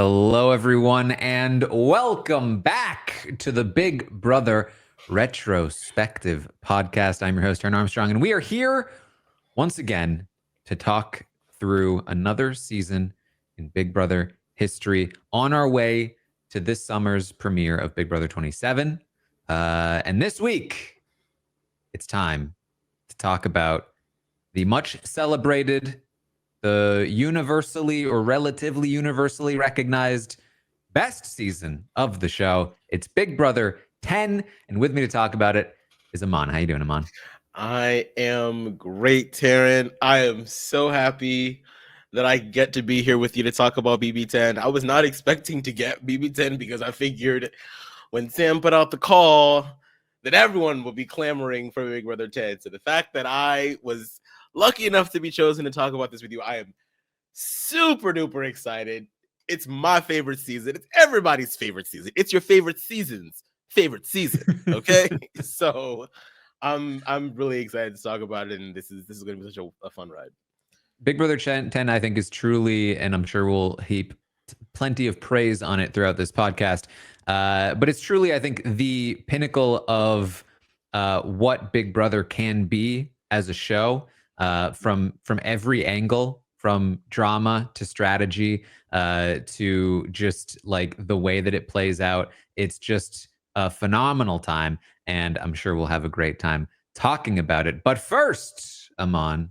Hello, everyone, and welcome back to the Big Brother Retrospective podcast. I'm your host, Taran Armstrong, and we are here once again to talk through another season in Big Brother history on our way to this summer's premiere of Big Brother 27. And this week, it's time to talk about the much celebrated, the universally or relatively universally recognized best season of the show. It's Big Brother 10, and with me to talk about it is Aman. How you doing, Aman? I am great, Taran. I am so happy that I get to be here with you to talk about BB10. I was not expecting to get BB10 because I figured when Sam put out the call that everyone would be clamoring for Big Brother 10. So the fact that I was lucky enough to be chosen to talk about this with you, I am super duper excited. It's my favorite season. It's everybody's favorite season. It's your favorite season's favorite season. Okay. So I'm really excited to talk about it, and this is going to be such a fun ride. Big Brother 10, I think, is truly, and I'm sure we'll heap plenty of praise on it throughout this podcast, but it's truly, I think, the pinnacle of what Big Brother can be as a show, from every angle, from drama to strategy, to just like the way that it plays out. It's just a phenomenal time, and I'm sure we'll have a great time talking about it. But first, Aman,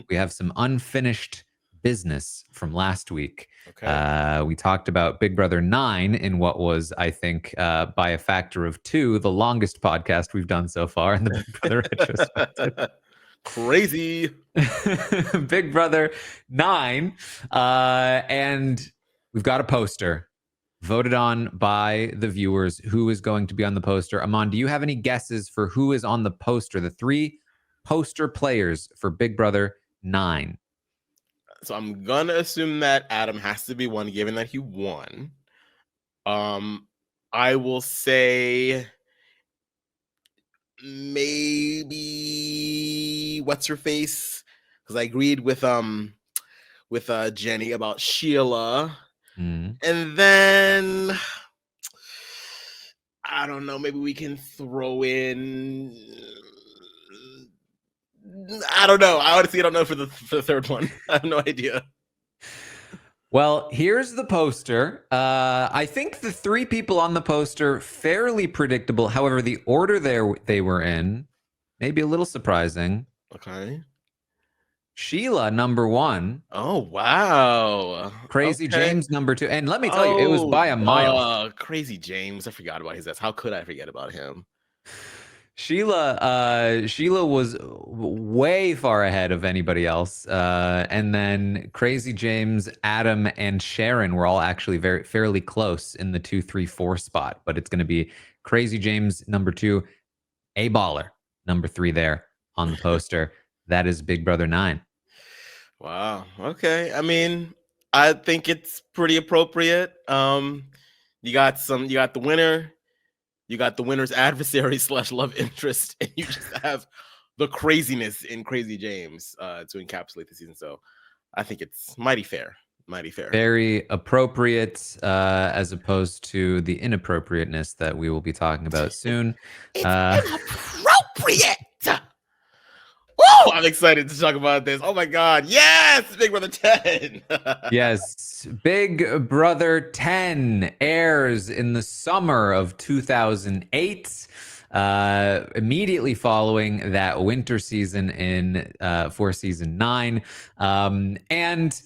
we have some unfinished business from last week. Okay. We talked about Big Brother 9 in what was, I think, by a factor of 2, the longest podcast we've done so far in the Big Brother retrospective. Crazy. Big Brother 9. And we've got a poster voted on by the viewers. Who is going to be on the poster? Aman, do you have any guesses for who is on the poster? The 3 poster players for Big Brother 9. So I'm gonna assume that Adam has to be one, given that he won. I will say maybe what's her face, because I agreed with Jenny about Sheila, and then I don't know, maybe we can throw in, I don't know. I honestly don't know for the third one. I have no idea. Well, here's the poster. I think the 3 people on the poster, fairly predictable. However, the order they were in, maybe a little surprising. Okay. Sheila, number 1. Oh, wow. Crazy Okay. James, number 2. And let me tell you, it was by a mile. Crazy James. I forgot about his ass. How could I forget about him? Sheila was way far ahead of anybody else, and then Crazy James, Adam, and Sharon were all actually fairly close in the 2, 3, 4 spot. But it's going to be Crazy James number 2, A Baller number 3 there on the poster. That is Big Brother 9. Wow. Okay. I mean, I think it's pretty appropriate. You got the winner. You got the winner's adversary / love interest, and you just have the craziness in Crazy James to encapsulate the season. So I think it's mighty fair. Very appropriate, as opposed to the inappropriateness that we will be talking about soon. It's inappropriate. Oh, I'm excited to talk about this. Oh my God. Yes, Big Brother 10. Yes, Big Brother 10 airs in the summer of 2008, immediately following that winter season for season 9. And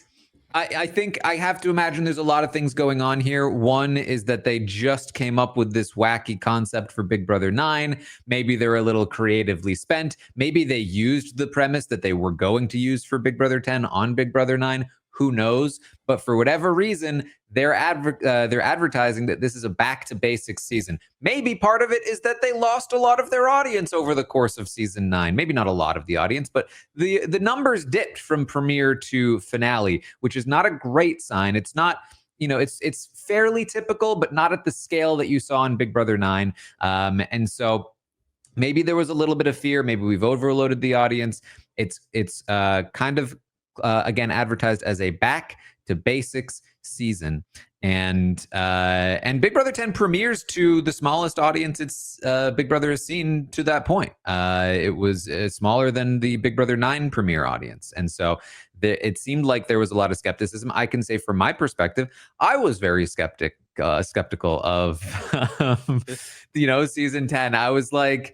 I think I have to imagine there's a lot of things going on here. One is that they just came up with this wacky concept for Big Brother 9. Maybe they're a little creatively spent. Maybe they used the premise that they were going to use for Big Brother 10 on Big Brother 9. Who knows? But for whatever reason, they're advertising that this is a back to basics season. Maybe part of it is that they lost a lot of their audience over the course of season 9. Maybe not a lot of the audience, but the numbers dipped from premiere to finale, which is not a great sign. It's not, it's fairly typical, but not at the scale that you saw in Big Brother 9. And so maybe there was a little bit of fear. Maybe we've overloaded the audience. It's kind of again advertised as a back to basics season. And Big Brother 10 premieres to the smallest audience it's Big Brother has seen to that point. It was smaller than the Big Brother 9 premiere audience. And so it seemed like there was a lot of skepticism. I can say from my perspective, I was very skeptical of season 10. I was like,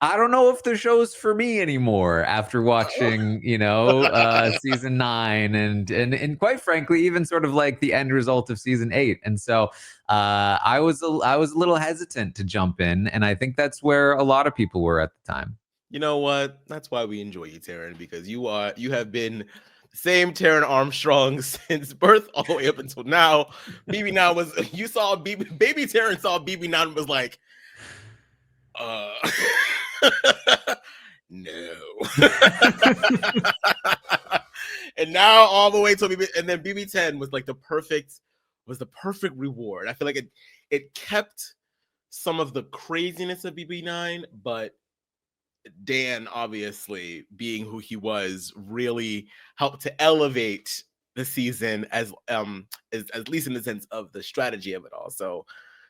I don't know if the show's for me anymore after watching, season 9 and quite frankly, even sort of like the end result of season 8. And so I was a little hesitant to jump in, and I think that's where a lot of people were at the time. You know what? That's why we enjoy you, Taran, because you have been the same Taran Armstrong since birth all the way up until now. BB9 was you saw baby Taran saw BB9 and was like, no. And now all the way to BB, and then BB10 was like the perfect reward. I feel like it kept some of the craziness of BB9, but Dan, obviously being who he was, really helped to elevate the season as at least in the sense of the strategy of it all. So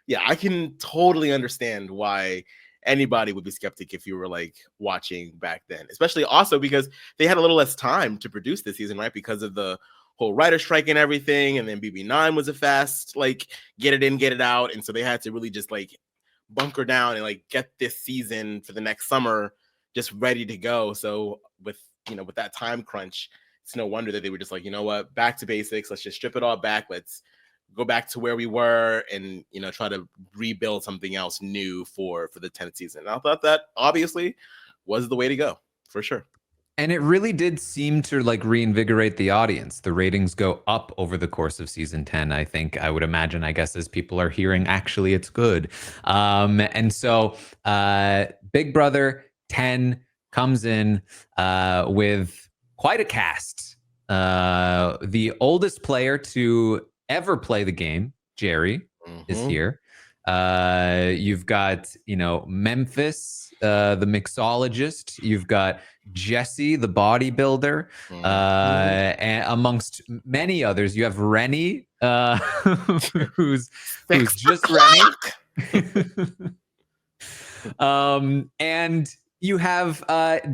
yeah, I can totally understand why anybody would be skeptic if you were like watching back then, especially also because they had a little less time to produce this season, right? Because of the whole writer strike and everything. And then BB9 was a fast, like, get it in, get it out. And so they had to really just like bunker down and like get this season for the next summer just ready to go. So with that time crunch, it's no wonder that they were just like, you know what, back to basics. Let's just strip it all back. Let's go back to where we were and, try to rebuild something else new for the 10th season. And I thought that obviously was the way to go, for sure. And it really did seem to like reinvigorate the audience. The ratings go up over the course of season 10. I would imagine, I guess, as people are hearing, actually, it's good. And so Big Brother 10 comes in with quite a cast. The oldest player to ever play the game, Jerry, is here. You've got, Memphis, the mixologist. You've got Jesse, the bodybuilder, and amongst many others. You have Rennie, who's just Rennie. And you have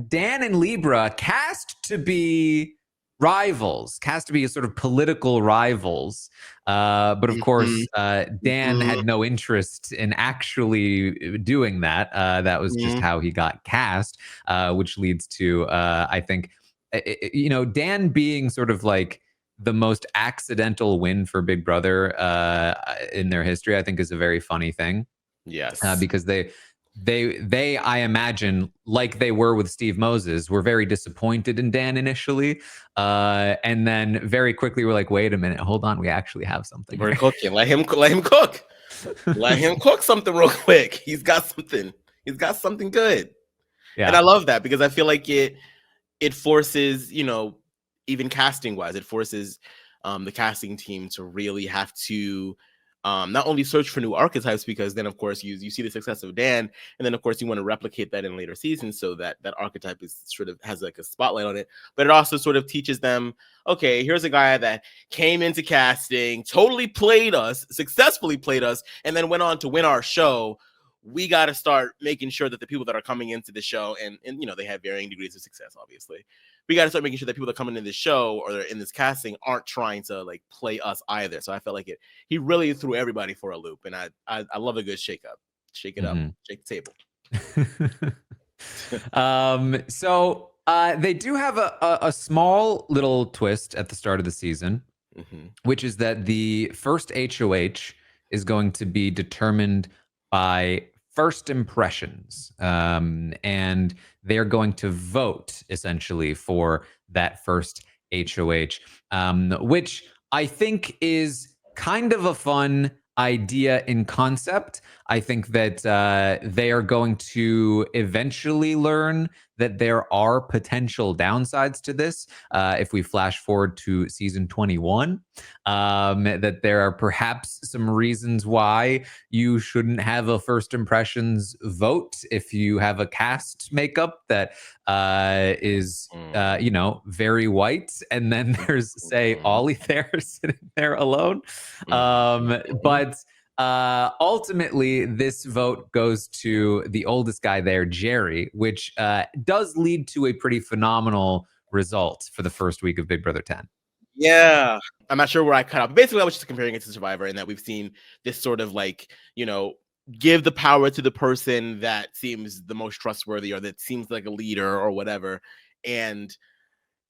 Dan and Libra cast to be rivals, cast to be a sort of political rivals. But of course, Dan had no interest in actually doing that. That was just how he got cast, which leads to, I think, Dan being sort of like the most accidental win for Big Brother in their history, I think is a very funny thing. Yes. Because they, I imagine, like they were with Steve Moses, were very disappointed in Dan initially, and then very quickly were like, "Wait a minute, hold on, we actually have something. We're cooking. Let him cook. Let him cook something real quick. He's got something. He's got something good." Yeah. And I love that because I feel like it forces, even casting wise, it forces the casting team to really have to not only search for new archetypes, because then of course you see the success of Dan, and then of course you want to replicate that in later seasons so that that archetype is sort of has like a spotlight on it, but it also sort of teaches them, okay, here's a guy that came into casting, totally successfully played us, and then went on to win our show. We got to start making sure that the people that are coming into the show, and they have varying degrees of success, obviously. We got to start making sure that people that are coming into the show or they're in this casting aren't trying to like play us either. So I felt like he really threw everybody for a loop, and I love a good shake up, shake it up, shake the table. So they do have a small little twist at the start of the season, which is that the first HOH is going to be determined by first impressions, and they're going to vote essentially for that first HOH, which I think is kind of a fun idea in concept. I think that they are going to eventually learn that there are potential downsides to this. If we flash forward to season 21, that there are perhaps some reasons why you shouldn't have a first impressions vote if you have a cast makeup that is very white, and then there's, say, Ollie there sitting there alone. But ultimately, this vote goes to the oldest guy there, Jerry, which does lead to a pretty phenomenal result for the first week of Big Brother 10. Yeah, I'm not sure where I cut out. Basically, I was just comparing it to Survivor, and that we've seen this sort of like, give the power to the person that seems the most trustworthy or that seems like a leader or whatever. And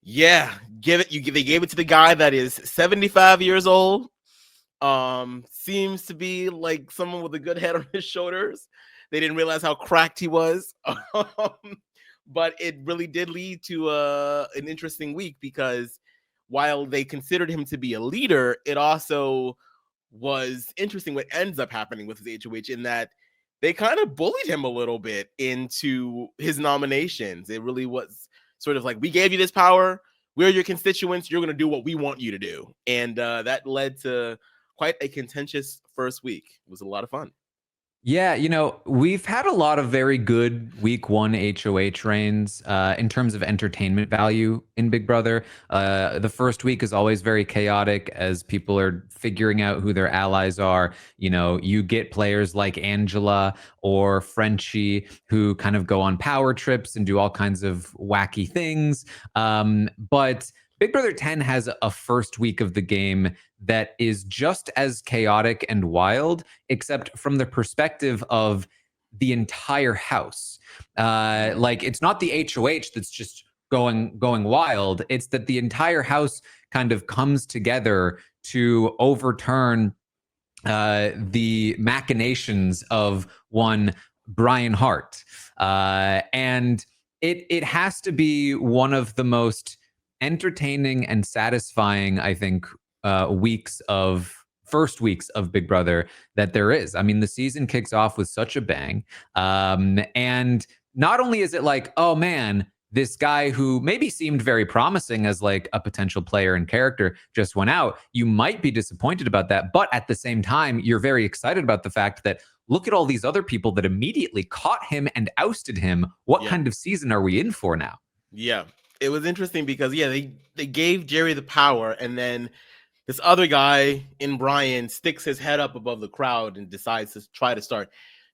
yeah, they gave it to the guy that is 75 years old. Seems to be like someone with a good head on his shoulders. They didn't realize how cracked he was. But it really did lead to an interesting week, because while they considered him to be a leader, it also was interesting what ends up happening with his HOH, in that they kind of bullied him a little bit into his nominations. It really was sort of like, we gave you this power, we're your constituents, you're going to do what we want you to do. And that led to quite a contentious first week. It was a lot of fun. Yeah, we've had a lot of very good week one HOH reigns in terms of entertainment value in Big Brother. The first week is always very chaotic as people are figuring out who their allies are. You get players like Angela or Frenchie who kind of go on power trips and do all kinds of wacky things. But Big Brother 10 has a first week of the game that is just as chaotic and wild, except from the perspective of the entire house. Like, it's not the HOH that's just going wild. It's that the entire house kind of comes together to overturn the machinations of one Brian Hart. And it has to be one of the most entertaining and satisfying, I think, first weeks of Big Brother that there is. I mean, the season kicks off with such a bang. And not only is it like, oh man, this guy who maybe seemed very promising as like a potential player and character just went out, you might be disappointed about that. But at the same time, you're very excited about the fact that look at all these other people that immediately caught him and ousted him. What kind of season are we in for now? Yeah. It was interesting because, they gave Jerry the power, and then this other guy in Brian sticks his head up above the crowd and decides to try to start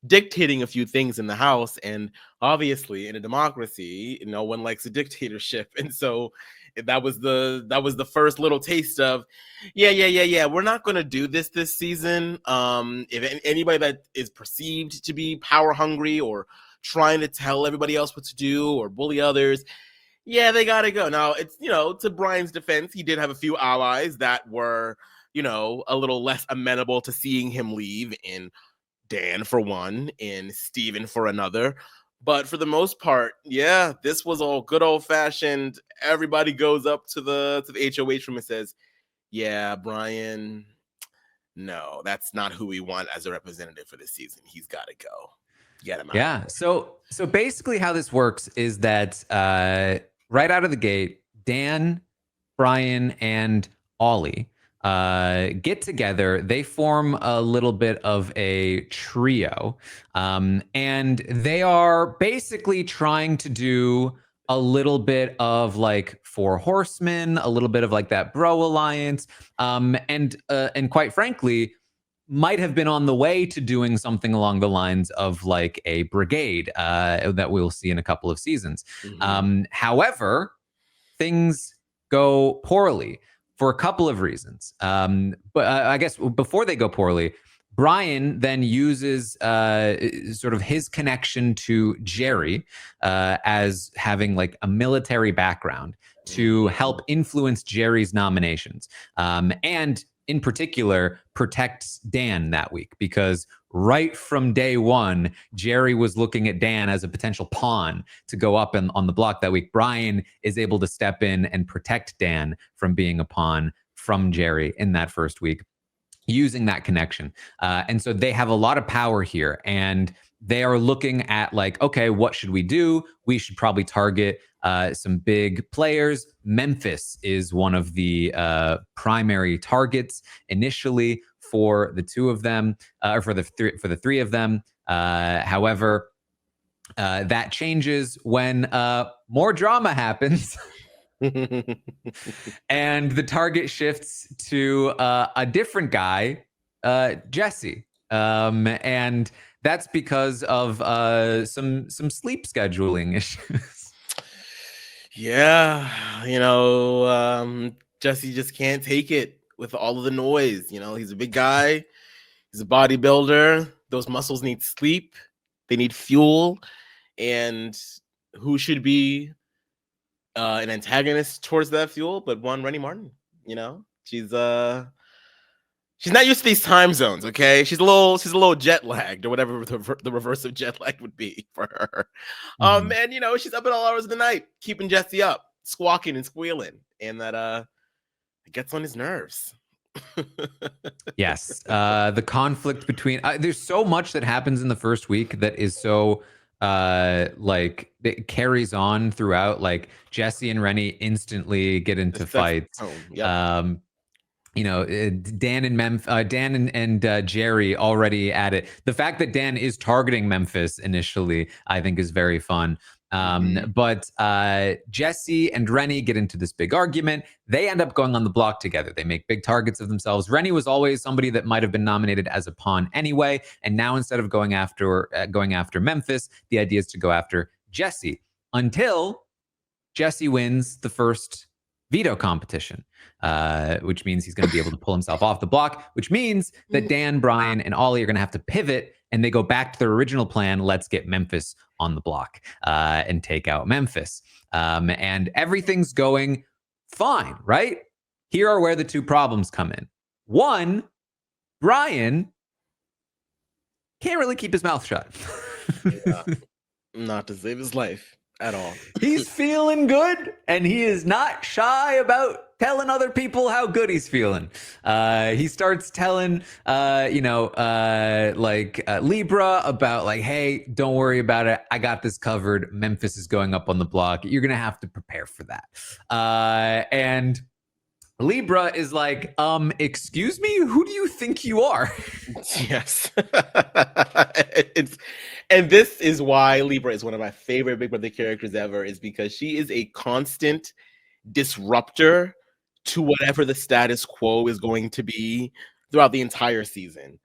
dictating a few things in the house. And obviously, in a democracy, no one likes a dictatorship. And so that was the first little taste of, we're not going to do this season. If anybody that is perceived to be power hungry or trying to tell everybody else what to do or bully others, they gotta go. Now, it's, to Brian's defense, he did have a few allies that were, a little less amenable to seeing him leave, in Dan for one, in Steven for another. But for the most part, this was all good old fashioned. Everybody goes up to the HOH room and says, Brian, no, that's not who we want as a representative for this season. He's got to go. Get him out. Yeah. So basically how this works is that right out of the gate, Dan, Brian, and Ollie get together. They form a little bit of a trio. And they are basically trying to do a little bit of like Four Horsemen, a little bit of like that Bro Alliance. And quite frankly, might have been on the way to doing something along the lines of like a brigade that we'll see in a couple of seasons. However, things go poorly for a couple of reasons. But I guess before they go poorly, Brian then uses sort of his connection to Jerry as having like a military background to help influence Jerry's nominations. And in particular, protects Dan that week, because right from day one, Jerry was looking at Dan as a potential pawn to go up on the block that week. Brian is able to step in and protect Dan from being a pawn from Jerry in that first week, using that connection. And so they have a lot of power here. And they are looking at like, okay, what should we do? We should probably target some big players. Memphis is one of the primary targets initially for the two of them, or for the three of them. However, that changes when more drama happens. And the target shifts to a different guy, Jesse. And that's because of some sleep scheduling issues. Yeah, Jesse just can't take it with all of the noise. He's a big guy. He's a bodybuilder. Those muscles need sleep. They need fuel. And who should be an antagonist towards that fuel but one Rennie Martin? She's not used to these time zones. Okay, she's a little jet lagged, or whatever the reverse of jet lag would be for her. Mhm. And she's up at all hours of the night, keeping Jesse up, squawking and squealing, and that it gets on his nerves. Yes, the conflict between there's so much that happens in the first week that is so like it carries on throughout. Like Jesse and Rennie instantly get into fights. Yep. Dan and Jerry already at it. The fact that Dan is targeting Memphis initially, I think, is very fun. But Jesse and Rennie get into this big argument. They end up going on the block together. They make big targets of themselves. Rennie was always somebody that might have been nominated as a pawn anyway, and now instead of going after Memphis, the idea is to go after Jesse, until Jesse wins the first veto competition, which means he's going to be able to pull himself off the block, which means that Dan, Brian, and Ollie are going to have to pivot, and they go back to their original plan. Let's get Memphis on the block and take out Memphis. And everything's going fine, right? Here are where the two problems come in. One, Brian can't really keep his mouth shut. Yeah. Not to save his life at all. He's feeling good, and he is not shy about telling other people how good he's feeling. He starts telling, Libra about like, hey, don't worry about it. I got this covered. Memphis is going up on the block. You're going to have to prepare for that. And Libra is like, excuse me, who do you think you are? Yes. And this is why Libra is one of my favorite Big Brother characters ever, is because she is a constant disruptor to whatever the status quo is going to be throughout the entire season.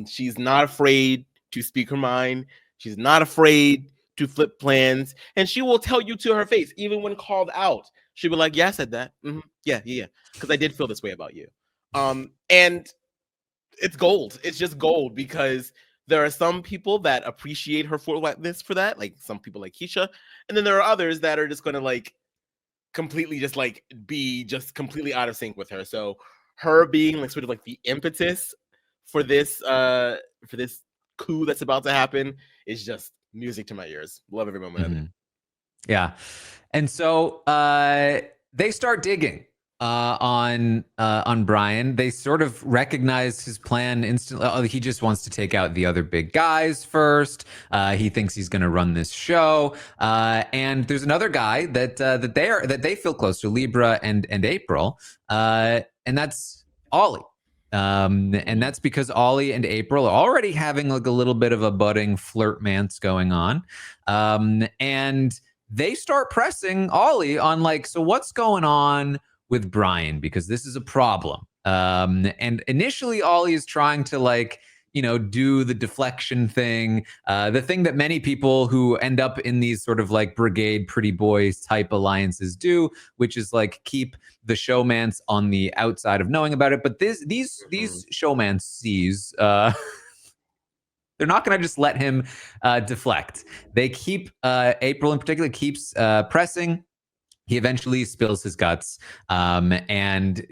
She's not afraid to speak her mind. She's not afraid to flip plans, and she will tell you to her face, even when called out. She'll be like, yeah, I said that. Mm-hmm. Yeah. Because I did feel this way about you. And it's gold. It's just gold, because there are some people that appreciate her for that, like some people like Keisha, and then there are others that are just going to like completely just like be just completely out of sync with her. So her being like sort of like the impetus for this coup that's about to happen is just music to my ears. Love every moment of it. Yeah. And so they start digging on Brian. They sort of recognize his plan instantly. Oh, he just wants to take out the other big guys first. He thinks he's going to run this show. And there's another guy that they feel close to, Libra and April, and that's Ollie. And that's because Ollie and April are already having like a little bit of a budding flirtmance going on. And they start pressing Ollie on like, so what's going on with Brian? Because this is a problem. And initially Ollie is trying to like, do the deflection thing, the thing that many people who end up in these sort of like brigade pretty boys type alliances do, which is like keep the showmance on the outside of knowing about it. But these showmancies, they're not going to just let him deflect. They keep, April in particular keeps pressing. He eventually spills his guts and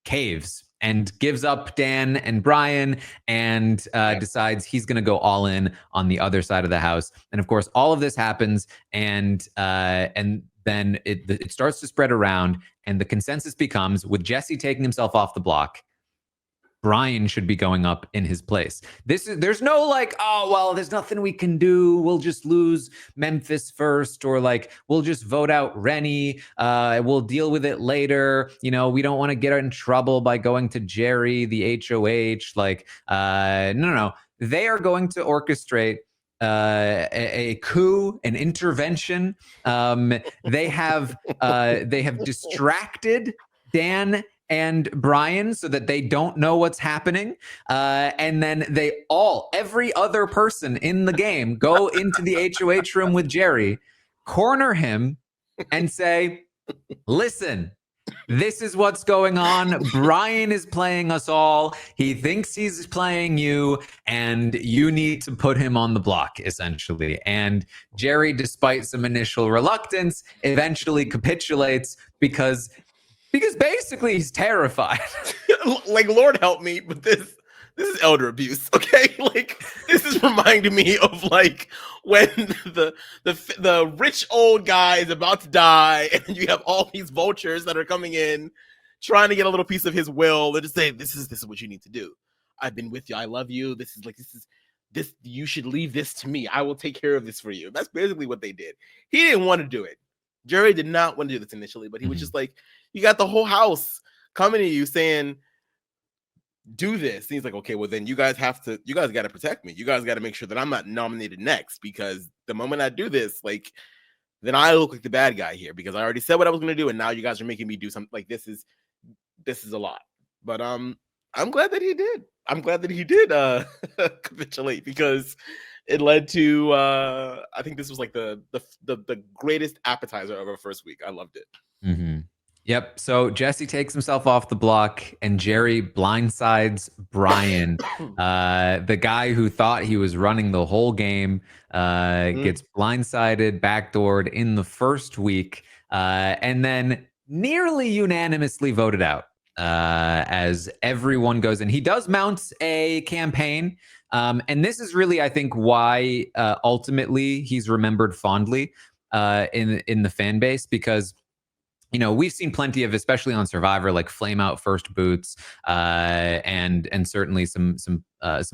caves and gives up Dan and Brian and decides he's going to go all in on the other side of the house. And of course, all of this happens, and then it starts to spread around, and the consensus becomes, with Jesse taking himself off the block, Brian should be going up in his place. There's no like, oh well, there's nothing we can do. We'll just lose Memphis first, or like we'll just vote out Rennie. We'll deal with it later. You know, we don't want to get in trouble by going to Jerry, the HOH. Like, no. They are going to orchestrate a coup, an intervention. They have distracted Dan and Brian so that they don't know what's happening. And then every other person in the game go into the HOH room with Jerry, corner him, and say, listen, this is what's going on. Brian is playing us all. He thinks he's playing you, and you need to put him on the block, essentially. And Jerry, despite some initial reluctance, eventually capitulates because basically he's terrified. Like, Lord help me, but this is elder abuse, okay? Like, this is reminding me of like when the rich old guy is about to die, and you have all these vultures that are coming in, trying to get a little piece of his will. They're just saying, "This is what you need to do. I've been with you. I love you. This. You should leave this to me. I will take care of this for you." That's basically what they did. He didn't want to do it. Jerry did not want to do this initially, but he was just like, you got the whole house coming to you saying, do this. And he's like, okay, well then you guys got to protect me. You guys got to make sure that I'm not nominated next, because the moment I do this, like, then I look like the bad guy here, because I already said what I was going to do. And now you guys are making me do something. Like, this is a lot, but I'm glad that he did. I'm glad that he did capitulate, because it led to I think this was like the greatest appetizer of our first week. I loved it. Mm-hmm. Yep. So Jesse takes himself off the block, and Jerry blindsides Brian, the guy who thought he was running the whole game, gets blindsided, backdoored in the first week, and then nearly unanimously voted out as everyone goes in. He does mount a campaign. And this is really, I think, why ultimately he's remembered fondly in the fan base, because you know, we've seen plenty of, especially on Survivor, like flame out first boots, and certainly some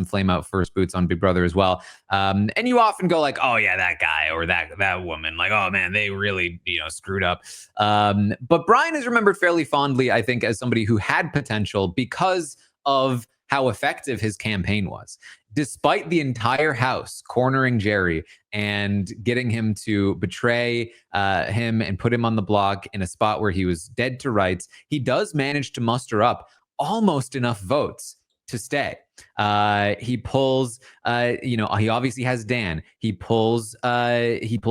flame out first boots on Big Brother as well. And you often go like, oh yeah, that guy or that woman, like, oh man, they really screwed up. But Brian is remembered fairly fondly, I think, as somebody who had potential because of how effective his campaign was. Despite the entire house cornering Jerry and getting him to betray him and put him on the block in a spot where he was dead to rights, he does manage to muster up almost enough votes to stay. He pulls, he obviously has Dan. He pulls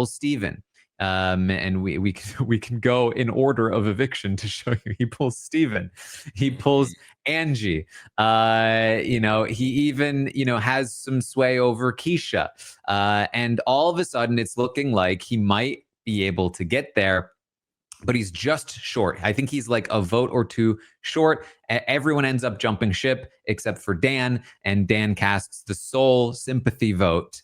Steven. And we can go in order of eviction to show you. He pulls Steven. He pulls Angie. He even, has some sway over Keisha. And all of a sudden it's looking like he might be able to get there, but he's just short. I think he's like a vote or two short. Everyone ends up jumping ship except for Dan, and Dan casts the sole sympathy vote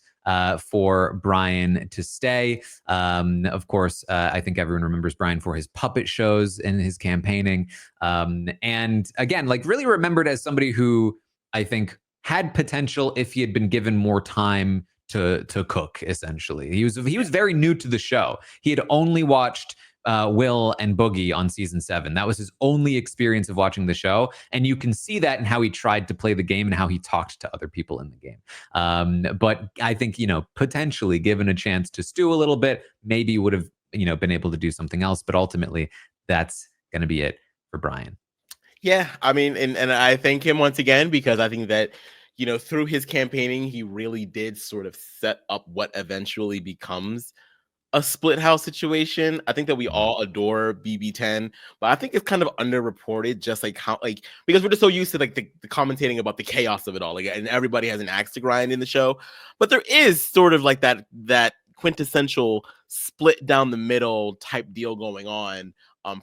for Brian to stay. Of course, I think everyone remembers Brian for his puppet shows and his campaigning. And again, like really remembered as somebody who I think had potential if he had been given more time to cook, essentially. He was very new to the show. He had only watched Will and Boogie on season 7. That was his only experience of watching the show. And you can see that in how he tried to play the game and how he talked to other people in the game. But I think, potentially given a chance to stew a little bit, maybe would have, been able to do something else. But ultimately, that's going to be it for Brian. Yeah, I mean, and I thank him once again, because I think that, through his campaigning, he really did sort of set up what eventually becomes a split house situation. I think that we all adore BB10, but I think it's kind of underreported, just like how, like, because we're just so used to like the commentating about the chaos of it all, like, and everybody has an axe to grind in the show, but there is sort of like that quintessential split down the middle type deal going on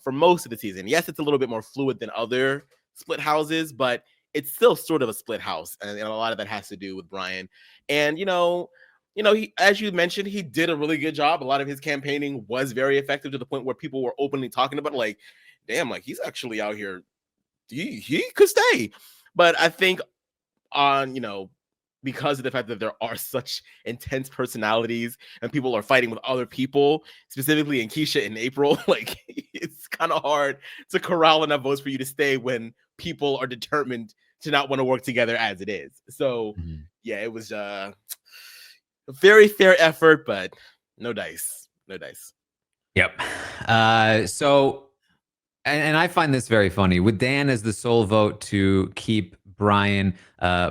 for most of the season. Yes, it's a little bit more fluid than other split houses, but it's still sort of a split house, and a lot of that has to do with Brian. And he, as you mentioned, he did a really good job. A lot of his campaigning was very effective, to the point where people were openly talking about, like, damn, like, he's actually out here. He could stay. But I think on, because of the fact that there are such intense personalities and people are fighting with other people, specifically in Keisha and April, like it's kind of hard to corral enough votes for you to stay when people are determined to not want to work together as it is. So Mhm. yeah, it was a very fair effort, but no dice. No dice. Yep. So, and I find this very funny. With Dan as the sole vote to keep Brian,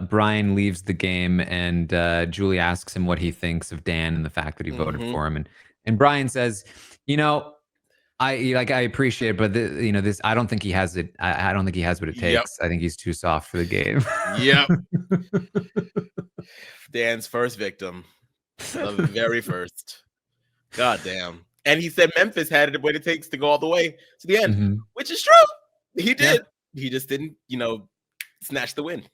Brian leaves the game, and Julie asks him what he thinks of Dan and the fact that he voted Mm-hmm. for him, and Brian says, you know, I appreciate it, but this I don't think he has it. I don't think he has what it Yep. takes. I think he's too soft for the game. Yep. Dan's first victim. The very first. God damn. And he said Memphis had what it takes to go all the way to the end, Mhm. which is true. He Yeah. did. He just didn't, snatch the win.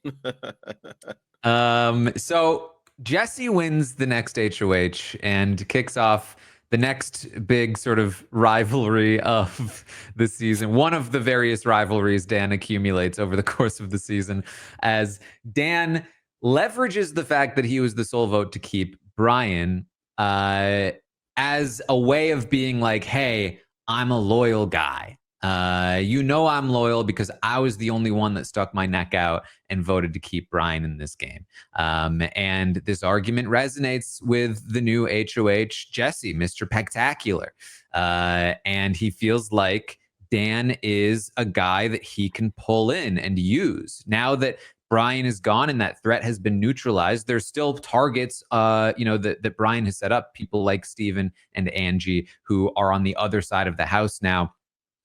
So Jesse wins the next HOH and kicks off the next big sort of rivalry of the season. One of the various rivalries Dan accumulates over the course of the season, as Dan leverages the fact that he was the sole vote to keep Brian as a way of being like, hey, I'm a loyal guy. I'm loyal because I was the only one that stuck my neck out and voted to keep Brian in this game. And this argument resonates with the new HOH Jesse, Mr. Pectacular. And he feels like Dan is a guy that he can pull in and use. Now that Brian is gone and that threat has been neutralized, there's still targets, that Brian has set up. People like Steven and Angie who are on the other side of the house now.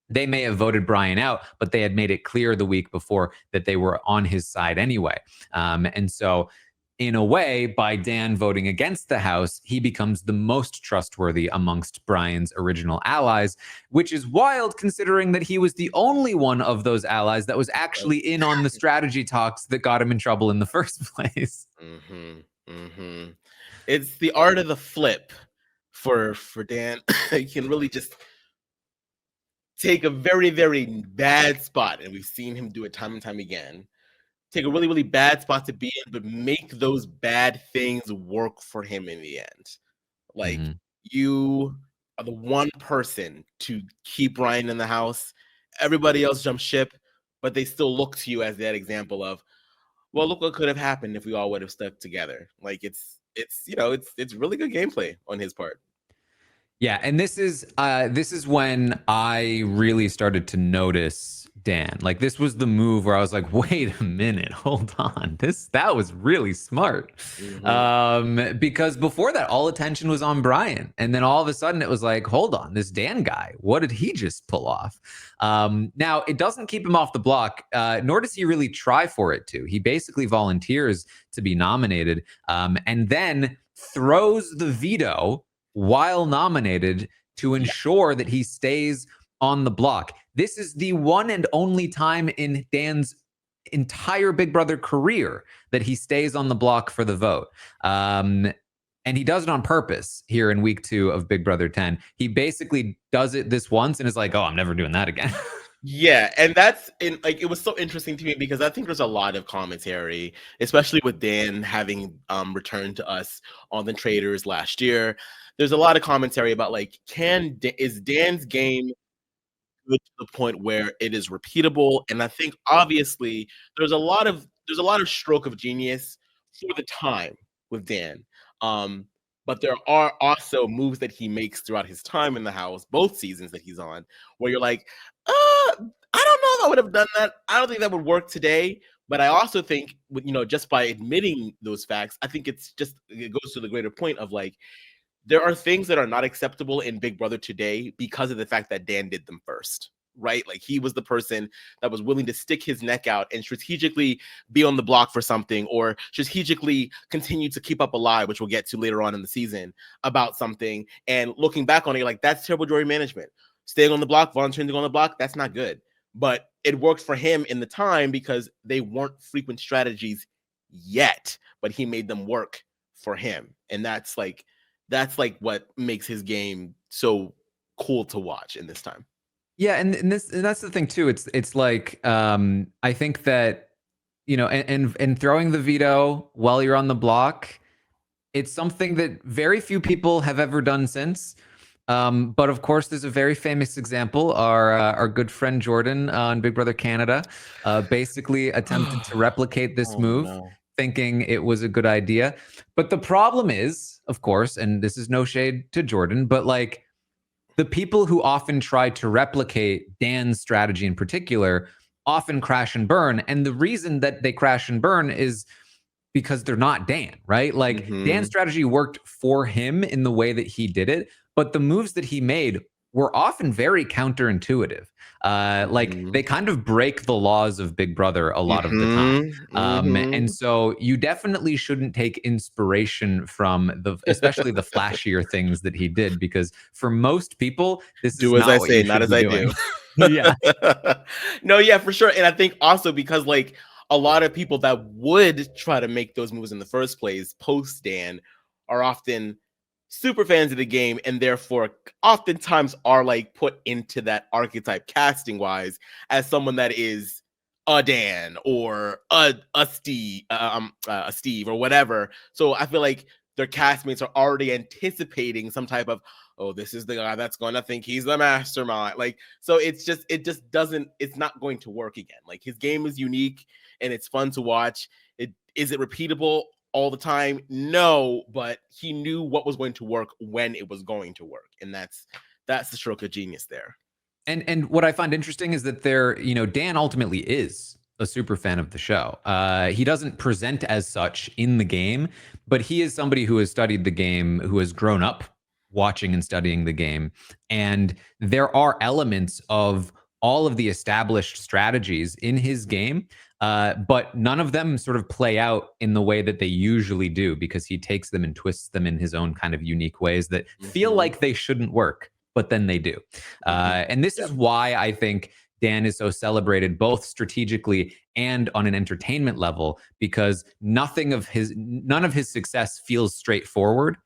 They may have voted Brian out, but they had made it clear the week before that they were on his side anyway. And so, in a way, by Dan voting against the House, he becomes the most trustworthy amongst Brian's original allies, which is wild considering that he was the only one of those allies that was actually in on the strategy talks that got him in trouble in the first place. Mm-hmm. Mm-hmm. It's the art of the flip for Dan. He can really just take a very, very bad spot, and we've seen him do it time and time again. Take a really, really bad spot to be in, but make those bad things work for him in the end. Like, Mm-hmm. you are the one person to keep Ryan in the house. Everybody else jumps ship, but they still look to you as that example of, well, look what could have happened if we all would have stuck together. Like it's really good gameplay on his part. Yeah, and this is when I really started to notice Dan. Like this was the move where I was like, wait a minute, hold on. That was really smart. Because before that, all attention was on Brian. And then all of a sudden it was like, hold on, this Dan guy, what did he just pull off? Now it doesn't keep him off the block, nor does he really try for it to. He basically volunteers to be nominated, and then throws the veto while nominated to ensure that he stays on the block. This is the one and only time in Dan's entire Big Brother career that he stays on the block for the vote. And he does it on purpose here in week 2 of Big Brother 10. He basically does it this once and is like, oh, I'm never doing that again. Yeah, and it was so interesting to me because I think there's a lot of commentary, especially with Dan having returned to us on the Traders last year. There's a lot of commentary about like, is Dan's game good to the point where it is repeatable? And I think obviously there's a lot of stroke of genius for the time with Dan. Um, but there are also moves that he makes throughout his time in the house, both seasons that he's on, where you're like, I don't know if I would have done that. I don't think that would work today. But I also think, just by admitting those facts, I think it goes to the greater point of like, there are things that are not acceptable in Big Brother today because of the fact that Dan did them first, right? Like he was the person that was willing to stick his neck out and strategically be on the block for something, or strategically continue to keep up a lie, which we'll get to later on in the season, about something. And looking back on it, you're like, that's terrible jury management. Staying on the block, volunteering to go on the block, that's not good. But it worked for him in the time because they weren't frequent strategies yet, but he made them work for him. And that's like what makes his game so cool to watch in this time. Yeah, and that's the thing too. It's like I think that and throwing the veto while you're on the block, it's something that very few people have ever done since. But of course, there's a very famous example. Our good friend Jordan on Big Brother Canada basically attempted to replicate this Oh move, no. thinking it was a good idea. But the problem is, of course, and this is no shade to Jordan, but like the people who often try to replicate Dan's strategy in particular often crash and burn. And the reason that they crash and burn is because they're not Dan, right? Like Dan's strategy worked for him in the way that he did it, but the moves that he made were often very counterintuitive. Like they kind of break the laws of Big Brother a lot of the time. And so you definitely shouldn't take inspiration from especially the flashier things that he did, because for most people, this is Do as I not what say, you not should as be I doing. do. Yeah. No, yeah, for sure. And I think also because like a lot of people that would try to make those moves in the first place post Dan are often super fans of the game, and therefore oftentimes are like put into that archetype casting wise as someone that is a Dan or a Steve or whatever. So I feel like their castmates are already anticipating some type of, oh, this is the guy that's going to think he's the mastermind. Like, so it just doesn't, it's not going to work again. Like his game is unique and it's fun to watch. Is it repeatable all the time? No, but he knew what was going to work when it was going to work. And that's the stroke of genius there. And what I find interesting is that Dan ultimately is a super fan of the show. He doesn't present as such in the game, but he is somebody who has studied the game, who has grown up watching and studying the game. And there are elements of all of the established strategies in his game, but none of them sort of play out in the way that they usually do, because he takes them and twists them in his own kind of unique ways that feel like they shouldn't work, but then they do. And this is why I think Dan is so celebrated, both strategically and on an entertainment level, because none of his success feels straightforward.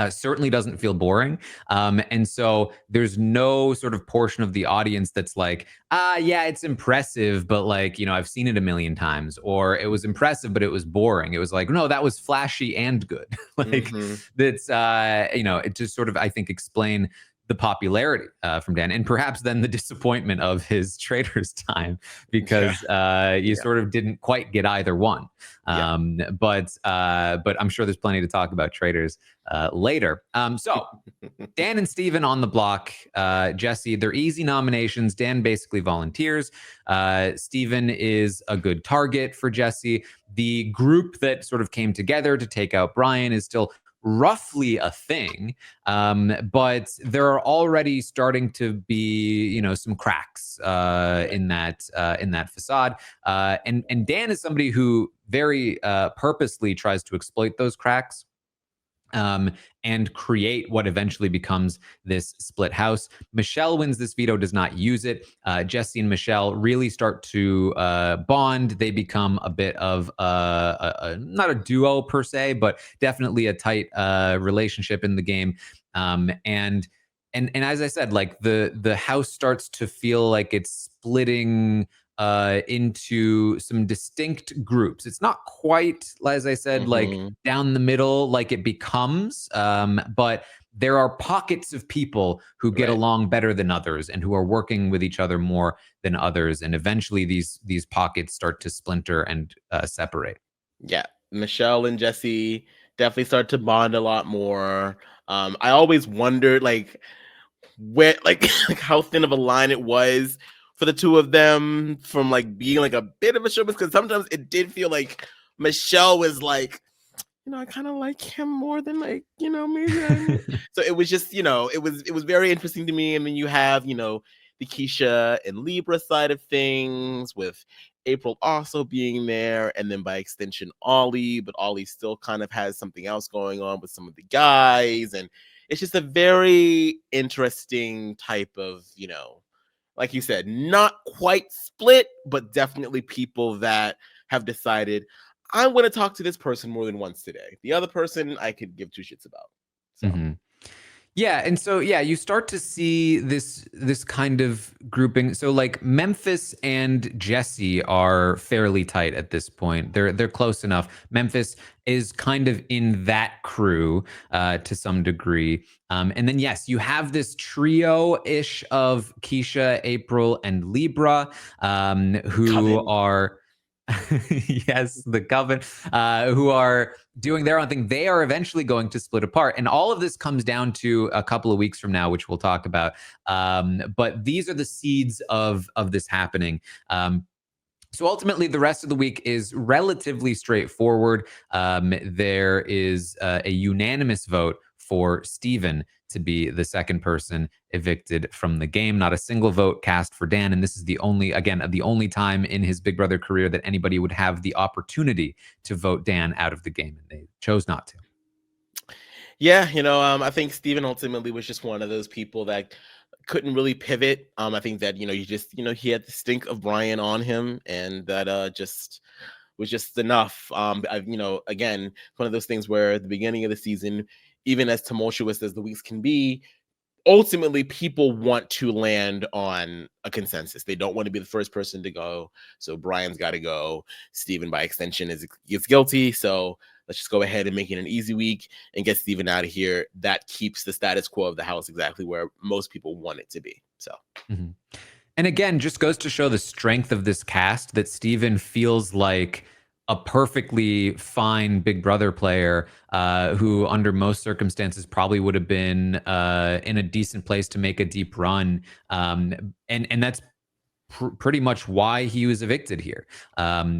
Certainly doesn't feel boring. And so there's no sort of portion of the audience that's like, yeah, it's impressive, but like, I've seen it a million times, or it was impressive, but it was boring. It was like, no, that was flashy and good. Like that's, it just sort of, I think, explain the popularity from Dan, and perhaps then the disappointment of his Traitors time, because you sort of didn't quite get either one. But I'm sure there's plenty to talk about Traitors later. So Dan and Steven on the block. Jesse, they're easy nominations. Dan basically volunteers. Steven is a good target for Jesse. The group that sort of came together to take out Brian is still roughly a thing, but there are already starting to be some cracks in that facade, and Dan is somebody who very purposely tries to exploit those cracks and create what eventually becomes this split house. Michelle wins this veto, does not use it. Jesse and Michelle really start to bond. They become a bit of not a duo per se, but definitely a tight relationship in the game. And as I said, like the house starts to feel like it's splitting into some distinct groups. It's not quite, as I said, like down the middle like it becomes, but there are pockets of people who get along better than others and who are working with each other more than others. And eventually these pockets start to splinter and separate. Yeah, Michelle and Jesse definitely start to bond a lot more. I always wondered like where like how thin of a line it was for the two of them from like being like a bit of a show, because sometimes it did feel like Michelle was like, I kind of like him more than like, maybe. So it was just, it was very interesting to me. And then you have, the Keisha and Libra side of things, with April also being there, and then by extension Ollie, but Ollie still kind of has something else going on with some of the guys, and it's just a very interesting type of, like you said, not quite split, but definitely people that have decided, I'm going to talk to this person more than once today. The other person I could give two shits about. So. Yeah, and so you start to see this kind of grouping. So like Memphis and Jesse are fairly tight at this point. They're close enough. Memphis is kind of in that crew to some degree. And then yes, you have this trio-ish of Keisha, April, and Libra, who Coven. are yes, the Coven, who are doing their own thing. They are eventually going to split apart. And all of this comes down to a couple of weeks from now, which we'll talk about. But these are the seeds of this happening. So ultimately, the rest of the week is relatively straightforward. There is a unanimous vote for Steven to be the second person evicted from the game. Not a single vote cast for Dan. And this is the only time in his Big Brother career that anybody would have the opportunity to vote Dan out of the game. And they chose not to. Yeah, I think Steven ultimately was just one of those people that couldn't really pivot. I think that, he had the stink of Brian on him, and that just was just enough. Again, one of those things where at the beginning of the season, even as tumultuous as the weeks can be, ultimately people want to land on a consensus. They don't want to be the first person to go. So Brian's got to go. Steven, by extension, is guilty. So let's just go ahead and make it an easy week and get Steven out of here. That keeps the status quo of the house exactly where most people want it to be. So. Mm-hmm. And again, just goes to show the strength of this cast that Steven feels like a perfectly fine Big Brother player who, under most circumstances, probably would have been in a decent place to make a deep run. And that's pretty much why he was evicted here.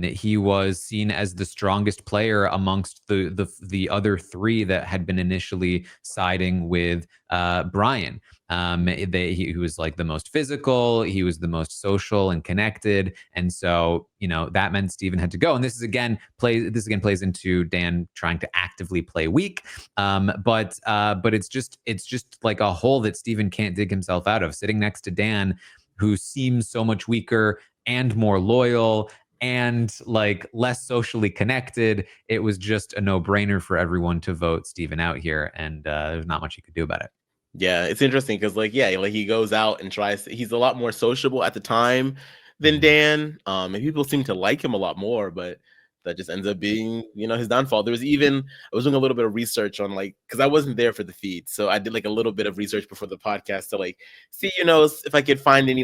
He was seen as the strongest player amongst the other three that had been initially siding with Brian. He was like the most physical, he was the most social and connected, and so that meant Steven had to go. And this again plays into Dan trying to actively play weak, but it's just like a hole that Steven can't dig himself out of. Sitting next to Dan, who seems so much weaker and more loyal and like less socially connected, it was just a no-brainer for everyone to vote Steven out here, and there's not much he could do about it. Yeah, it's interesting because he goes out and he's a lot more sociable at the time than Dan. And people seem to like him a lot more, but that just ends up being, his downfall. I was doing a little bit of research on because I wasn't there for the feed. So I did a little bit of research before the podcast to see, if I could find any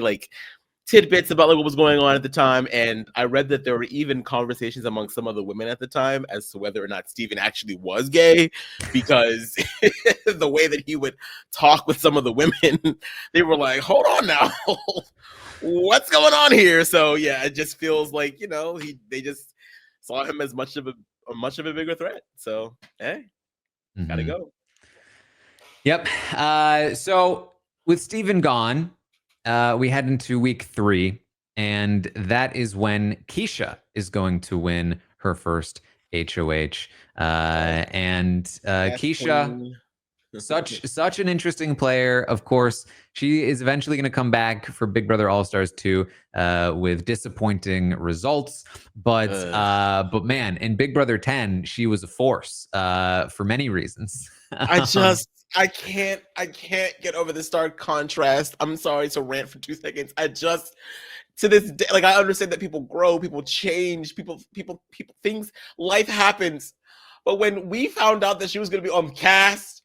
tidbits about what was going on at the time. And I read that there were even conversations among some of the women at the time as to whether or not Steven actually was gay, because the way that he would talk with some of the women, they were like, hold on now. What's going on here? So yeah, it just feels like, they just saw him as much of a bigger threat. So, hey, gotta go. Yep. So with Steven gone, we head into week 3, and that is when Keisha is going to win her first HOH. And Keisha, such an interesting player. Of course, she is eventually going to come back for Big Brother All-Stars 2 with disappointing results. But man, in Big Brother 10, she was a force for many reasons. I can't get over the stark contrast. I'm sorry to rant for 2 seconds. To this day, I understand that people grow, people change, people things, life happens. But when we found out that she was going to be on cast,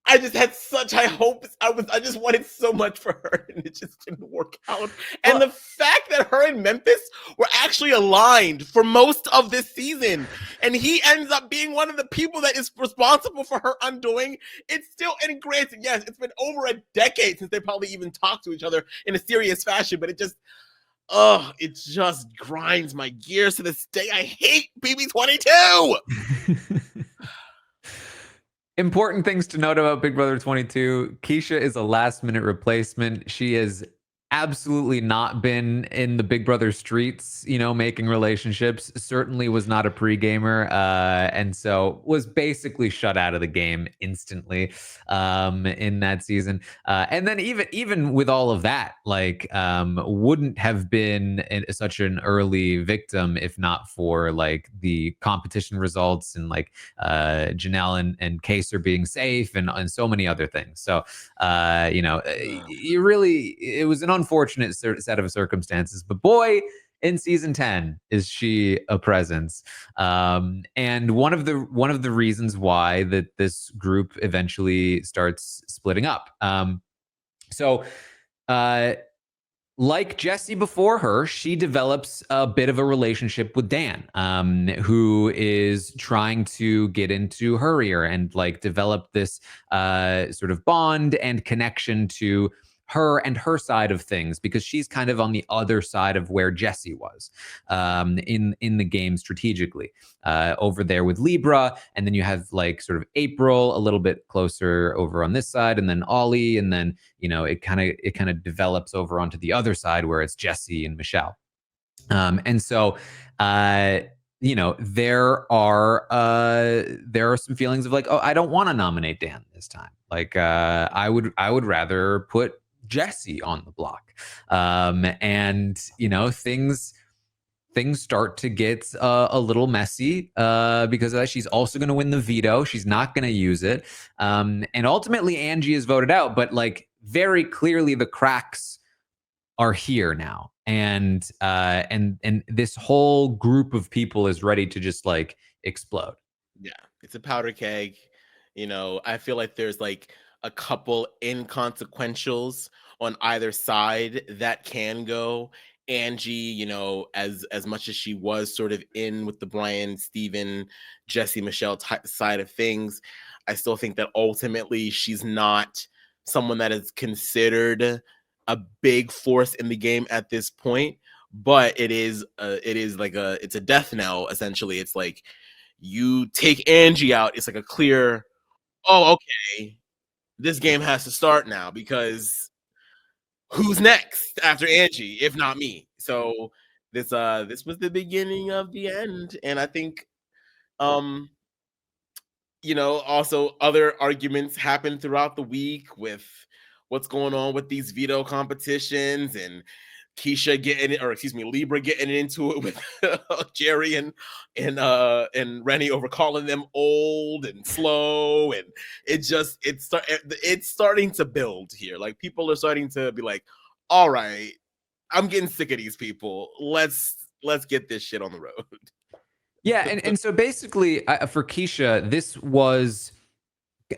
I just had such high hopes. I just wanted so much for her, and it just didn't work out. And the fact that her and Memphis were actually aligned for most of this season, and he ends up being one of the people that is responsible for her undoing, it's still, and granted, yes, it's been over a decade since they probably even talked to each other in a serious fashion, but it just grinds my gears to this day. I hate BB22. Important things to note about Big Brother 22. Keisha is a last-minute replacement. She is absolutely not been in the Big Brother streets, making relationships. Certainly was not a pre-gamer, and so was basically shut out of the game instantly in that season. And then even with all of that, like, wouldn't have been such an early victim if not for like the competition results and like Janelle and Kaser being safe and so many other things. So it was an unfortunate set of circumstances, but boy, in season 10 is she a presence. And one of the reasons why that this group eventually starts splitting up. So uh like Jesse before her, she develops a bit of a relationship with Dan, who is trying to get into her ear and like develop this sort of bond and connection to her and her side of things, because she's kind of on the other side of where Jesse was in the game strategically, over there with Libra, and then you have like sort of April a little bit closer over on this side, and then Ollie, and then it kind of develops over onto the other side where it's Jesse and Michelle. And so there are some feelings of like, oh, I don't want to nominate Dan this time. Like I would rather put Jesse on the block. And things start to get a little messy because she's also going to win the veto. She's not going to use it. And ultimately, Angie is voted out. But like very clearly, the cracks are here now, and this whole group of people is ready to just like explode. Yeah, it's a powder keg. I feel like there's like a couple inconsequentials on either side that can go. Angie, as much as she was sort of in with the Brian, Steven, Jesse, Michelle side of things, I still think that ultimately she's not someone that is considered a big force in the game at this point. But it's a death knell essentially. It's like you take Angie out, it's like a clear, oh, okay, this game has to start now because who's next after Angie, if not me? So this was the beginning of the end, and I think um also other arguments happen throughout the week with what's going on with these veto competitions and Keisha getting it, or excuse me, Libra getting into it with Jerry and Rennie over calling them old and slow, and it's starting to build here. Like people are starting to be like, all right, I'm getting sick of these people. Let's get this shit on the road. Yeah, and so basically, for Keisha, this was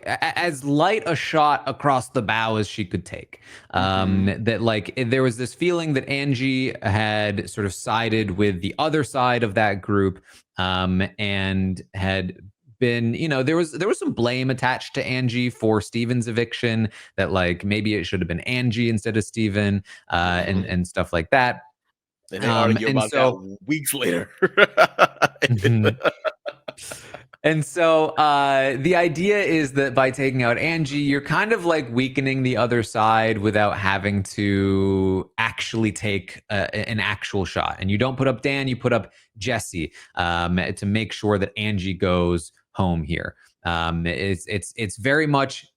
as light a shot across the bow as she could take. That like there was this feeling that Angie had sort of sided with the other side of that group, and had been, there was some blame attached to Angie for Steven's eviction, that like maybe it should have been Angie instead of Steven, and stuff like that. And they argue And about so that weeks later. Mhm. And so the idea is that by taking out Angie, you're kind of like weakening the other side without having to actually take an actual shot. And you don't put up Dan, you put up Jesse, to make sure that Angie goes home here. It's very much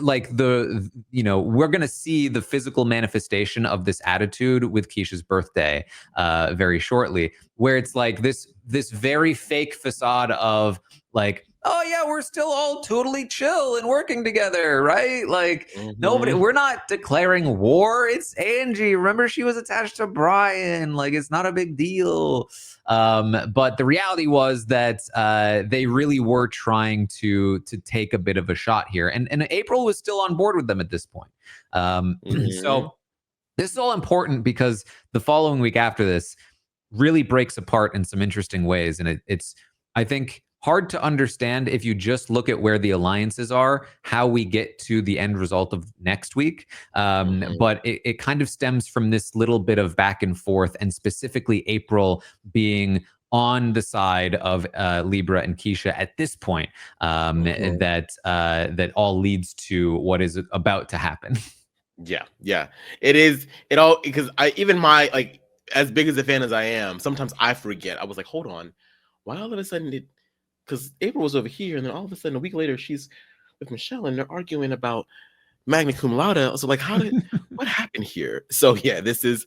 like we're gonna see the physical manifestation of this attitude with Keisha's birthday very shortly, where it's like this very fake facade of like, oh yeah, we're still all totally chill and working together, right? Like we're not declaring war. It's Angie. Remember, she was attached to Brian. Like it's not a big deal. But the reality was that they really were trying to take a bit of a shot here, and April was still on board with them at this point. So this is all important because the following week after this really breaks apart in some interesting ways, and it's I think hard to understand if you just look at where the alliances are, how we get to the end result of next week. But it kind of stems from this little bit of back and forth, and specifically April being on the side of Libra and Keisha at this point, that all leads to what is about to happen. Yeah. It is. It all because I even my like as big as a fan as I am, sometimes I forget. I was like, hold on, why all of a sudden did because April was over here, and then all of a sudden a week later she's with Michelle, and they're arguing about magna cum laude. So like, what happened here? So yeah, this is,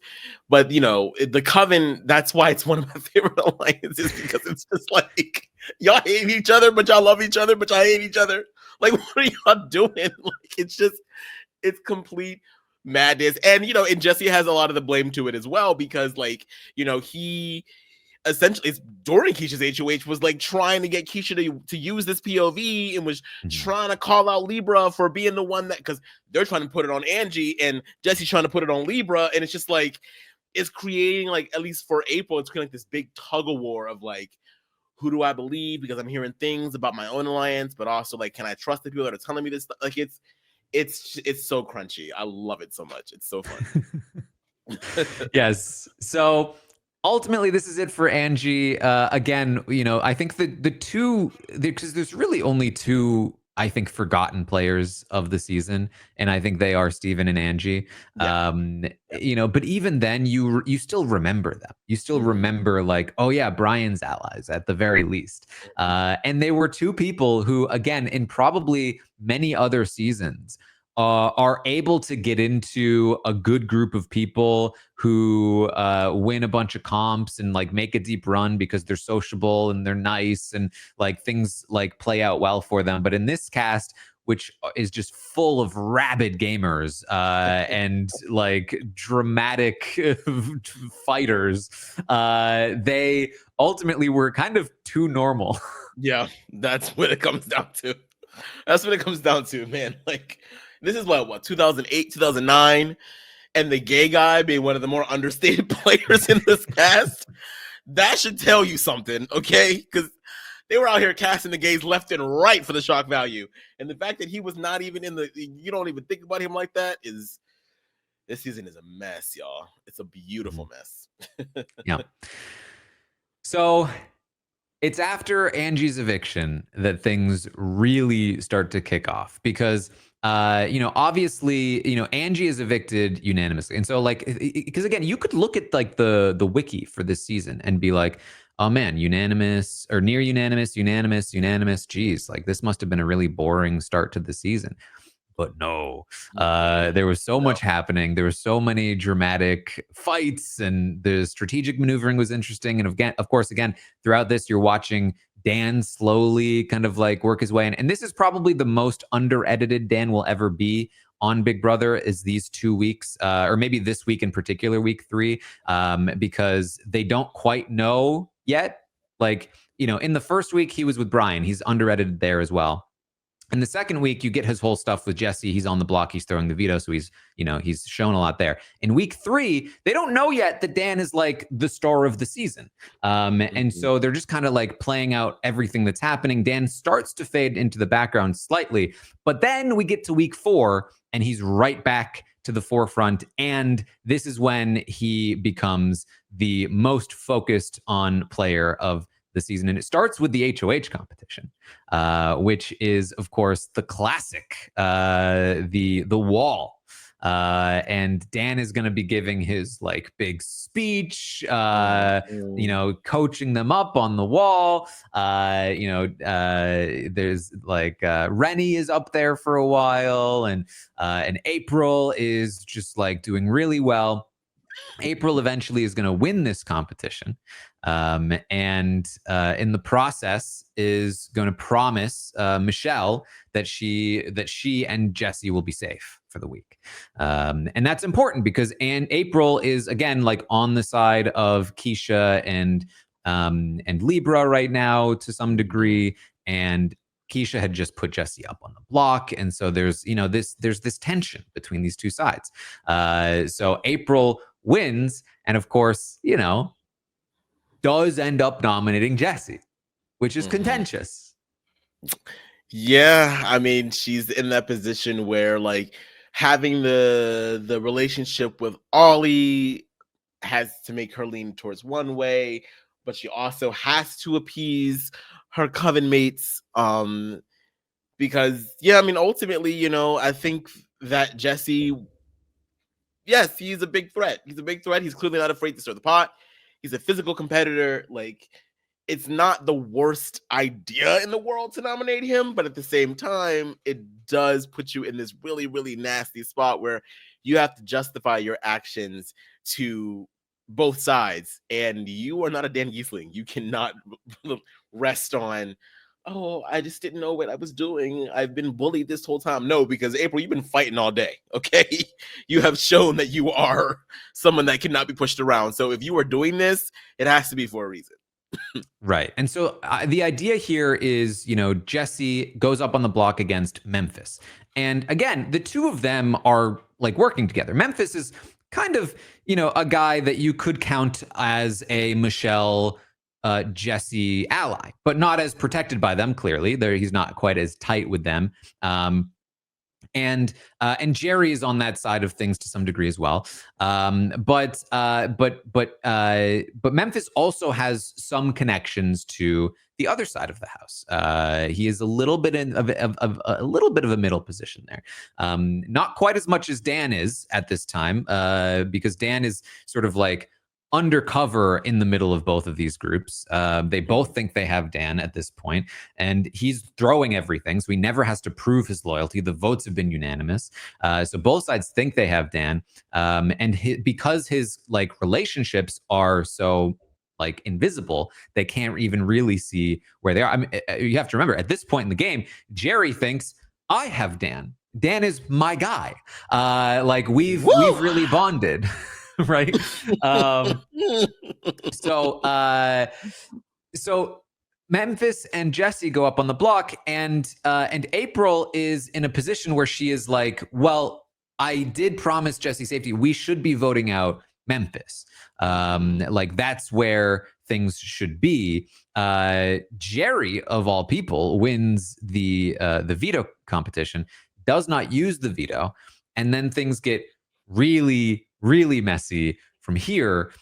but the Coven. That's why it's one of my favorite alliances because it's just like y'all hate each other, but y'all love each other, but y'all hate each other. Like, what are y'all doing? Like, it's complete madness. And Jesse has a lot of the blame to it as well because he essentially it's during Keisha's HOH was like trying to get Keisha to use this POV and was trying to call out Libra for being the one that because they're trying to put it on Angie and Jesse's trying to put it on Libra, and it's just like it's creating like at least for April, it's creating like this big tug of war of like who do I believe because I'm hearing things about my own alliance, but also like can I trust the people that are telling me this stuff? Like it's so crunchy. I love it so much. It's so fun. Yes. So ultimately, this is it for Angie. Again, I think the two because there's really only two. I think forgotten players of the season, and I think they are Steven and Angie. Yeah. But even then, you still remember them. You still remember like, oh yeah, Brian's allies at the very least. And they were two people who, again, in probably many other seasons, are able to get into a good group of people who win a bunch of comps and like make a deep run because they're sociable and they're nice and like things like play out well for them. But in this cast, which is just full of rabid gamers and like dramatic fighters, they ultimately were kind of too normal. Yeah, that's what it comes down to. That's what it comes down to, man. Like, this is what 2008, 2009, and the gay guy being one of the more understated players in this cast. That should tell you something, okay? Because they were out here casting the gays left and right for the shock value, and the fact that he was not even you don't even think about him like that is. This season is a mess, y'all. It's a beautiful mess. Yeah. So it's after Angie's eviction that things really start to kick off because obviously, Angie is evicted unanimously. And so like because again, you could look at like the wiki for this season and be like, oh man, unanimous or near unanimous, unanimous. Geez, like this must have been a really boring start to the season. But no, there was so much happening. There were so many dramatic fights, and the strategic maneuvering was interesting. And again, of course, throughout this, you're watching Dan slowly kind of like work his way in. And this is probably the most under-edited Dan will ever be on Big Brother is these 2 weeks, or maybe this week in particular, week 3, because they don't quite know yet. Like, in the first week, he was with Brian. He's under-edited there as well. In the second week, you get his whole stuff with Jesse. He's on the block. He's throwing the veto. So he's shown a lot there. In week 3, they don't know yet that Dan is like the star of the season. And so they're just kind of like playing out everything that's happening. Dan starts to fade into the background slightly, but then we get to week 4 and he's right back to the forefront. And this is when he becomes the most focused on player of the season. And it starts with the HOH competition, which is, of course, the classic, the wall. And Dan is going to be giving his like big speech, coaching them up on the wall. There's like Rennie is up there for a while, and April is just like doing really well. April eventually is going to win this competition, and in the process is going to promise Michelle that she and Jesse will be safe for the week, and that's important because April is again like on the side of Keisha and Libra right now to some degree, and Keisha had just put Jesse up on the block, and so there's this tension between these two sides. So April wins, and of course, does end up nominating Jesse, which is contentious. Yeah, I mean, she's in that position where like having the relationship with Ollie has to make her lean towards one way, but she also has to appease her coven mates. Because I mean, ultimately, I think that Jesse yes, he's a big threat. He's a big threat. He's clearly not afraid to stir the pot. He's a physical competitor. Like, it's not the worst idea in the world to nominate him, but at the same time, it does put you in this really, really nasty spot where you have to justify your actions to both sides, and you are not a Dan Giesling. You cannot rest on, oh, I just didn't know what I was doing. I've been bullied this whole time. No, because April, you've been fighting all day. Okay, you have shown that you are someone that cannot be pushed around. So if you are doing this, it has to be for a reason. Right. And so the idea here is, Jesse goes up on the block against Memphis. And again, the two of them are like working together. Memphis is kind of, a guy that you could count as a Michelle Jesse ally, but not as protected by them. Clearly, he's not quite as tight with them. And Jerry is on that side of things to some degree as well. But Memphis also has some connections to the other side of the house. He is a little bit of a little bit of a middle position there. Not quite as much as Dan is at this time, because Dan is sort of like undercover in the middle of both of these groups. They both think they have Dan at this point, and he's throwing everything, so he never has to prove his loyalty. The votes have been unanimous, so both sides think they have Dan, and because his like relationships are so like invisible, they can't even really see where they are. I mean, you have to remember, at this point in the game, Jerry thinks, I have Dan. Dan is my guy. Like we've really bonded. Right. So Memphis and Jesse go up on the block, and April is in a position where she is like, well, I did promise Jesse safety. We should be voting out Memphis. Like that's where things should be. Jerry, of all people, wins the veto competition, does not use the veto, and then things get really, really messy from here,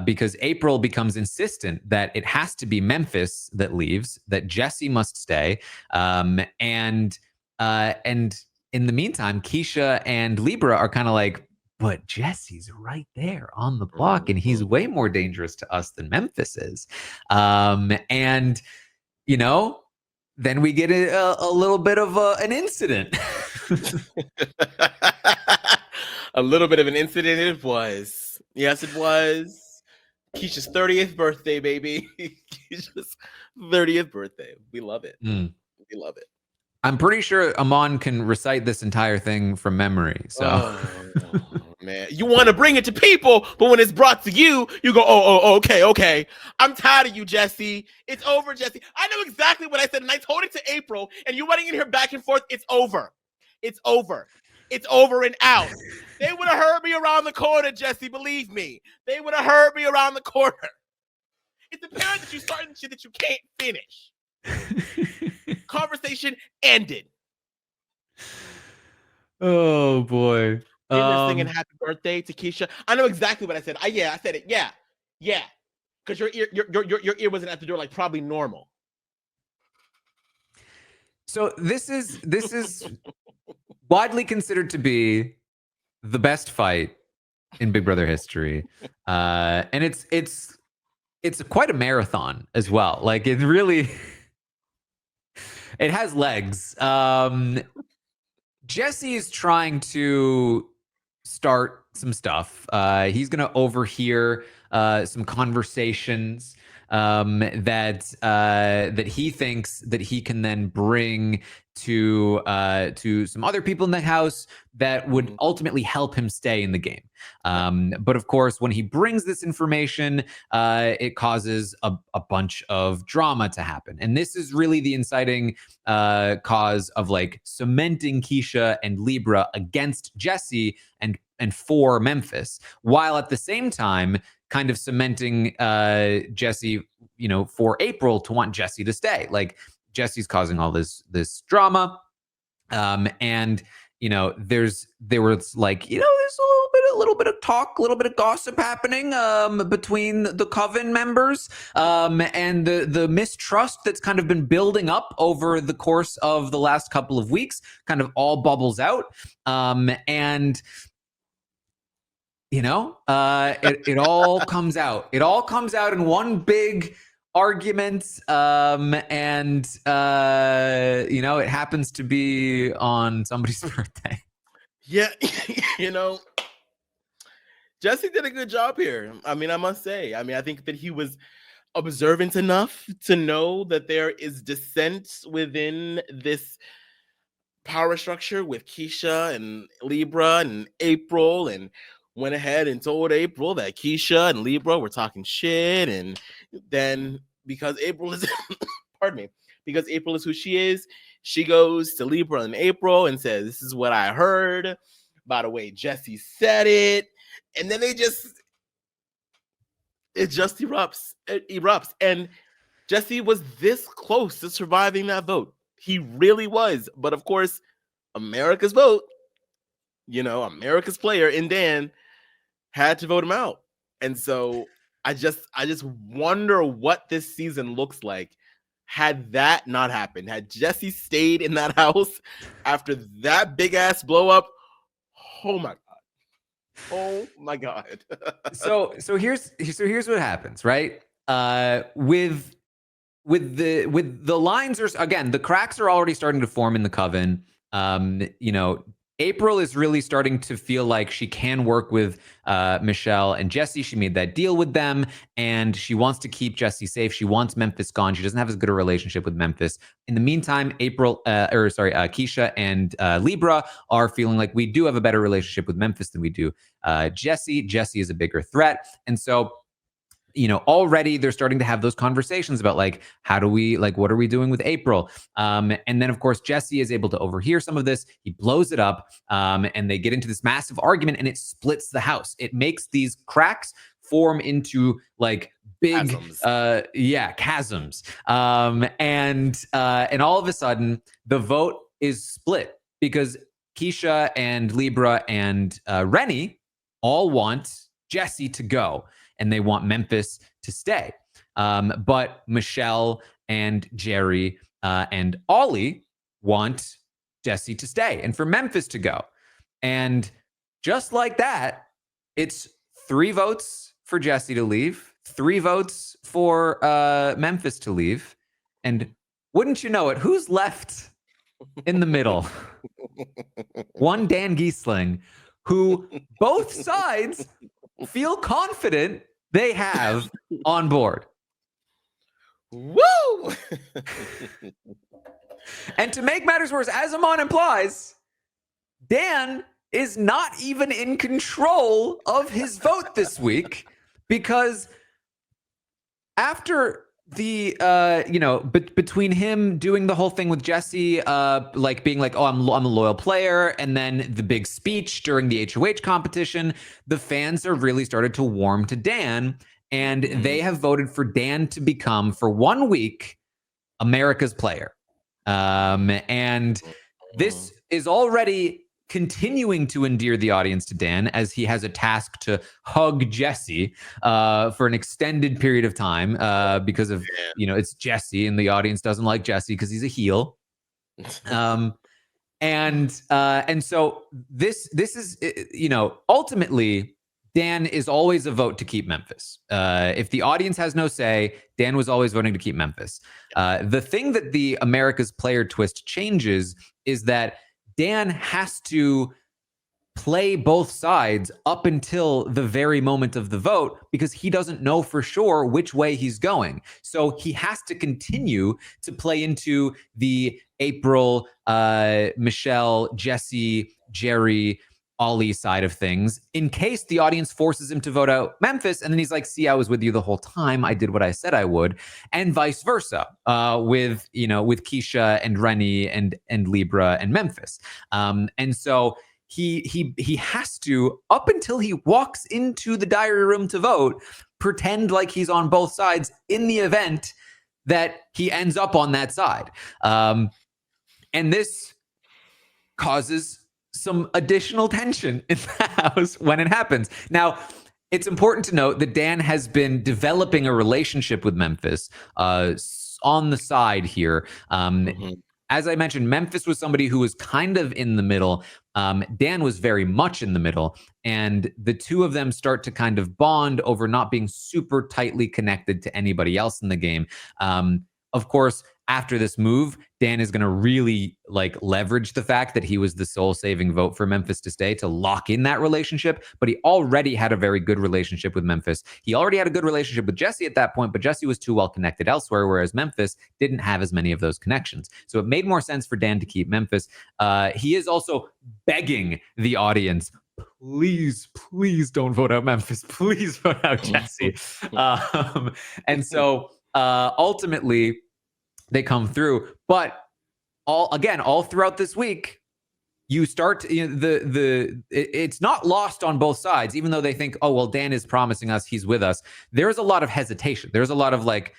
because April becomes insistent that it has to be Memphis that leaves, that Jesse must stay, and in the meantime, Keisha and Libra are kind of like, but Jesse's right there on the block, and he's way more dangerous to us than Memphis is, and then we get a little bit of an incident. A little bit of an incident it was. Yes, it was. Keisha's 30th birthday, baby. Keisha's 30th birthday. We love it. We love it. I'm pretty sure Aman can recite this entire thing from memory. So, oh man, you want to bring it to people, but when it's brought to you, you go, oh, okay. I'm tired of you, Jesse. It's over, Jesse. I know exactly what I said, and I told it to April, and you running in here back and forth. It's over. It's over. It's over and out. They would have heard me around the corner, Jesse. Believe me. They would have heard me around the corner. It's apparent that you started shit that you can't finish. Conversation ended. Oh boy. They were singing happy birthday to Keisha. I know exactly what I said. I said it. Yeah. Because your ear wasn't at the door like probably normal. So this is widely considered to be the best fight in Big Brother history, and it's quite a marathon as well. Like it really, it has legs. Jesse is trying to start some stuff. He's going to overhear some conversations that he thinks that he can then bring to some other people in the house that would ultimately help him stay in the game. But of course, when he brings this information, it causes a bunch of drama to happen. And this is really the inciting cause of like cementing Keisha and Libra against Jesse and for Memphis, while at the same time kind of cementing Jesse, for April to want Jesse to stay. Like Jesse's causing all this drama, and there was like there's a little bit of talk, a little bit of gossip happening between the coven members, and the mistrust that's kind of been building up over the course of the last couple of weeks kind of all bubbles out, and it all comes out. It all comes out in one big argument, and it happens to be on somebody's birthday. Yeah, Jesse did a good job here. I mean, I must say. I mean, I think that he was observant enough to know that there is dissent within this power structure with Keisha and Libra and April, and went ahead and told April that Keisha and Libra were talking shit. And then because April is pardon me, because April is who she is, she goes to Libra and April and says, "This is what I heard. By the way, Jesse said it." And then it just erupts. It erupts. And Jesse was this close to surviving that vote. He really was. But of course, America's vote, America's player in Dan had to vote him out. And so I just wonder what this season looks like had that not happened. Had Jesse stayed in that house after that big ass blow up. Oh my God. Oh my God. So here's what happens, right? With the lines are, again, the cracks are already starting to form in the coven. April is really starting to feel like she can work with Michelle and Jesse. She made that deal with them, and she wants to keep Jesse safe. She wants Memphis gone. She doesn't have as good a relationship with Memphis. In the meantime, Keisha and Libra are feeling like we do have a better relationship with Memphis than we do Jesse. Jesse is a bigger threat, and so already they're starting to have those conversations about like, what are we doing with April? And then of course, Jesse is able to overhear some of this. He blows it up, and they get into this massive argument, and it splits the house. It makes these cracks form into like big, chasms. And all of a sudden the vote is split because Keisha and Libra and Rennie all want Jesse to go, and they want Memphis to stay. But Michelle and Jerry and Ollie want Jesse to stay and for Memphis to go. And just like that, it's 3 votes for Jesse to leave, 3 votes for Memphis to leave. And wouldn't you know it, who's left in the middle? One Dan Giesling, who both sides feel confident they have on board. Woo! And to make matters worse, as Aman implies, Dan is not even in control of his vote this week, because after the between him doing the whole thing with Jesse, like being like, oh, I'm a loyal player, and then the big speech during the HOH competition, the fans are really started to warm to Dan, and they have voted for Dan to become, for 1 week, America's player. And this is already continuing to endear the audience to Dan, as he has a task to hug Jesse for an extended period of time because of, it's Jesse, and the audience doesn't like Jesse because he's a heel. And so this is, ultimately, Dan is always a vote to keep Memphis. If the audience has no say, Dan was always voting to keep Memphis. The thing that the America's Player twist changes is that Dan has to play both sides up until the very moment of the vote, because he doesn't know for sure which way he's going. So he has to continue to play into the April, Michelle, Jesse, Jerry, Ollie side of things, in case the audience forces him to vote out Memphis, and then he's like, see, I was with you the whole time. I did what I said I would. And vice versa, with Keisha and Rennie and Libra and Memphis. And so he has to, up until he walks into the diary room to vote, pretend like he's on both sides in the event that he ends up on that side. And this causes some additional tension in the house when it happens. Now, it's important to note that Dan has been developing a relationship with Memphis on the side here. as I mentioned, Memphis was somebody who was kind of in the middle. Dan was very much in the middle. And the two of them start to kind of bond over not being super tightly connected to anybody else in the game. Of course, after this move, Dan is going to really like leverage the fact that he was the soul saving vote for Memphis to stay to lock in that relationship. But he already had a very good relationship with Memphis. He already had a good relationship with Jesse at that point, but Jesse was too well connected elsewhere, whereas Memphis didn't have as many of those connections. So it made more sense for Dan to keep Memphis. He is also begging the audience, please don't vote out Memphis. Please vote out Jesse. And so ultimately, they come through. But all throughout this week, you start it's not lost on both sides, even though they think, oh, well, Dan is promising us he's with us. There's a lot of hesitation. There's a lot of like,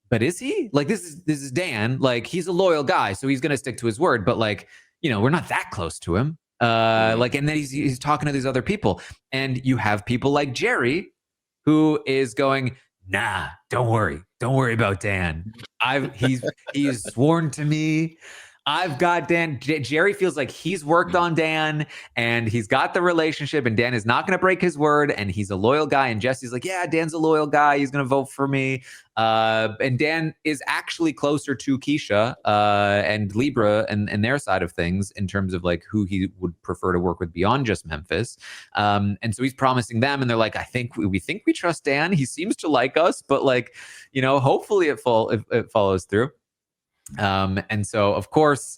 but is he? Like, this is Dan. Like, he's a loyal guy, so he's gonna stick to his word. But like, we're not that close to him. Like, and then he's talking to these other people. And you have people like Jerry, who is going, nah, don't worry about Dan. He's sworn to me. I've got Dan. Jerry feels like he's worked on Dan and he's got the relationship, and Dan is not going to break his word, and he's a loyal guy. And Jesse's like, yeah, Dan's a loyal guy. He's going to vote for me. And Dan is actually closer to Keisha and Libra and their side of things in terms of like who he would prefer to work with beyond just Memphis. And so he's promising them, and they're like, we think we trust Dan. He seems to like us, but like, hopefully it follows through. And so, of course,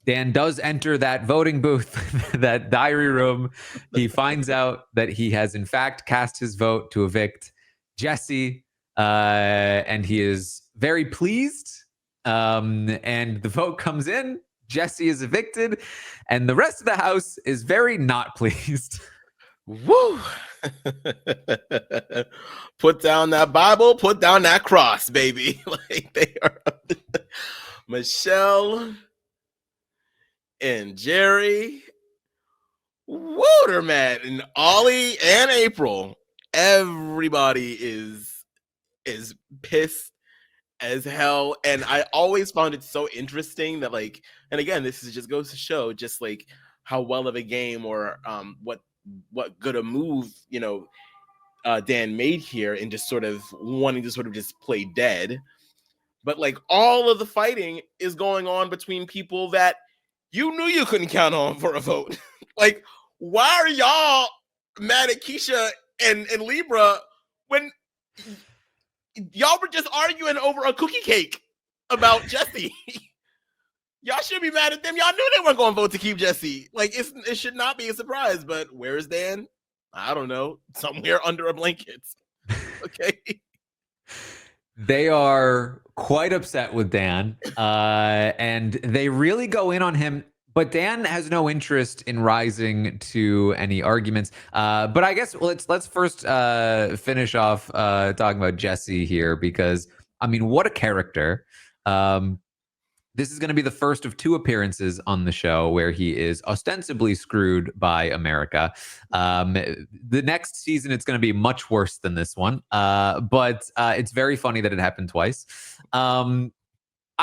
Dan does enter that voting booth, that diary room. He finds out that he has, in fact, cast his vote to evict Jesse, and he is very pleased. And the vote comes in. Jesse is evicted, and the rest of the house is very not pleased. Woo! Put down that Bible, put down that cross, baby. Like, they are Michelle and Jerry, Waterman and Ollie and April. Everybody is pissed as hell. And I always found it so interesting that, like, and again, this is just goes to show just like how well of a game or what good a move Dan made here, and just sort of wanting to sort of just play dead. But like, all of the fighting is going on between people that you knew you couldn't count on for a vote. Like, why are y'all mad at Keisha and Libra when y'all were just arguing over a cookie cake about Jesse? Y'all should be mad at them. Y'all knew they weren't going to vote to keep Jesse. Like, it should not be a surprise. But where is Dan? I don't know. Somewhere under a blanket. Okay. They are quite upset with Dan, and they really go in on him. But Dan has no interest in rising to any arguments. But I guess let's first finish off talking about Jesse here, because I mean, what a character. This is going to be the first of 2 appearances on the show where he is ostensibly screwed by America. The next season, it's going to be much worse than this one. But it's very funny that it happened twice. I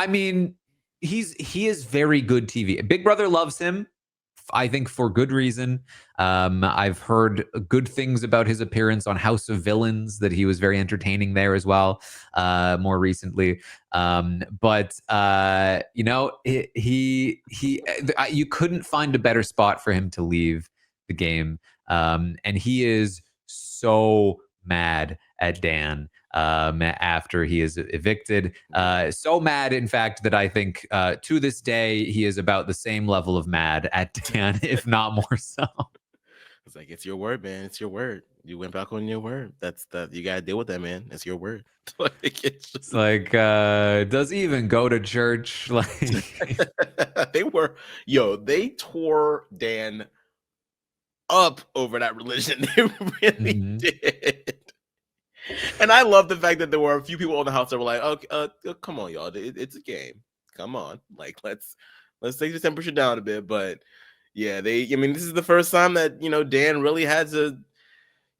mean, he is very good TV. Big Brother loves him, I think, for good reason. I've heard good things about his appearance on House of Villains, that he was very entertaining there as well, more recently. But you couldn't find a better spot for him to leave the game. And he is so mad at Dan after he is evicted. So mad, in fact, that I think to this day, he is about the same level of mad at Dan, if not more so. It's like, it's your word, man. It's your word. You went back on your word. You got to deal with that, man. It's your word. Like, it's just like, does he even go to church? Like, they tore Dan up over that religion. They really did. And I love the fact that there were a few people in the house that were like, "Okay, come on, y'all, it's a game. Come on, like let's take the temperature down a bit." But yeah, this is the first time that Dan really had to,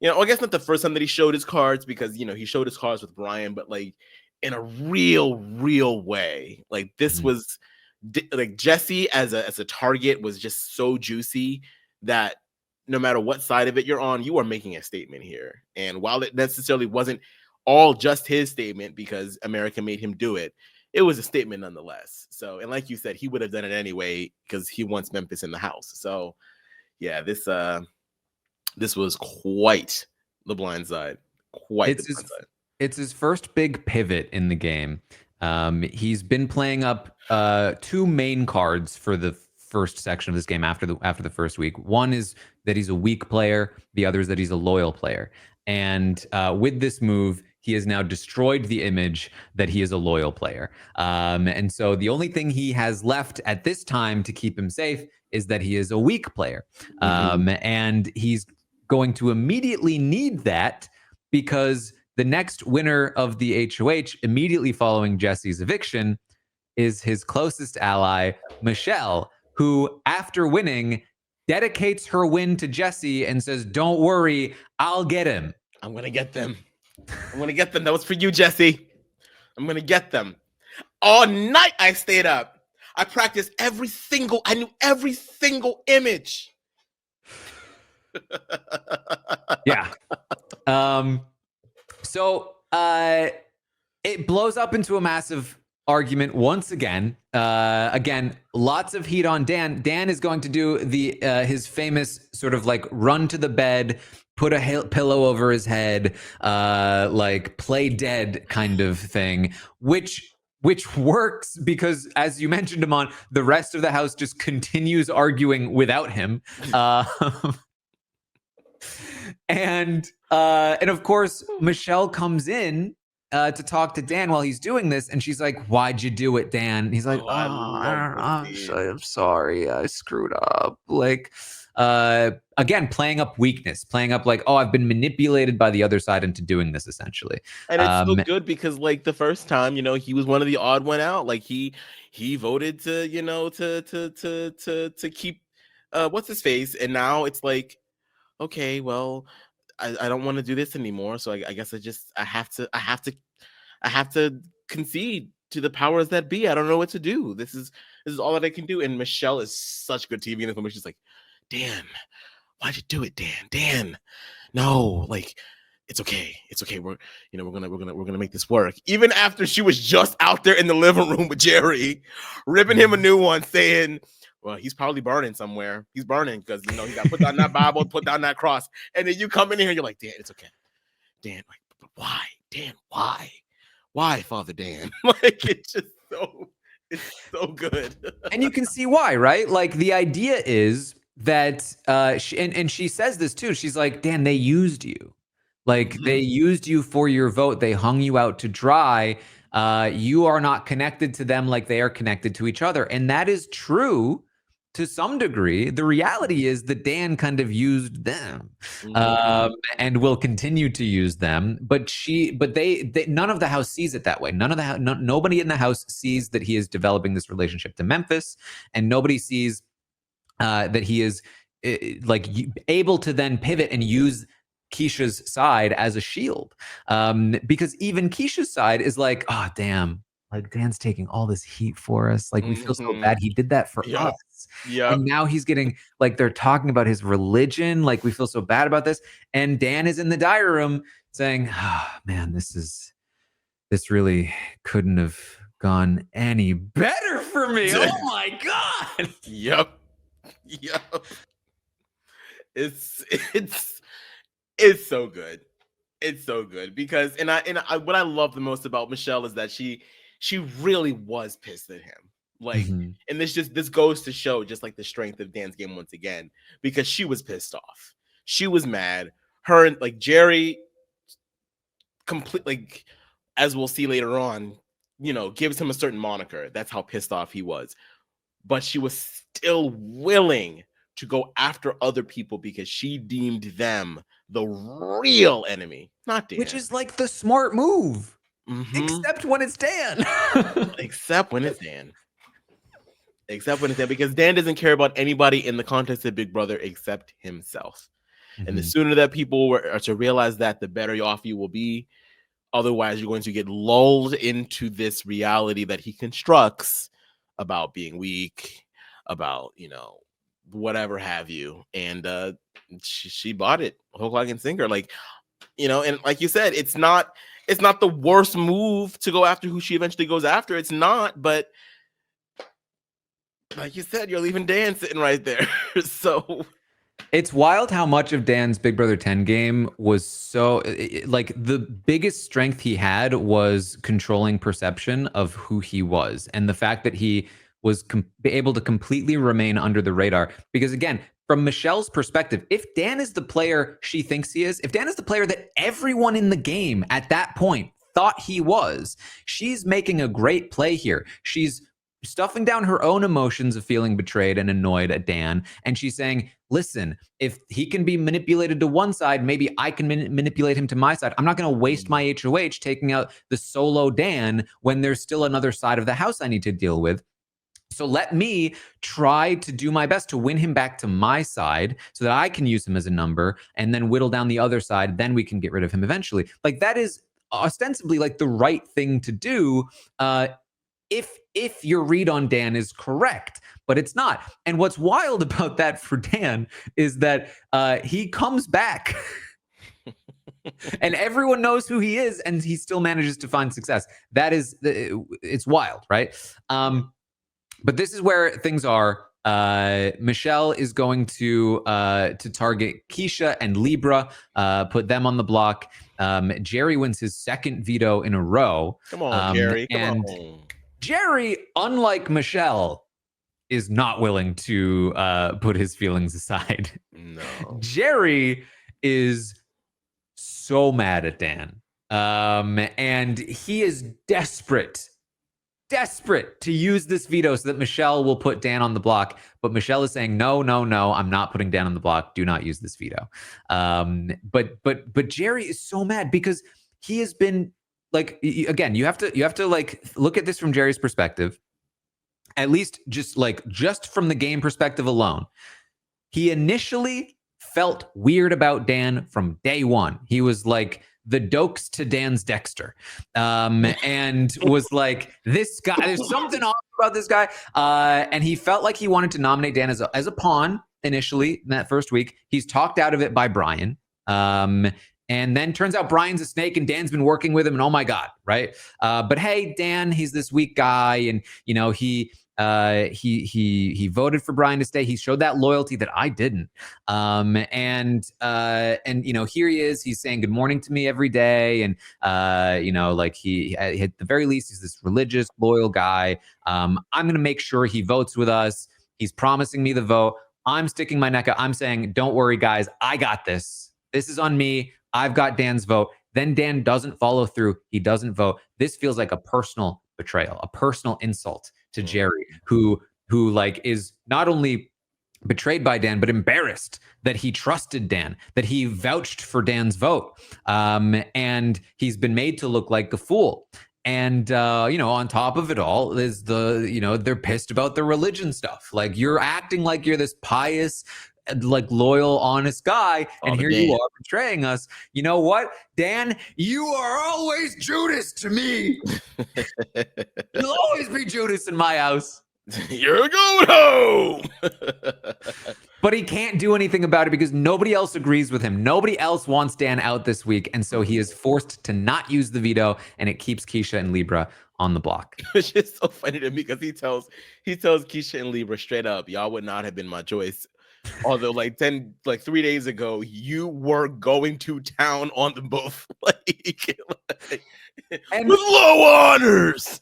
I guess not the first time that he showed his cards, because he showed his cards with Brian, but like in a real way. Like, this was like Jesse as a target was just so juicy that no matter what side of it you're on, you are making a statement here. And while it necessarily wasn't all just his statement because America made him do it, it was a statement nonetheless. So, and like you said, he would have done it anyway because he wants Memphis in the house. So, yeah, this was quite the blind side. Quite the blind side. It's his first big pivot in the game. He's been playing up two main cards for the first section of this game after the first week. One is that he's a weak player. The other is that he's a loyal player. And with this move, he has now destroyed the image that he is a loyal player. And so the only thing he has left at this time to keep him safe is that he is a weak player. And he's going to immediately need that because the next winner of the HOH, immediately following Jesse's eviction, is his closest ally, Michelle, who, after winning, dedicates her win to Jesse and says, "Don't worry, I'll get him. I'm going to get them. I'm going to get them. That was for you, Jesse. I'm going to get them." All night I stayed up. I practiced I knew every single image. Yeah. So it blows up into a massive argument once again. Again, lots of heat on Dan. Dan is going to do his famous sort of like run to the bed, put a pillow over his head, like play dead kind of thing, which works because, as you mentioned, Aman, the rest of the house just continues arguing without him. And of course, Michelle comes in to talk to Dan while he's doing this, and she's like, "Why'd you do it, Dan?" And he's like, I'm sorry, I screwed up. Like, again, playing up weakness, playing up like, I've been manipulated by the other side into doing this, essentially. And it's so good because, like, the first time, he was one of the odd one out. Like, he voted to, to keep what's his face, and now it's like, okay, well, I don't want to do this anymore. So I guess I have to concede to the powers that be. I don't know what to do. This is all that I can do. And Michelle is such good TV in this moment. She's like, "Dan, why'd you do it, Dan? Dan, no, like, it's okay. It's okay. We're gonna make this work." Even after she was just out there in the living room with Jerry, ripping him a new one, saying, "Well, he's probably burning somewhere. He's burning because he got put down that Bible, put down that cross." And then you come in here and you're like, "Dan, it's okay. Dan, like, but why? Dan, why, Father Dan?" Like, it's so good. And you can see why, right? Like, the idea is that she says this too. She's like, "Dan, they used you. Like, they used you for your vote. They hung you out to dry. You are not connected to them like they are connected to each other." And that is true to some degree. The reality is that Dan kind of used them, and will continue to use them. But they none of the house sees it that way. Nobody in the house sees that he is developing this relationship to Memphis, and nobody sees that he is like able to then pivot and use Keisha's side as a shield, because even Keisha's side is like, "Oh, damn, like, Dan's taking all this heat for us. Like, we feel so bad. He did that for us. Yeah. And now he's getting, like, they're talking about his religion. Like, we feel so bad about this." And Dan is in the diary room saying, "Oh, man, this really couldn't have gone any better for me. Oh my God." Yep. It's so good. It's so good because what I love the most about Michelle is that she really was pissed at him. Like, and this goes to show just like the strength of Dan's game once again, because she was pissed off. She was mad. Her and like Jerry completely, as we'll see later on, gives him a certain moniker. That's how pissed off he was. But she was still willing to go after other people because she deemed them the real enemy, not Dan. Which is like the smart move. Except when it's Dan. Except when it's Dan. Because Dan doesn't care about anybody in the context of Big Brother except himself. And the sooner that people are to realize that, the better off you will be. Otherwise, you're going to get lulled into this reality that he constructs about being weak, about, whatever have you. And she bought it hook, line, and sinker. Like, and like you said, it's not the worst move to go after who she eventually goes after. It's not, but like you said, you're leaving Dan sitting right there. So It's wild how much of Dan's Big Brother 10 game was like the biggest strength he had was controlling perception of who he was. And the fact that he was able to completely remain under the radar. Because again, from Michelle's perspective, if Dan is the player she thinks he is, if Dan is the player that everyone in the game at that point thought he was, she's making a great play here. She's stuffing down her own emotions of feeling betrayed and annoyed at Dan. And she's saying, listen, if he can be manipulated to one side, maybe I can manipulate him to my side. I'm not going to waste my HOH taking out the solo Dan when there's still another side of the house I need to deal with. So let me try to do my best to win him back to my side so that I can use him as a number and then whittle down the other side. Then we can get rid of him eventually. Like that is ostensibly like the right thing to do. If your read on Dan is correct, but it's not. And what's wild about that for Dan is that he comes back and everyone knows who he is and he still manages to find success. That is, it's wild, right? But this is where things are. Michelle is going to target Keisha and Libra, put them on the block. Jerry wins his second veto in a row. Come on, Jerry. Come on. Jerry, unlike Michelle, is not willing to put his feelings aside. No. Jerry is so mad at Dan. And he is desperate to use this veto so that Michelle will put Dan on the block. But Michelle is saying, no, I'm not putting Dan on the block. Do not use this veto. But Jerry is so mad because he has been, like, again, you have to like look at this from Jerry's perspective, at least just from the game perspective alone. He initially felt weird about Dan from day one. He was like the Dokes to Dan's Dexter, and was like, this guy, there's something off about this guy. And he felt like he wanted to nominate Dan as a pawn initially in that first week. He's talked out of it by Brian. And then turns out Brian's a snake and Dan's been working with him and oh my God, right? But hey, Dan, he's this weak guy and, he voted for Brian to stay. He showed that loyalty that I didn't. And here he is, he's saying good morning to me every day. And, like he, at the very least, he's this religious, loyal guy. I'm going to make sure he votes with us. He's promising me the vote. I'm sticking my neck out. I'm saying, don't worry, guys. I got this. This is on me. I've got Dan's vote. Then Dan doesn't follow through. He doesn't vote. This feels like a personal betrayal, a personal insult to Jerry, who like is not only betrayed by Dan, but embarrassed that he trusted Dan, that he vouched for Dan's vote. And he's been made to look like a fool. And, on top of it all is they're pissed about the religion stuff. Like, you're acting like you're this pious, like loyal, honest guy, and here you are betraying us. You know what, Dan? You are always Judas to me. You'll always be Judas in my house. You're going home. But he can't do anything about it because nobody else agrees with him. Nobody else wants Dan out this week, and so he is forced to not use the veto, and it keeps Keisha and Libra on the block. Which is so funny to me because he tells Keisha and Libra straight up, y'all would not have been my choice. Although 3 days ago, you were going to town on them both, and with low honors.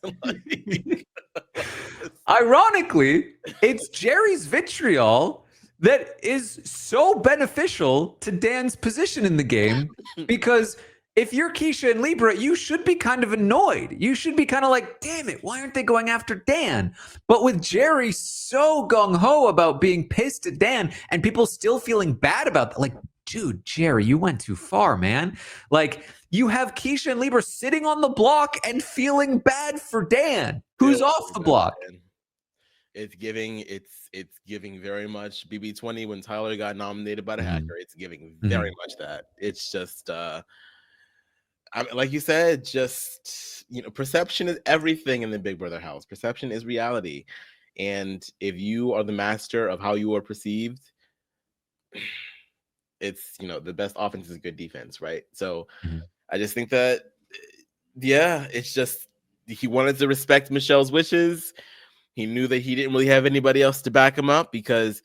Ironically, it's Jerry's vitriol that is so beneficial to Dan's position in the game, because if you're Keisha and Libra, you should be kind of annoyed. You should be kind of like, damn it, why aren't they going after Dan? But with Jerry so gung-ho about being pissed at Dan and people still feeling bad about that, like, dude, Jerry, you went too far, man. Like, you have Keisha and Libra sitting on the block and feeling bad for Dan, who's off the block. It's giving very much BB20 when Tyler got nominated by the hacker. It's giving very much that. It's just like you said, just perception is everything in the Big Brother house. Perception is reality. And if you are the master of how you are perceived, it's, the best offense is good defense, right? So I just think that, yeah, it's just he wanted to respect Michelle's wishes. He knew that he didn't really have anybody else to back him up because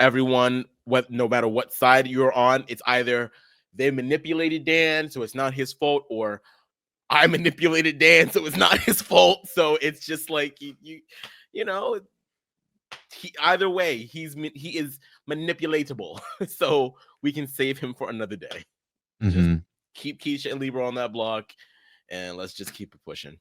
everyone, no matter what side you're on, it's either they manipulated Dan, so it's not his fault, or I manipulated Dan, so it's not his fault. So it's just like you know, either way, he is manipulatable. So we can save him for another day. Just keep Keisha and Libra on that block, and let's just keep it pushing.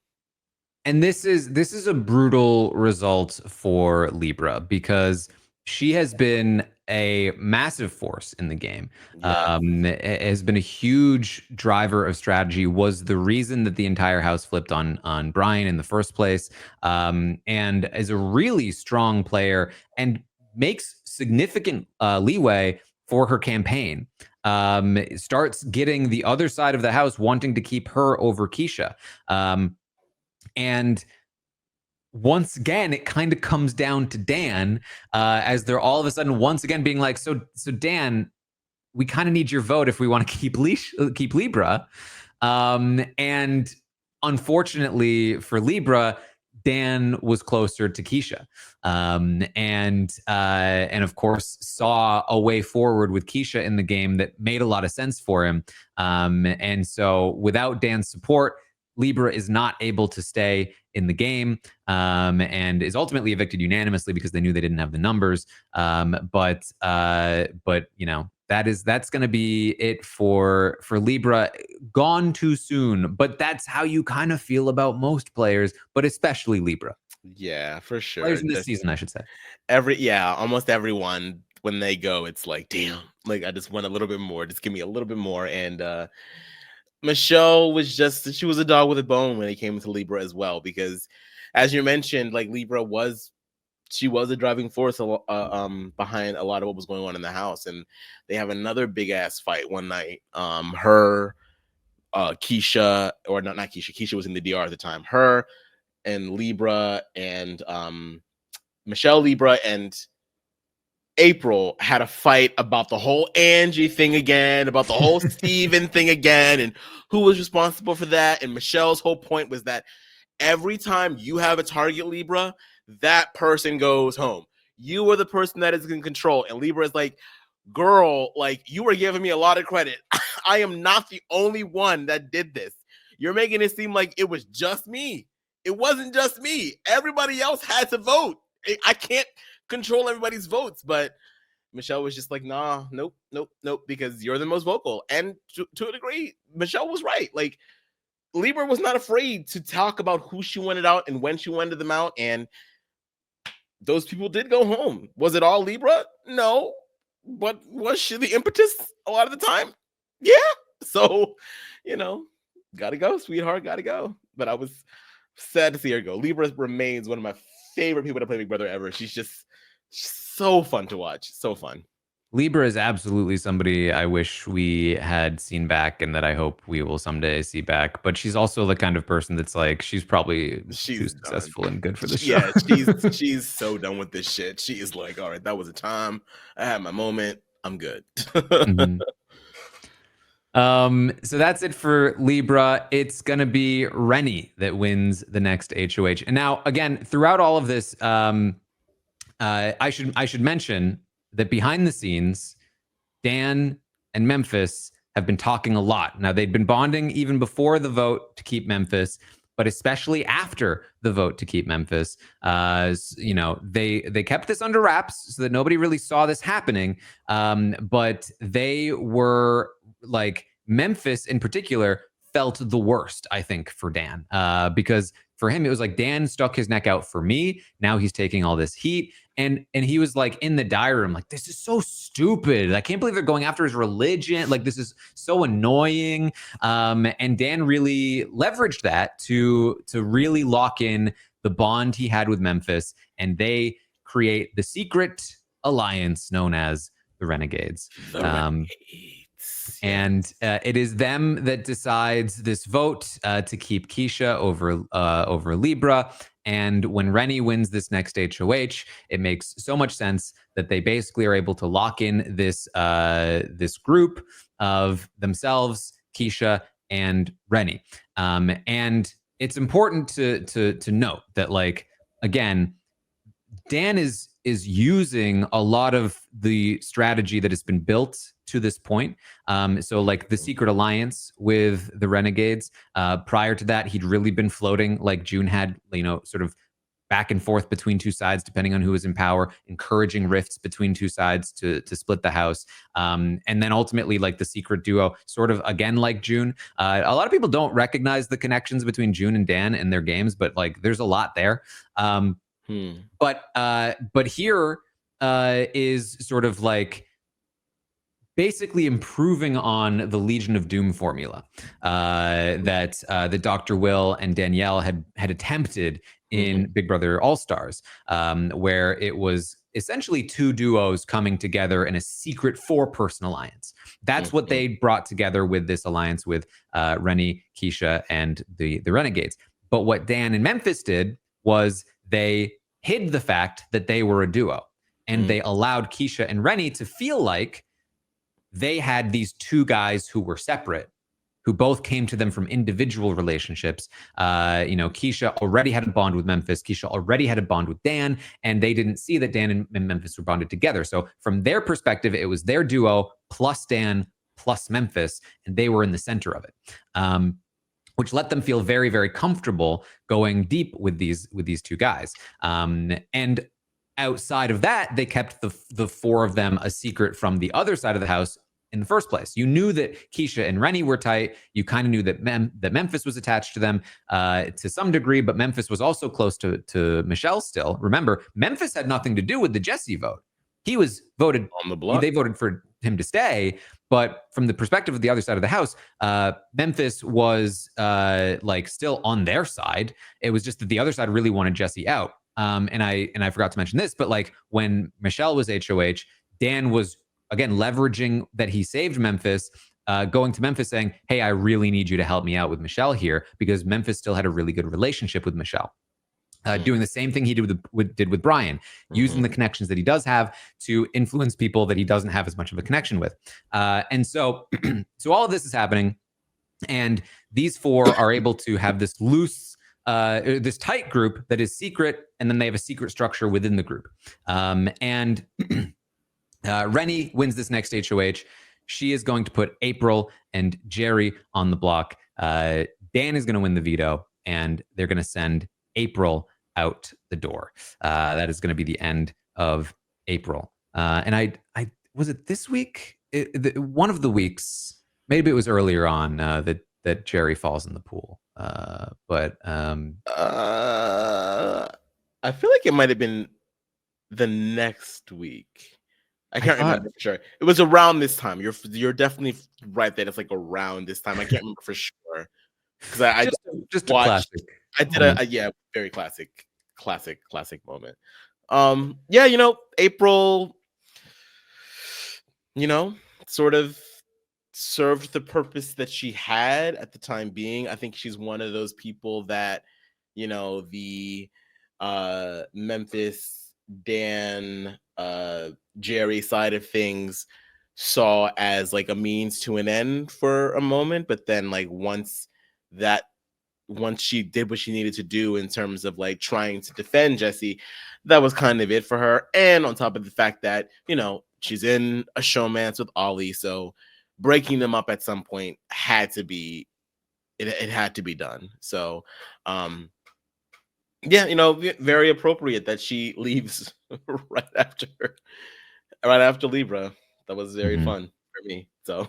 And this is a brutal result for Libra because she has been a massive force in the game. Yeah. Has been a huge driver of strategy, was the reason that the entire house flipped on Brian in the first place, and is a really strong player and makes significant leeway for her campaign. Starts getting the other side of the house wanting to keep her over Keisha. And once again, it kind of comes down to Dan, as they're all of a sudden once again being like, so Dan, we kind of need your vote if we want to keep Libra. And unfortunately for Libra, Dan was closer to Keisha, and of course saw a way forward with Keisha in the game that made a lot of sense for him. And so without Dan's support, Libra is not able to stay in the game, and is ultimately evicted unanimously because they knew they didn't have the numbers. But that's going to be it for Libra. Gone too soon, but that's how you kind of feel about most players, but especially Libra. Yeah, for sure. Players in this season, I should say. Almost everyone, when they go, it's like, damn, like I just want a little bit more. Just give me a little bit more. And Michelle she was a dog with a bone when it came to Libra as well, because as you mentioned, like Libra was a driving force behind a lot of what was going on in the house. And they have another big ass fight one night. Keisha, or not Keisha. Keisha was in the DR at the time. Her and Libra and Michelle, Libra, and April had a fight about the whole Angie thing again, about the whole Steven thing again, and who was responsible for that. And Michelle's whole point was that every time you have a target, Libra, that person goes home. You are the person that is in control. And Libra is like, girl, like, you were giving me a lot of credit. I am not the only one that did this. You're making it seem like it was just me. It wasn't just me. Everybody else had to vote. I can't control everybody's votes. But Michelle was just like, nah, nope, because you're the most vocal. And to a degree, Michelle was right. Like, Libra was not afraid to talk about who she wanted out and when she wanted them out. And those people did go home. Was it all Libra? No. But was she the impetus a lot of the time? Yeah. So, gotta go, sweetheart, gotta go. But I was sad to see her go. Libra remains one of my favorite people to play Big Brother ever. She's so fun to watch. So fun. Libra is absolutely somebody I wish we had seen back and that I hope we will someday see back. But she's also the kind of person that's like, she's probably too successful and good for the show. Yeah, she's so done with this shit. She is like, all right, that was a time. I had my moment. I'm good. So that's it for Libra. It's gonna be Rennie that wins the next HOH. And now, again, throughout all of this, I should mention that behind the scenes, Dan and Memphis have been talking a lot. Now, they'd been bonding even before the vote to keep Memphis, but especially after the vote to keep Memphis. They kept this under wraps so that nobody really saw this happening. But they were like, Memphis in particular felt the worst, I think, for Dan, because for him, it was like, Dan stuck his neck out for me. Now he's taking all this heat. And he was like in the diary room, like, this is so stupid. I can't believe they're going after his religion. Like, this is so annoying. And Dan really leveraged that to really lock in the bond he had with Memphis. And they create the secret alliance known as the Renegades. Renegades. And it is them that decides this vote to keep Keisha over Libra. And when Rennie wins this next HOH, it makes so much sense that they basically are able to lock in this this group of themselves, Keisha, and Rennie. And it's important to note that, like, again, Dan is using a lot of the strategy that has been built to this point. So like the secret alliance with the Renegades. Prior to that, he'd really been floating, like June had, sort of back and forth between two sides, depending on who was in power, encouraging rifts between two sides to split the house. And then ultimately, like the secret duo, sort of again like June. A lot of people don't recognize the connections between June and Dan in their games, but like there's a lot there. But here is sort of like basically improving on the Legion of Doom formula that Dr. Will and Danielle had attempted in Big Brother All-Stars, where it was essentially two duos coming together in a secret 4-person alliance. That's what they brought together with this alliance with Rennie, Keisha, and the Renegades. But what Dan and Memphis did was they hid the fact that they were a duo, and they allowed Keisha and Rennie to feel like they had these two guys who were separate, who both came to them from individual relationships. Keisha already had a bond with Memphis. Keisha already had a bond with Dan, and they didn't see that Dan and Memphis were bonded together. So from their perspective, it was their duo plus Dan plus Memphis, and they were in the center of it. Which let them feel very, very comfortable going deep with these two guys. And outside of that, they kept the 4 of them a secret from the other side of the house in the first place. You knew that Keisha and Rennie were tight. You kind of knew that Memphis was attached to them to some degree, but Memphis was also close to Michelle still. Remember, Memphis had nothing to do with the Jesse vote. He was voted on the block. They voted for him to stay. But from the perspective of the other side of the house, Memphis was like still on their side. It was just that the other side really wanted Jesse out. And I forgot to mention this, but like when Michelle was HOH, Dan was again leveraging that he saved Memphis, going to Memphis saying, "Hey, I really need you to help me out with Michelle here," because Memphis still had a really good relationship with Michelle. Doing the same thing he did with Brian, using the connections that he does have to influence people that he doesn't have as much of a connection with. And so all of this is happening, and these 4 are able to have this loose, this tight group that is secret, and then they have a secret structure within the group. And Rennie wins this next HOH. She is going to put April and Jerry on the block. Dan is going to win the veto, and they're going to send April out the door. That is going to be the end of April. And I was it this week? One of the weeks, maybe it was earlier on that Jerry falls in the pool. But I feel like it might have been the next week. I can't remember for sure. It was around this time. You're definitely right that it's like around this time. I can't remember for sure because I just watched, a classic. I did very classic moment. April, sort of served the purpose that she had at the time being. I think she's one of those people that, the Memphis, Dan, Jerry side of things saw as like a means to an end for a moment, but then like once she did what she needed to do in terms of like trying to defend Jesse, that was kind of it for her. And on top of the fact that, she's in a showmance with Ollie, so breaking them up at some point had to be done. So very appropriate that she leaves right after Libra. That was very fun for me. So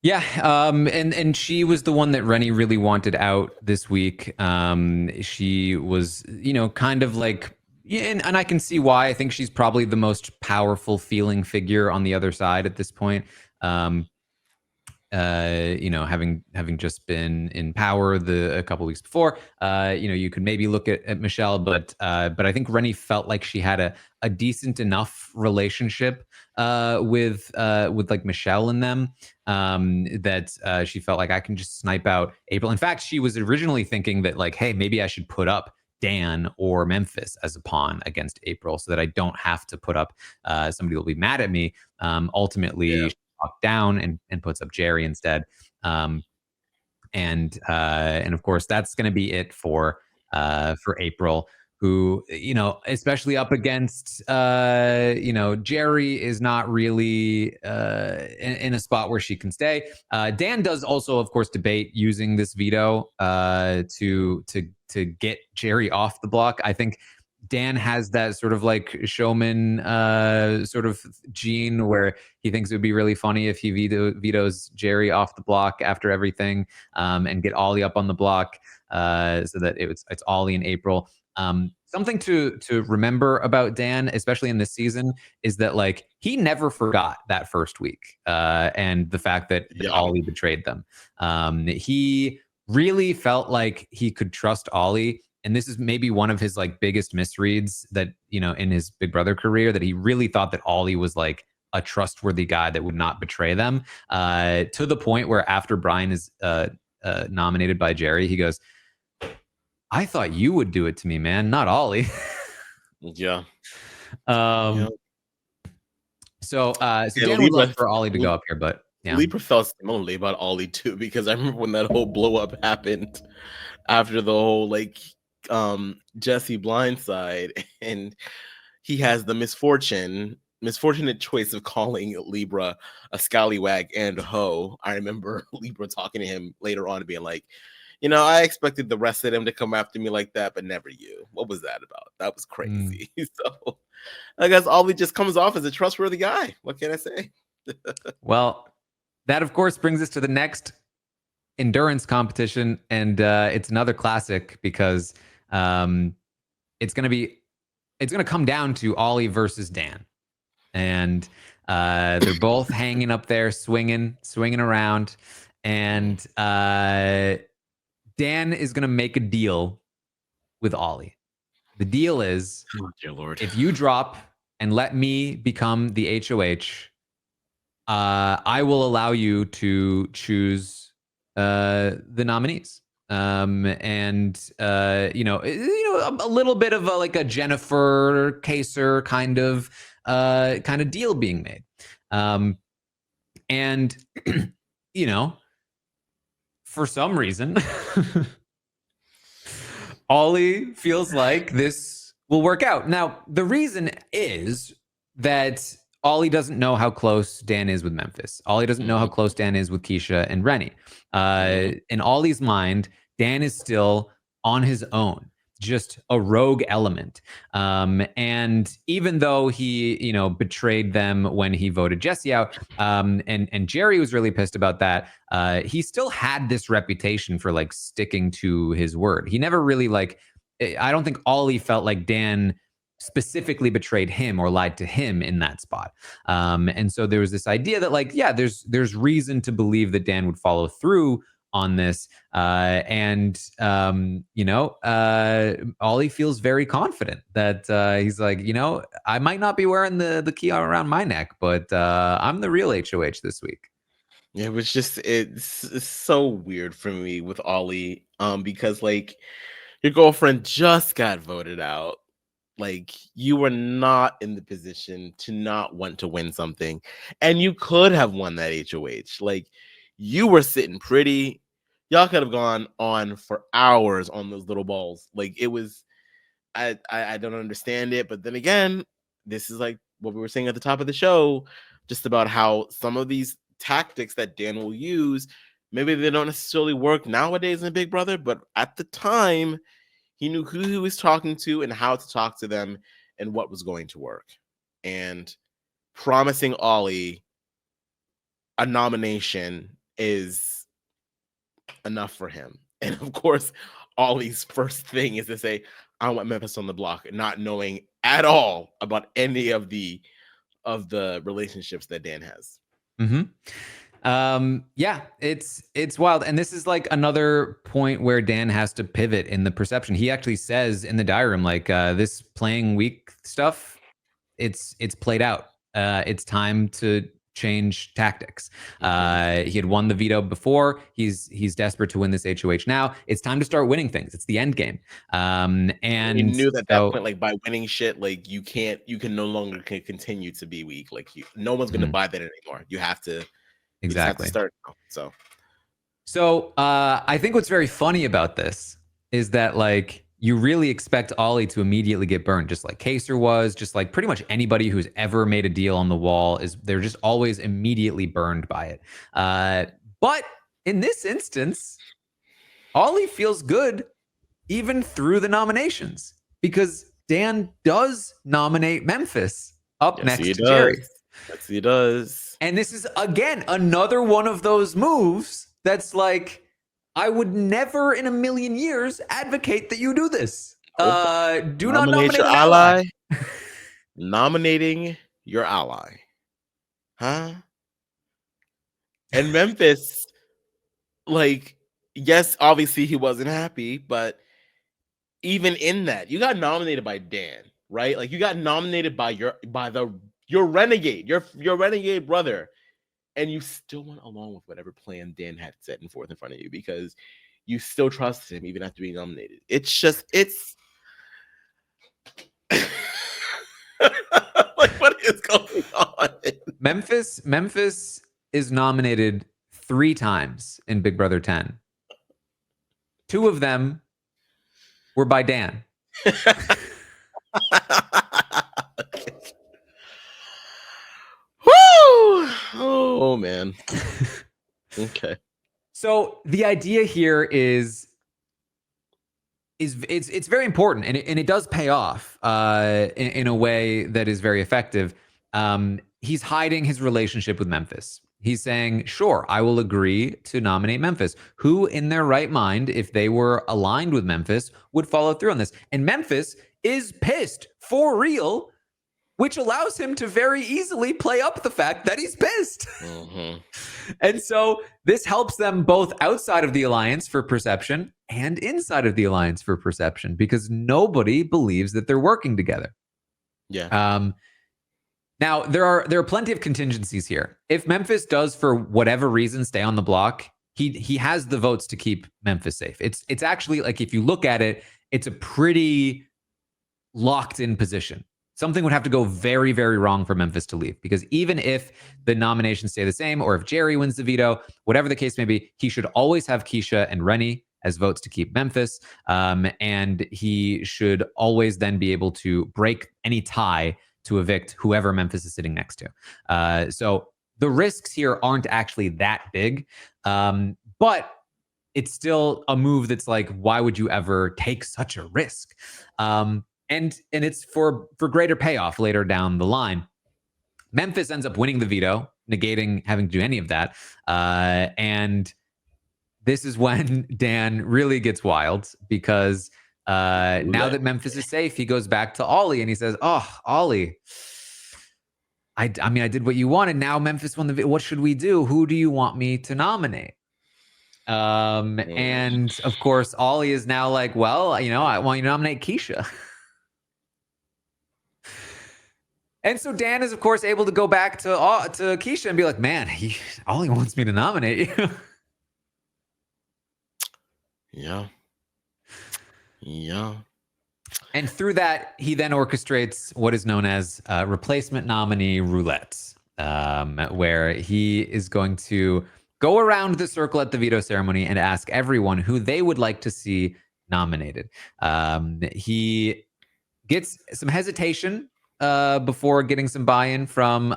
yeah, and she was the one that Rennie really wanted out this week. She was, kind of like, and I can see why. I think she's probably the most powerful feeling figure on the other side at this point. having just been in power a couple weeks before, you could maybe look at Michelle, but I think Rennie felt like she had a decent enough relationship with like Michelle and them, that she felt like I can just snipe out April. In fact, she was originally thinking that like, hey, maybe I should put up Dan or Memphis as a pawn against April so that I don't have to put up somebody who will be mad at me. Ultimately, she talked down and puts up Jerry instead. And of course, that's going to be it for April, who, especially up against, Jerry is not really in a spot where she can stay. Dan does also, of course, debate using this veto to get Jerry off the block. I think Dan has that sort of like showman sort of gene where he thinks it would be really funny if he vetoes Jerry off the block after everything, and get Ollie up on the block, so that it's Ollie in April. Something to remember about Dan, especially in this season, is that like he never forgot that first week, and the fact that Ollie betrayed them. He really felt like he could trust Ollie. And this is maybe one of his like biggest misreads that, in his Big Brother career, that he really thought that Ollie was like a trustworthy guy that would not betray them, to the point where after Brian is nominated by Jerry, he goes, I thought you would do it to me, man, not Ollie. Yeah. So Dan would love for Ollie to go up here, but yeah. Libra felt similarly about Ollie too, because I remember when that whole blow up happened after the whole like Jesse blindside, and he has the misfortunate choice of calling Libra a scallywag and a hoe. I remember Libra talking to him later on and being like, I expected the rest of them to come after me like that, but never you. What was that about? That was crazy. So I guess Ollie just comes off as a trustworthy guy. What can I say? Well, that of course brings us to the next endurance competition, and it's another classic because it's going to come down to Ollie versus Dan, and they're both hanging up there, swinging around, and Dan is going to make a deal with Ollie. The deal is, oh, dear Lord, if you drop and let me become the HOH, I will allow you to choose the nominees. And a little bit of a Jennifer Kaser kind of deal being made. And for some reason, Ollie feels like this will work out. Now, the reason is that Ollie doesn't know how close Dan is with Memphis. Ollie doesn't know how close Dan is with Keisha and Rennie. In Ollie's mind, Dan is still on his own, just a rogue element. And even though he, betrayed them when he voted Jesse out, and Jerry was really pissed about that, he still had this reputation for like sticking to his word. He never really I don't think Ollie felt like Dan specifically betrayed him or lied to him in that spot. And so there was this idea that there's reason to believe that Dan would follow through on this. Ollie feels very confident that he's like, I might not be wearing the key around my neck, but I'm the real HOH this week. Yeah, it was just it's so weird for me with Ollie, because like your girlfriend just got voted out. Like, you were not in the position to not want to win something, and you could have won that HOH. Like, you were sitting pretty. Y'all could have gone on for hours on those little balls. Like, it was, I don't understand it. But then again, this is like what we were saying at the top of the show, just about how some of these tactics that Dan will use, maybe they don't necessarily work nowadays in Big Brother, but at the time, he knew who he was talking to and how to talk to them and what was going to work. And promising Ollie a nomination is enough for him. And of course, Ollie's first thing is to say, I want Memphis on the block, not knowing at all about any of the relationships that Dan has. Mm-hmm. Yeah, it's wild. And this is like another point where Dan has to pivot in the perception. He actually says in the diary room, like, this playing weak stuff, it's played out. It's time to change tactics. He had won the veto before. He's desperate to win this HOH now. It's time to start winning things. It's the end game. And he knew that so, that point, like by winning shit, like you can no longer continue to be weak. Like no one's gonna buy that anymore. You have to exactly. start. So I think what's very funny about this is that, like, you really expect Ollie to immediately get burned, just like Kaser was, just like pretty much anybody who's ever made a deal on the wall they're just always immediately burned by it. But in this instance, Ollie feels good even through the nominations, because Dan does nominate Memphis up next to Jerry. Yes, he does. And this is, again, another one of those moves that's like, I would never in a million years advocate that you do this. Do not nominate your ally. Nominating your ally. Huh? And Memphis, like, yes, obviously he wasn't happy, but even in that, you got nominated by Dan, right? Like you got nominated by your renegade, your renegade brother, and you still went along with whatever plan Dan had set forth in front of you because you still trusted him even after being nominated. It's just like, what is going on? Memphis is nominated 3 times in Big Brother 10. 2 of them were by Dan. Woo! Oh man. Okay. So the idea here is it's very important, and it does pay off in a way that is very effective. He's hiding his relationship with Memphis. He's saying, sure, I will agree to nominate Memphis. Who in their right mind, if they were aligned with Memphis, would follow through on this? And Memphis is pissed for real, which allows him to very easily play up the fact that he's pissed. And so this helps them both outside of the alliance for perception and inside of the alliance for perception, because nobody believes that they're working together. Yeah. Now, there are plenty of contingencies here. If Memphis does, for whatever reason, stay on the block, he has the votes to keep Memphis safe. It's actually, like, if you look at it, it's a pretty locked in position. Something would have to go very, very wrong for Memphis to leave, because even if the nominations stay the same, or if Jerry wins the veto, whatever the case may be, he should always have Keisha and Rennie as votes to keep Memphis. And he should always then be able to break any tie to evict whoever Memphis is sitting next to. So the risks here aren't actually that big, but it's still a move that's like, why would you ever take such a risk? And it's for greater payoff later down the line. Memphis ends up winning the veto, negating having to do any of that. And this is when Dan really gets wild, because now that Memphis is safe, he goes back to Ollie and he says, oh, Ollie, I mean, I did what you wanted. Now Memphis won the veto. What should we do? Who do you want me to nominate? And of course, Ollie is now like, well, I want you to nominate Keisha. And so Dan is, of course, able to go back to Keisha and be like, man, Ollie wants me to nominate you. Yeah. Yeah. And through that, he then orchestrates what is known as replacement nominee roulette, where he is going to go around the circle at the veto ceremony and ask everyone who they would like to see nominated. He gets some hesitation before getting some buy-in from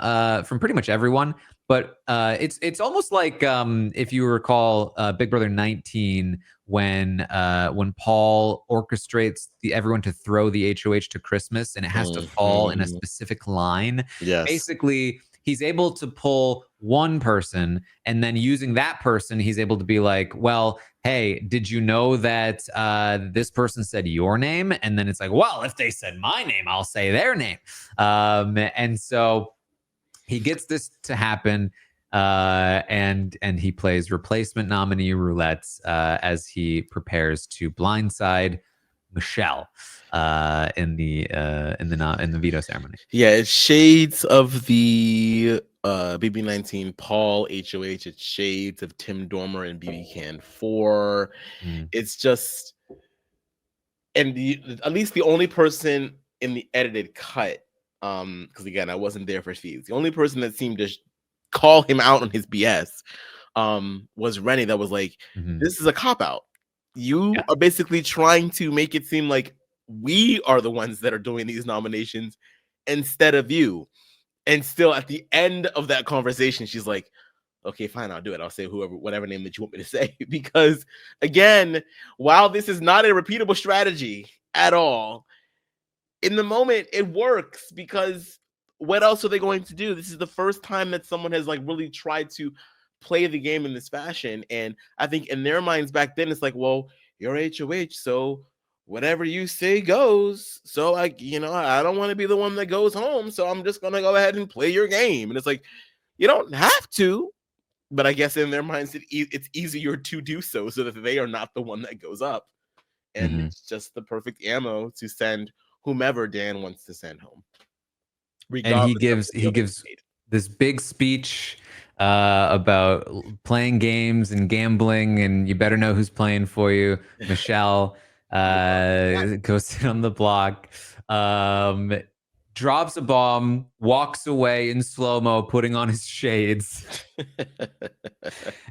pretty much everyone. But it's almost like, if you recall Big Brother 19, when Paul orchestrates everyone to throw the HOH to Christmas, and it has to fall in a specific line. Yes. Basically, he's able to pull one person, and then using that person, he's able to be like, well, hey, did you know that this person said your name? And then it's like, well, if they said my name, I'll say their name. And so he gets this to happen. and he plays replacement nominee roulette as he prepares to blindside Michelle in the veto ceremony. Yeah, it's shades of the BB19 Paul HOH. It's shades of Tim Dormer and BB Can 4. It's just, and at least the only person in the edited cut, because again, I wasn't there for feeds. The only person that seemed to call him out on his BS was Rennie. That was like, this is a cop out. You are basically trying to make it seem like we are the ones that are doing these nominations instead of you. And still at the end of that conversation, she's like, okay, fine, I'll do it. I'll say whatever name that you want me to say. Because again, while this is not a repeatable strategy at all, in the moment it works, because what else are they going to do? This is the first time that someone has like really tried to play the game in this fashion. And I think in their minds back then, it's like, well, you're HOH, so whatever you say goes. So I don't want to be the one that goes home. So I'm just going to go ahead and play your game. And it's like, you don't have to, but I guess in their minds, it's easier to do so that they are not the one that goes up. And it's just the perfect ammo to send whomever Dan wants to send home. And he gives this big speech about playing games and gambling, and you better know who's playing for you. Michelle goes sit on the block, drops a bomb, walks away in slow-mo, putting on his shades.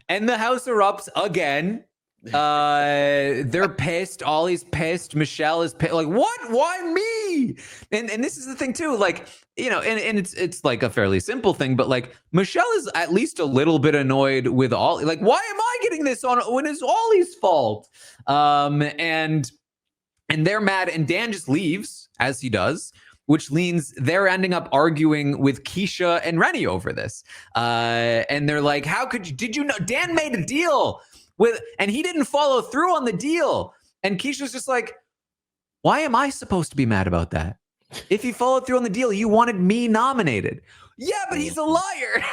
And the house erupts again. They're pissed. Ollie's pissed. Michelle is pissed. Like, what? Why me? And this is the thing too. Like, and it's like a fairly simple thing, but like Michelle is at least a little bit annoyed with Ollie. Like, why am I getting this on when it's Ollie's fault? And they're mad, and Dan just leaves, as he does, which means they're ending up arguing with Keisha and Rennie over this. And they're like, how could you? Did you know Dan made a deal and he didn't follow through on the deal? And Keisha's just like, why am I supposed to be mad about that? If he followed through on the deal, you wanted me nominated. Yeah, but he's a liar.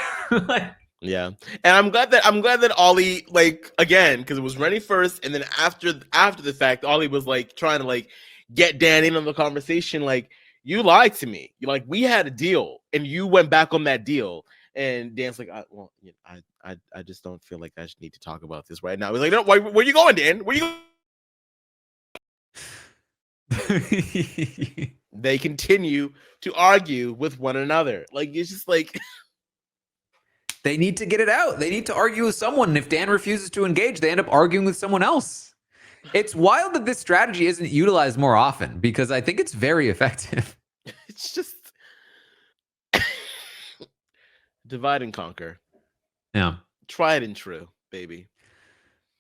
Yeah. And I'm glad that Ollie, like, again, because it was Rennie first, and then after the fact, Ollie was like trying to like get Dan in on the conversation. Like, you lied to me. You like, we had a deal and you went back on that deal. And Dan's like, I just don't feel like I should need to talk about this right now. He's like, no, where are you going, Dan? Where you going? They continue to argue with one another. Like, it's just like they need to get it out. They need to argue with someone. And if Dan refuses to engage, they end up arguing with someone else. It's wild that this strategy isn't utilized more often, because I think it's very effective. It's just divide and conquer. Yeah. Tried and true, baby.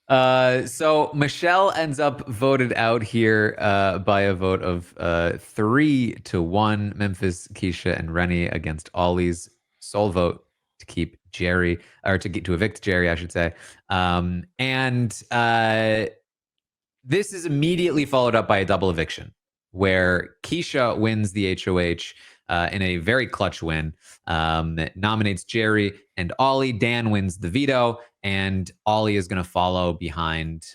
So Michelle ends up voted out here by a vote of 3-1. Memphis, Keisha, and Rennie against Ollie's sole vote to keep Jerry, or to evict Jerry, I should say. And this is immediately followed up by a double eviction, where Keisha wins the HOH in a very clutch win, nominates Jerry and Ollie. Dan wins the veto, and Ollie is going to follow behind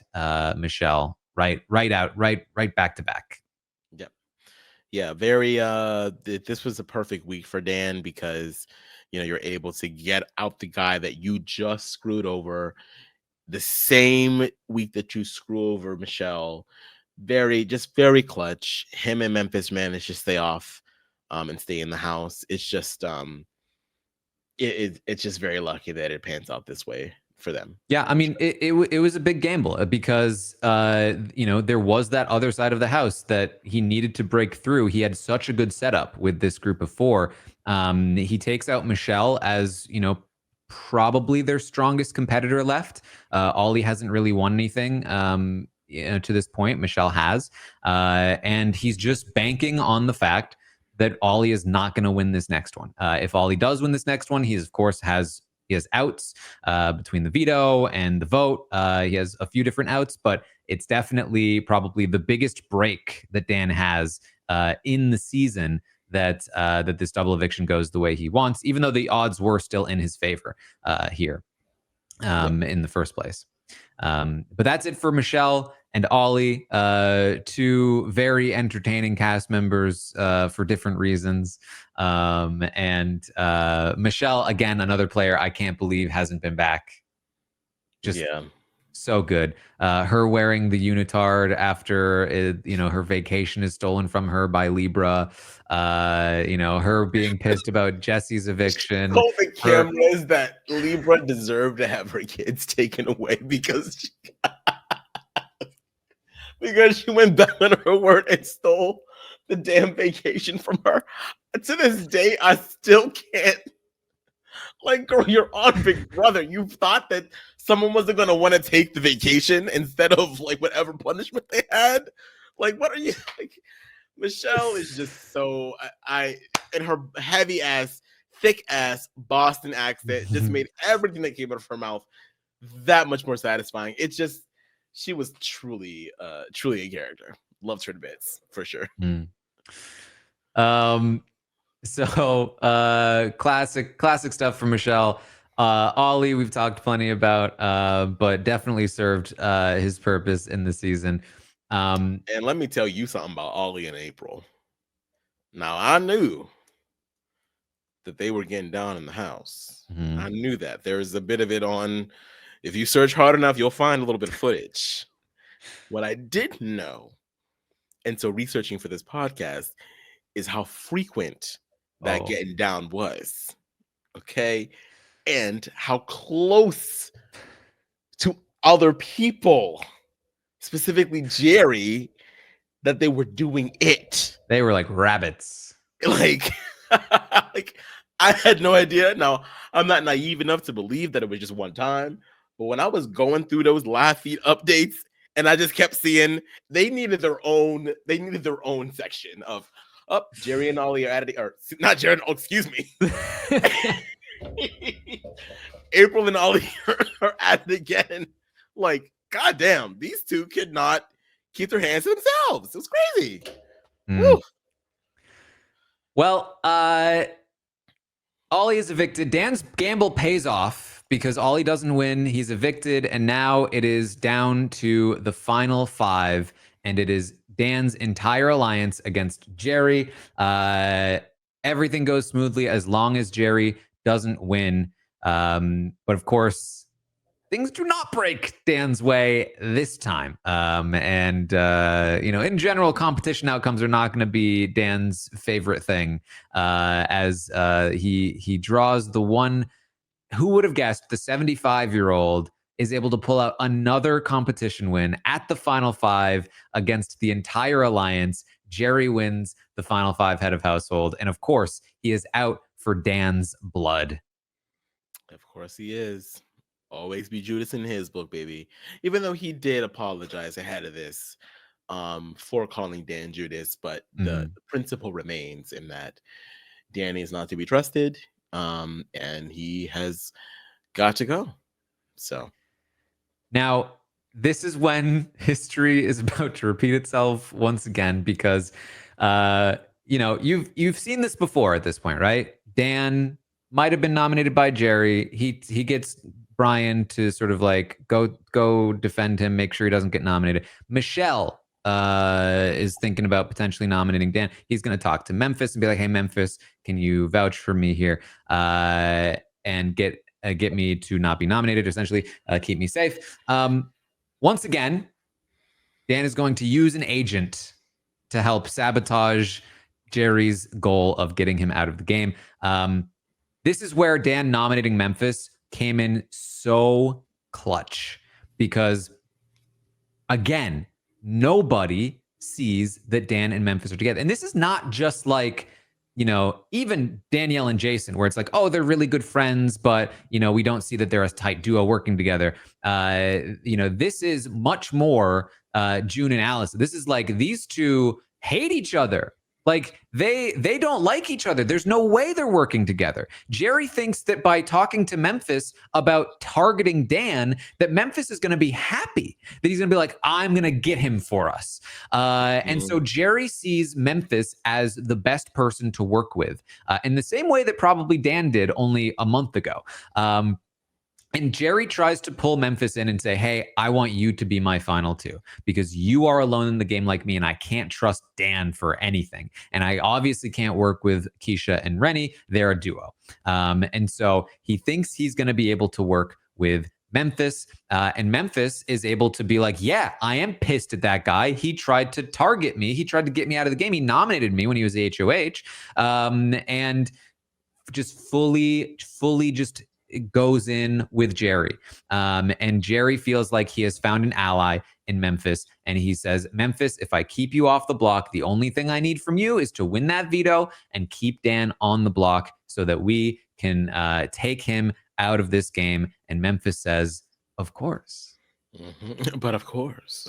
Michelle right back to back. Yep. Yeah, very this was a perfect week for Dan, because you're able to get out the guy that you just screwed over the same week that you screw over Michelle. Very clutch. Him and Memphis managed to stay off and stay in the house. It's just it's just very lucky that it pans out this way for them. Yeah, I mean, it was a big gamble, because there was that other side of the house that he needed to break through. He had such a good setup with this group of 4. He takes out Michelle as probably their strongest competitor left. Ollie hasn't really won anything to this point. Michelle has, and he's just banking on the fact that Ollie is not going to win this next one. If Ollie does win this next one, he of course has outs between the veto and the vote. He has a few different outs, but it's definitely probably the biggest break that Dan has in the season, that this double eviction goes the way he wants, even though the odds were still in his favor here in the first place. But that's it for Michelle and Ollie, two very entertaining cast members for different reasons. And Michelle, again, another player I can't believe hasn't been back. Just so good. Her wearing the unitard after her vacation is stolen from her by Libra. Her being pissed about Jesse's eviction. Told the cameras that Libra deserved to have her kids taken away because she went back on her word and stole the damn vacation from her. To this day, I still can't. Like, girl, you're on Big Brother. You thought that someone wasn't going to want to take the vacation instead of like whatever punishment they had. Like, what are you like? Michelle is just so and her heavy ass, thick ass Boston accent just made everything that came out of her mouth that much more satisfying. It's just, she was truly a character. Loved her to bits for sure. So classic stuff from Michelle. Ollie, we've talked plenty about, but definitely served his purpose in the season. And let me tell you something about Ollie and April. Now, I knew that they were getting down in the house. I knew that. There's a bit of it on, if you search hard enough, you'll find a little bit of footage. What I didn't know, and so researching for this podcast, is how frequent that getting down was. Okay? And how close to other people, specifically Jerry, that they were doing it. They were like rabbits. Like I had no idea. Now, I'm not naive enough to believe that it was just one time, but when I was going through those live feed updates and I just kept seeing they needed their own section of Jerry and Ollie are at it, or not Jerry, excuse me. April and Ollie are at it again. Like, goddamn, these two could not keep their hands to themselves. It was crazy. Woo. Well, Ollie is evicted. Dan's gamble pays off because Ollie doesn't win. He's evicted, and now it is down to the final 5, and it is Dan's entire alliance against Jerry. Everything goes smoothly as long as Jerry doesn't win. But of course, things do not break Dan's way this time. In general, competition outcomes are not going to be Dan's favorite thing, as he draws the one. Who would have guessed the 75-year-old is able to pull out another competition win at the final 5 against the entire alliance. Jerry wins the final 5 head of household. And of course, he is out for Dan's blood. Of course he is. Always be Judas in his book, baby. Even though he did apologize ahead of this for calling Dan Judas, but the principle remains in that Danny is not to be trusted, and he has got to go. So now this is when history is about to repeat itself once again, because you've seen this before at this point, right? Dan might have been nominated by Jerry. He gets Brian to sort of like go defend him, make sure he doesn't get nominated. Michelle is thinking about potentially nominating Dan. He's going to talk to Memphis and be like, "Hey, Memphis, can you vouch for me here and get me to not be nominated? Essentially, keep me safe." Once again, Dan is going to use an agent to help sabotage Jerry's goal of getting him out of the game. This is where Dan nominating Memphis came in so clutch, because again, nobody sees that Dan and Memphis are together. And this is not just like, even Danielle and Jason, where it's like, oh, they're really good friends, but we don't see that they're a tight duo working together. This is much more June and Alice. This is like these two hate each other. Like they don't like each other. There's no way they're working together. Jerry thinks that by talking to Memphis about targeting Dan, that Memphis is going to be happy, that he's going to be like, I'm going to get him for us. And so Jerry sees Memphis as the best person to work with, in the same way that probably Dan did only a month ago. And Jerry tries to pull Memphis in and say, hey, I want you to be my final two because you are alone in the game like me, and I can't trust Dan for anything. And I obviously can't work with Keisha and Rennie. They're a duo. And so he thinks he's going to be able to work with Memphis. And Memphis is able to be like, yeah, I am pissed at that guy. He tried to target me. He tried to get me out of the game. He nominated me when he was HOH. And just fully just goes in with Jerry. And Jerry feels like he has found an ally in Memphis. And he says, Memphis, if I keep you off the block, the only thing I need from you is to win that veto and keep Dan on the block so that we can take him out of this game. And Memphis says, of course. But of course,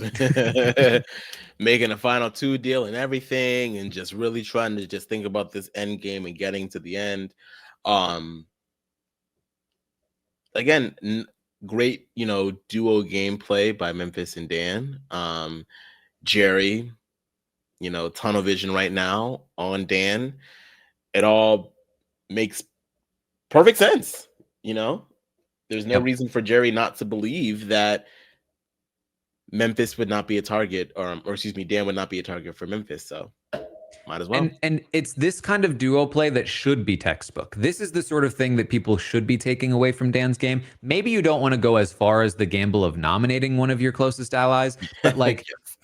making a final two deal and everything, and just really trying to just think about this end game and getting to the end. Again, great, duo gameplay by Memphis and Dan. Jerry, tunnel vision right now on Dan. It all makes perfect sense. There's no reason for Jerry not to believe that Memphis would not be a target, or excuse me, Dan would not be a target for Memphis. So might as well. And it's this kind of duo play that should be textbook. This is the sort of thing that people should be taking away from Dan's game. Maybe you don't want to go as far as the gamble of nominating one of your closest allies, but like yes.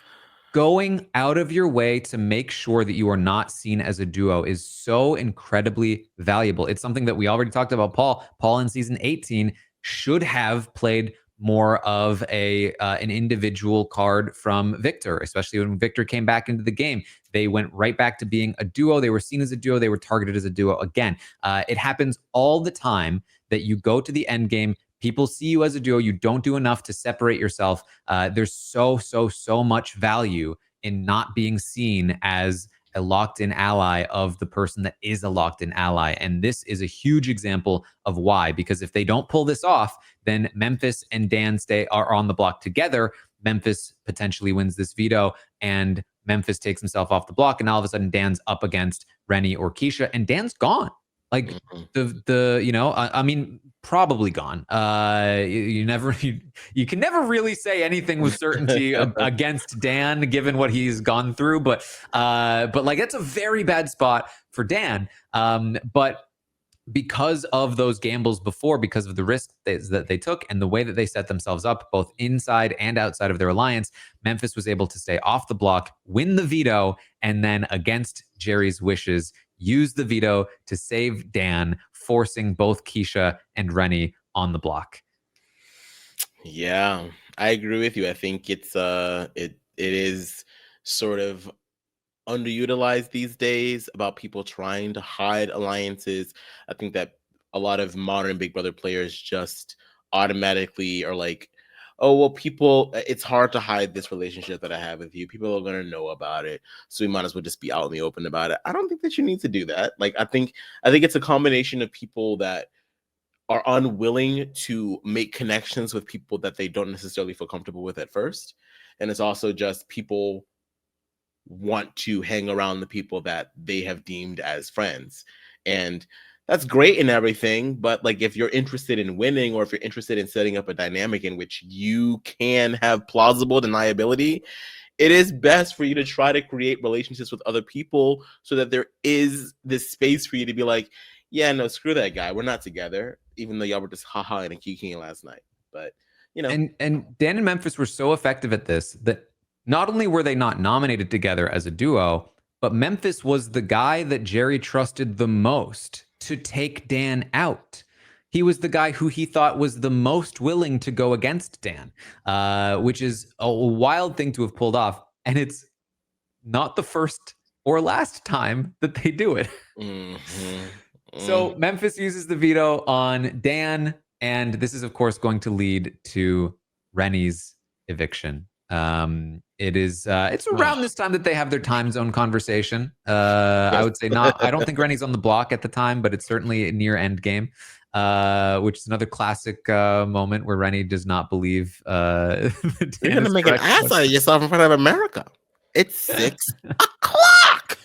Going out of your way to make sure that you are not seen as a duo is so incredibly valuable. It's something that we already talked about. Paul in season 18 should have played more of an individual card from Victor, especially when Victor came back into the game. They went right back to being a duo. They were seen as a duo. They were targeted as a duo again. It happens all the time that you go to the end game. People see you as a duo. You don't do enough to separate yourself. There's so much value in not being seen as a locked-in ally of the person that is a locked-in ally. And this is a huge example of why, because if they don't pull this off, then Memphis and Dan are on the block together. Memphis potentially wins this veto, and Memphis takes himself off the block, and all of a sudden Dan's up against Rennie or Keisha, and Dan's gone. Like I mean, probably gone. You can never really say anything with certainty against Dan, given what he's gone through. But like that's a very bad spot for Dan. But because of those gambles before, because of the risk that they took and the way that they set themselves up, both inside and outside of their alliance, Memphis was able to stay off the block, win the veto, and then against Jerry's wishes, use the veto to save Dan, forcing both Keisha and Rennie on the block. Yeah, I agree with you. I think it is sort of underutilized these days about people trying to hide alliances. I think that a lot of modern Big Brother players just automatically are like, oh, well, it's hard to hide this relationship that I have with you. People are going to know about it. So we might as well just be out in the open about it. I don't think that you need to do that. Like, I think it's a combination of people that are unwilling to make connections with people that they don't necessarily feel comfortable with at first. And it's also just people want to hang around the people that they have deemed as friends. And that's great and everything, but like if you're interested in winning, or if you're interested in setting up a dynamic in which you can have plausible deniability, it is best for you to try to create relationships with other people so that there is this space for you to be like, yeah, no, screw that guy. We're not together, even though y'all were just haha and kikiing last night. But And Dan and Memphis were so effective at this that not only were they not nominated together as a duo, but Memphis was the guy that Jerry trusted the most to take Dan out. He was the guy who he thought was the most willing to go against Dan, which is a wild thing to have pulled off. And it's not the first or last time that they do it. So Memphis uses the veto on Dan, and this is, of course, going to lead to Rennie's eviction. It is. It's around this time that they have their time zone conversation. Yes. I would say not. I don't think Rennie's on the block at the time, but it's certainly near end game, which is another classic moment where Rennie does not believe. You're gonna make an ass out of yourself in front of America. It's 6 o'clock.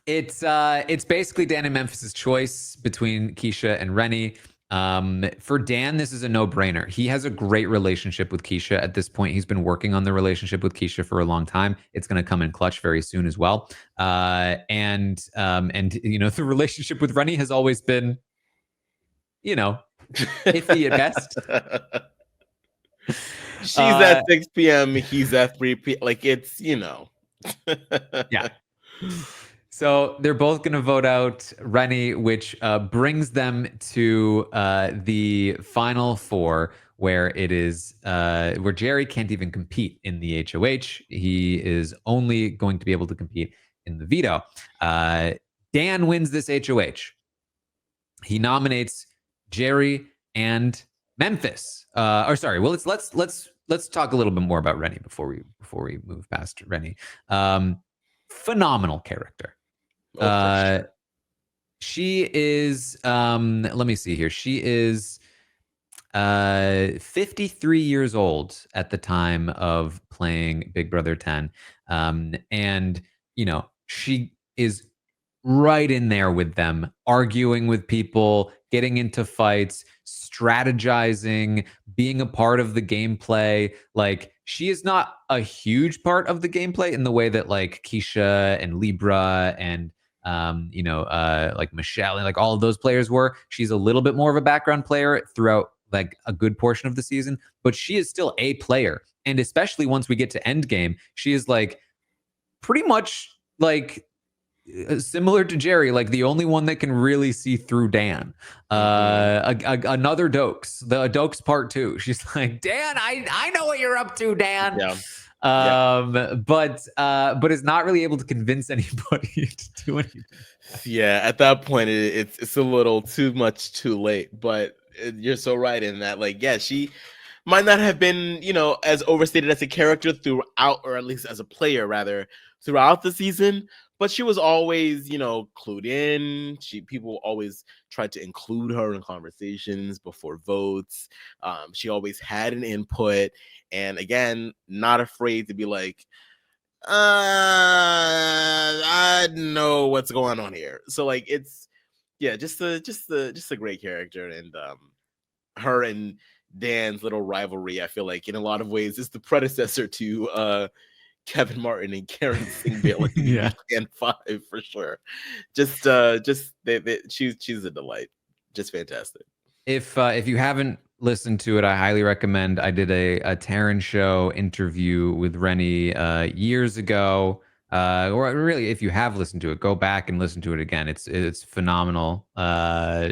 It's basically Dan and Memphis's choice between Keisha and Rennie. For Dan, this is a no-brainer. He has a great relationship with Keisha at this point. He's been working on the relationship with Keisha for a long time. It's going to come in clutch very soon as well. And the relationship with Rennie has always been, iffy at best. She's at 6 p.m. He's at 3 p.m. Like, it's, Yeah. So they're both going to vote out Rennie, which brings them to the final four, where it is where Jerry can't even compete in the HOH. He is only going to be able to compete in the veto. Dan wins this HOH. He nominates Jerry and Memphis. Let's talk a little bit more about Rennie before we move past Rennie. Phenomenal character. Sure. She is let me see here. She is 53 years old at the time of playing Big Brother 10. And she is right in there with them, arguing with people, getting into fights, strategizing, being a part of the gameplay. Like, she is not a huge part of the gameplay in the way that like Keisha and Libra and like Michelle and like all of those players were. She's a little bit more of a background player throughout like a good portion of the season, but she is still a player. And especially once we get to Endgame, she is like pretty much like similar to Jerry, like the only one that can really see through Dan. Another Dokes, the Dokes part 2. She's like, Dan, I know what you're up to, Dan. Yeah. But is not really able to convince anybody to do anything. Yeah, at that point, it's a little too much too late. But you're so right in that, like, yeah, she might not have been, as overstated as a character throughout, or at least as a player, rather, throughout the season. But she was always, clued in. People always tried to include her in conversations before votes. She always had an input. And again, not afraid to be like, I know what's going on here. So like, it's, yeah, just a great character. And her and Dan's little rivalry, I feel like in a lot of ways is the predecessor to Kevin Martin and Karen Singh Bailey. Yeah. And 5 for sure. She's a delight. Just fantastic. If you haven't listened to it, I highly recommend. I did a Taran show interview with Rennie years ago. Or really, if you have listened to it, go back and listen to it again. It's phenomenal.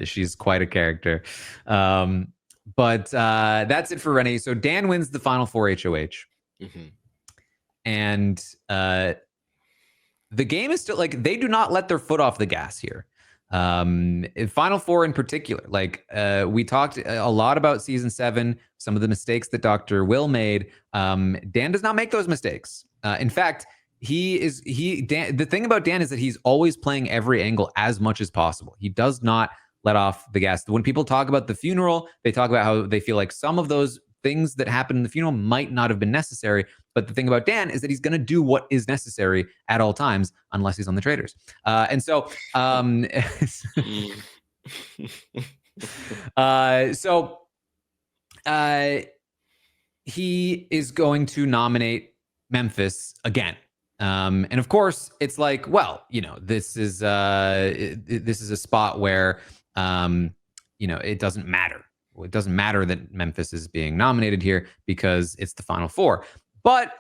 She's quite a character. But that's it for Rennie. So Dan wins the final 4 HOH. Mm-hmm. And the game is still like, they do not let their foot off the gas here. Final 4 in particular, like we talked a lot about season 7, some of the mistakes that Dr. Will made. Dan does not make those mistakes. In fact, the thing about Dan is that he's always playing every angle as much as possible. He does not let off the gas. When people talk about the funeral, they talk about how they feel like some of those things that happened in the funeral might not have been necessary. But the thing about Dan is that he's going to do what is necessary at all times, unless he's on the traders. He is going to nominate Memphis again. And of course, it's like, well, this is a spot where, it doesn't matter. It doesn't matter that Memphis is being nominated here because it's the final 4. But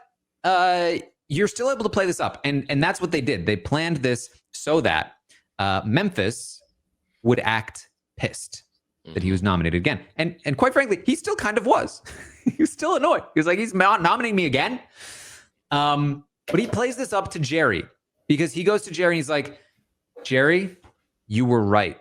you're still able to play this up. And that's what they did. They planned this so that Memphis would act pissed that he was nominated again. And quite frankly, he still kind of was. He was still annoyed. He was like, he's nominating me again. But he plays this up to Jerry because he goes to Jerry and he's like, Jerry, you were right.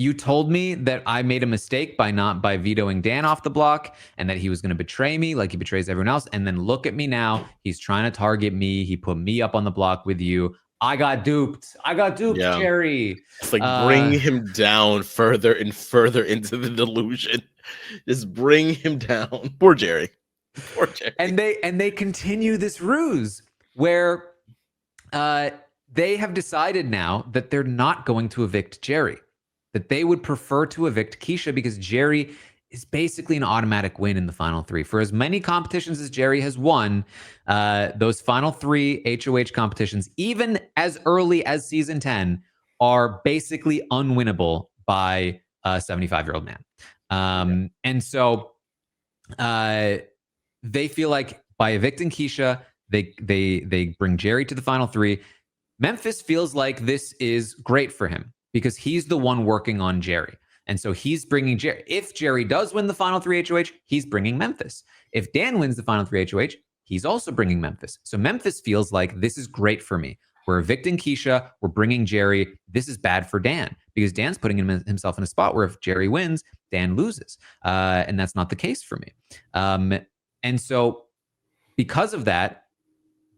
you told me that I made a mistake by vetoing Dan off the block, and that he was going to betray me like he betrays everyone else. And then look at me now. He's trying to target me. He put me up on the block with you. I got duped. Yeah. Jerry. It's like bring him down further and further into the delusion. Just bring him down. Poor Jerry. Poor Jerry. And they continue this ruse where they have decided now that they're not going to evict Jerry, that they would prefer to evict Keisha because Jerry is basically an automatic win in the final three. For as many competitions as Jerry has won, those final three HOH competitions, even as early as season 10, are basically unwinnable by a 75-year-old man. And so they feel like by evicting Keisha, they bring Jerry to the final three. Memphis feels like this is great for him because he's the one working on Jerry. And so he's bringing Jerry. If Jerry does win the final three HOH, he's bringing Memphis. If Dan wins the final three HOH, he's also bringing Memphis. So Memphis feels like this is great for me. We're evicting Keisha. We're bringing Jerry. This is bad for Dan because Dan's putting himself in a spot where if Jerry wins, Dan loses. And that's not the case for me. And so because of that,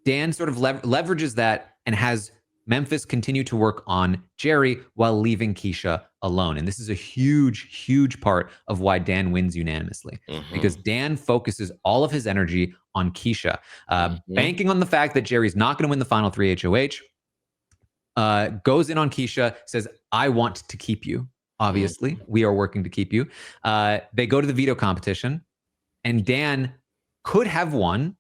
Dan sort of leverages that and has Memphis continue to work on Jerry while leaving Keisha alone. And this is a huge, huge part of why Dan wins unanimously, because Dan focuses all of his energy on Keisha, banking on the fact that Jerry's not going to win the final three HOH, goes in on Keisha, says, I want to keep you. Obviously, we are working to keep you. They go to the veto competition, and Dan could have won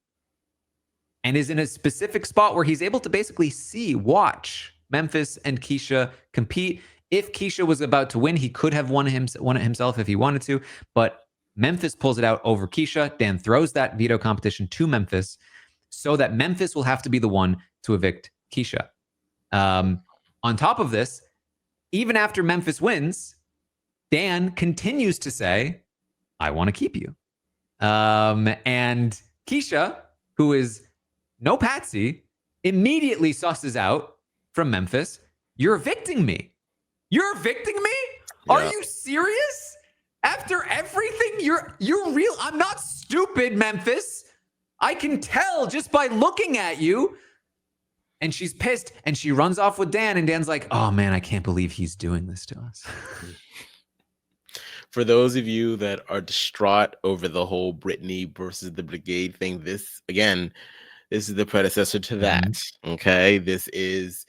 and is in a specific spot where he's able to basically watch Memphis and Keisha compete. If Keisha was about to win, he could have won it himself if he wanted to, but Memphis pulls it out over Keisha. Dan throws that veto competition to Memphis so that Memphis will have to be the one to evict Keisha. On top of this, even after Memphis wins, Dan continues to say, I want to keep you. And Keisha, who is no patsy, immediately susses out from Memphis, you're evicting me. You're evicting me? Yeah. Are you serious? After everything, you're real. I'm not stupid, Memphis. I can tell just by looking at you. And she's pissed and she runs off with Dan, and Dan's like, oh man, I can't believe he's doing this to us. For those of you that are distraught over the whole Brittany versus the Brigade thing, this is the predecessor to that. Okay. This is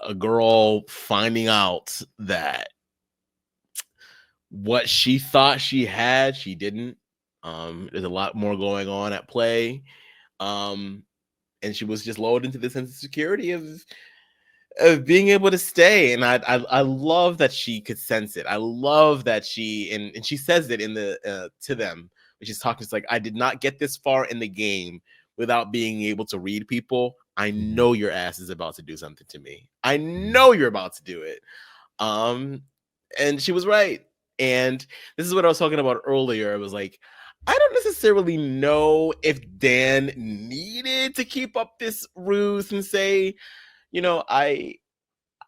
a girl finding out that what she thought she had, she didn't. There's a lot more going on at play. And she was just lulled into the sense of security of being able to stay. And I love that she could sense it. I love that and she says it in the to them, when she's talking. It's like, I did not get this far in the game without being able to read people. I know your ass is about to do something to me. I know you're about to do it. And she was right. And this is what I was talking about earlier. It was like, I don't necessarily know if Dan needed to keep up this ruse and say, you know, I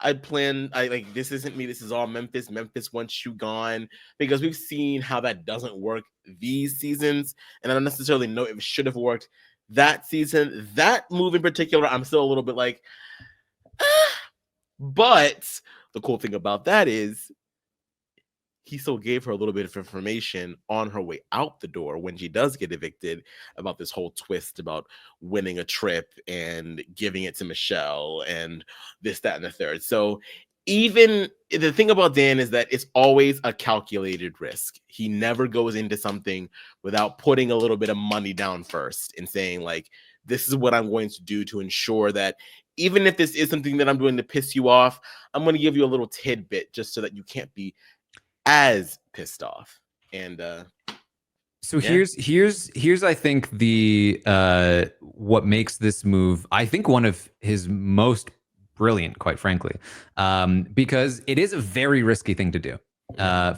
like, this isn't me. This is all Memphis. Memphis wants you gone, because we've seen how that doesn't work these seasons. And I don't necessarily know if it should have worked that season. That move in particular, I'm still a little bit like, but the cool thing about that is he still gave her a little bit of information on her way out the door when she does get evicted about this whole twist about winning a trip and giving it to Michelle and this, that, and the third. So even the thing about Dan is that it's always a calculated risk. He never goes into something without putting a little bit of money down first and saying, like, this is what I'm going to do to ensure that even if this is something that I'm doing to piss you off, I'm going to give you a little tidbit just so that you can't be as pissed off. And so here's I think the what makes this move, I think, one of his most brilliant, quite frankly, because it is a very risky thing to do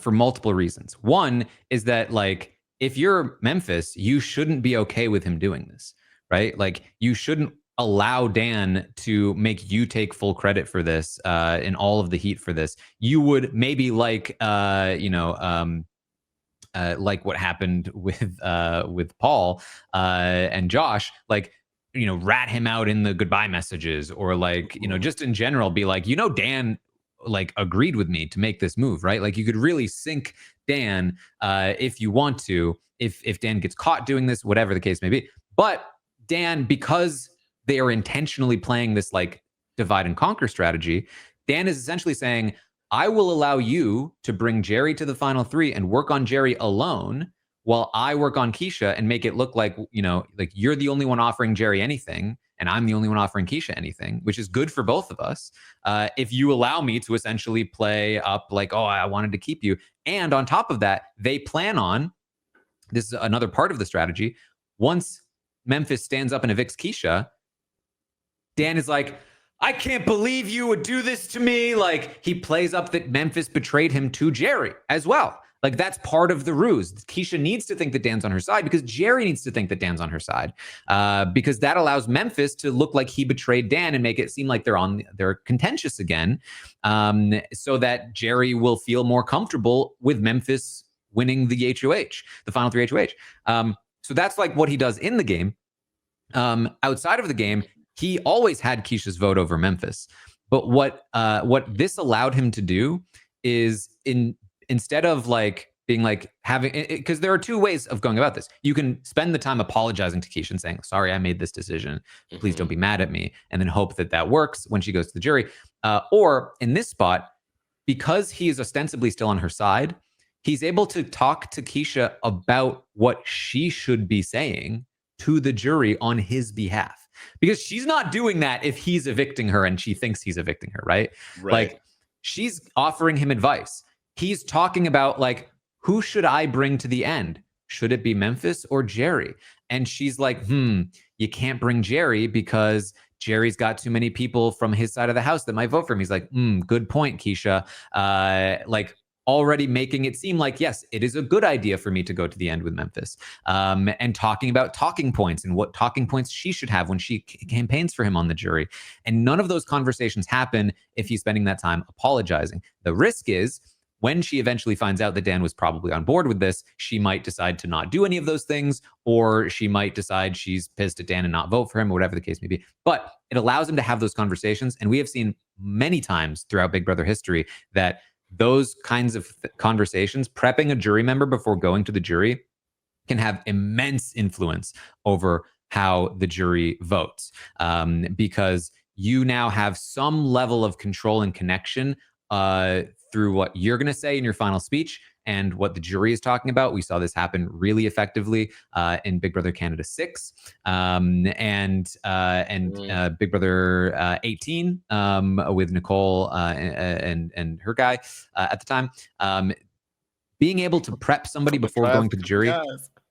for multiple reasons. One is that, like, if you're Memphis, you shouldn't be okay with him doing this, right? Like, you shouldn't allow Dan to make you take full credit for this and all of the heat for this, you would maybe like like what happened with Paul and Josh, like rat him out in the goodbye messages, or like just in general be like, Dan like agreed with me to make this move, right? Like you could really sink Dan if you want to, if Dan gets caught doing this, whatever the case may be. But Dan, because they are intentionally playing this like divide and conquer strategy, Dan is essentially saying, I will allow you to bring Jerry to the final three and work on Jerry alone while I work on Keisha and make it look like, like you're the only one offering Jerry anything and I'm the only one offering Keisha anything, which is good for both of us. If you allow me to essentially play up like, oh, I wanted to keep you. And on top of that, they plan on, this is another part of the strategy, once Memphis stands up and evicts Keisha, Dan is like, I can't believe you would do this to me. Like he plays up that Memphis betrayed him to Jerry as well. Like that's part of the ruse. Keisha needs to think that Dan's on her side because Jerry needs to think that Dan's on her side, because that allows Memphis to look like he betrayed Dan and make it seem like they're contentious again, so that Jerry will feel more comfortable with Memphis winning the HOH, the final three HOH. So that's like what he does in the game. Outside of the game, he always had Keisha's vote over Memphis. But what this allowed him to do is instead of like being like having, because there are two ways of going about this. You can spend the time apologizing to Keisha and saying, sorry, I made this decision. Please don't be mad at me. And then hope that works when she goes to the jury. Or in this spot, because he is ostensibly still on her side, he's able to talk to Keisha about what she should be saying to the jury on his behalf. Because she's not doing that if he's evicting her and she thinks he's evicting her, right? Like she's offering him advice. He's talking about like, who should I bring to the end? Should it be Memphis or Jerry? And she's like, you can't bring Jerry because Jerry's got too many people from his side of the house that might vote for him. He's like, good point, Keisha. Like already making it seem like, yes, it is a good idea for me to go to the end with Memphis, and talking about talking points and what talking points she should have when she campaigns for him on the jury. And none of those conversations happen if he's spending that time apologizing. The risk is when she eventually finds out that Dan was probably on board with this, she might decide to not do any of those things, or she might decide she's pissed at Dan and not vote for him, or whatever the case may be. But it allows him to have those conversations. And we have seen many times throughout Big Brother history that those kinds of conversations, prepping a jury member before going to the jury, can have immense influence over how the jury votes, because you now have some level of control and connection through what you're going to say in your final speech and what the jury is talking about. We saw this happen really effectively in Big Brother Canada 6 and Big Brother 18 with Nicole and her guy at the time. Being able to prep somebody before going to the jury,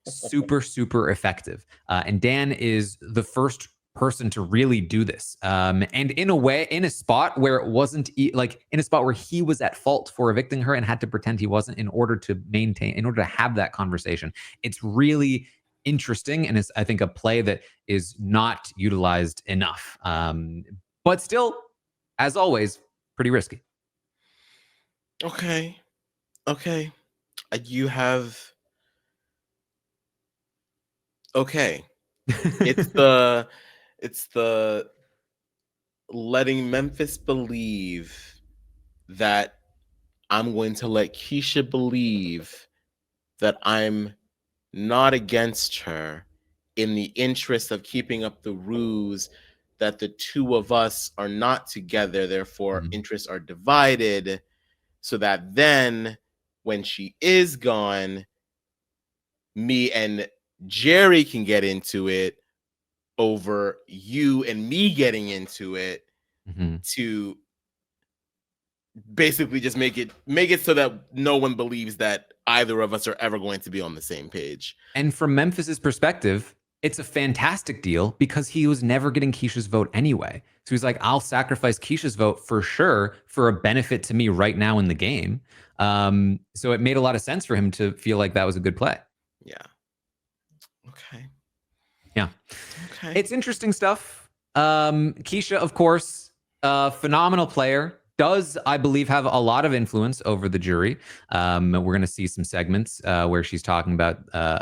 super, super effective. And Dan is the first person to really do this, and in a way, in a spot where it wasn't like in a spot where he was at fault for evicting her and had to pretend he wasn't in order to have that conversation. It's really interesting, and it's, I think, a play that is not utilized enough, but still, as always, pretty risky. Okay, you have it's the letting Memphis believe that I'm going to let Keisha believe that I'm not against her in the interest of keeping up the ruse that the two of us are not together, therefore interests are divided, so that then when she is gone, me and Jerry can get into it over you and me getting into it, to basically just make it so that no one believes that either of us are ever going to be on the same page. And from Memphis's perspective, it's a fantastic deal because he was never getting Keisha's vote anyway. So he's like, I'll sacrifice Keisha's vote for sure for a benefit to me right now in the game. So it made a lot of sense for him to feel like that was a good play. Yeah. Okay. Yeah. Okay. It's interesting stuff. Keisha, of course, phenomenal player. Does, I believe, have a lot of influence over the jury. We're going to see some segments where she's talking about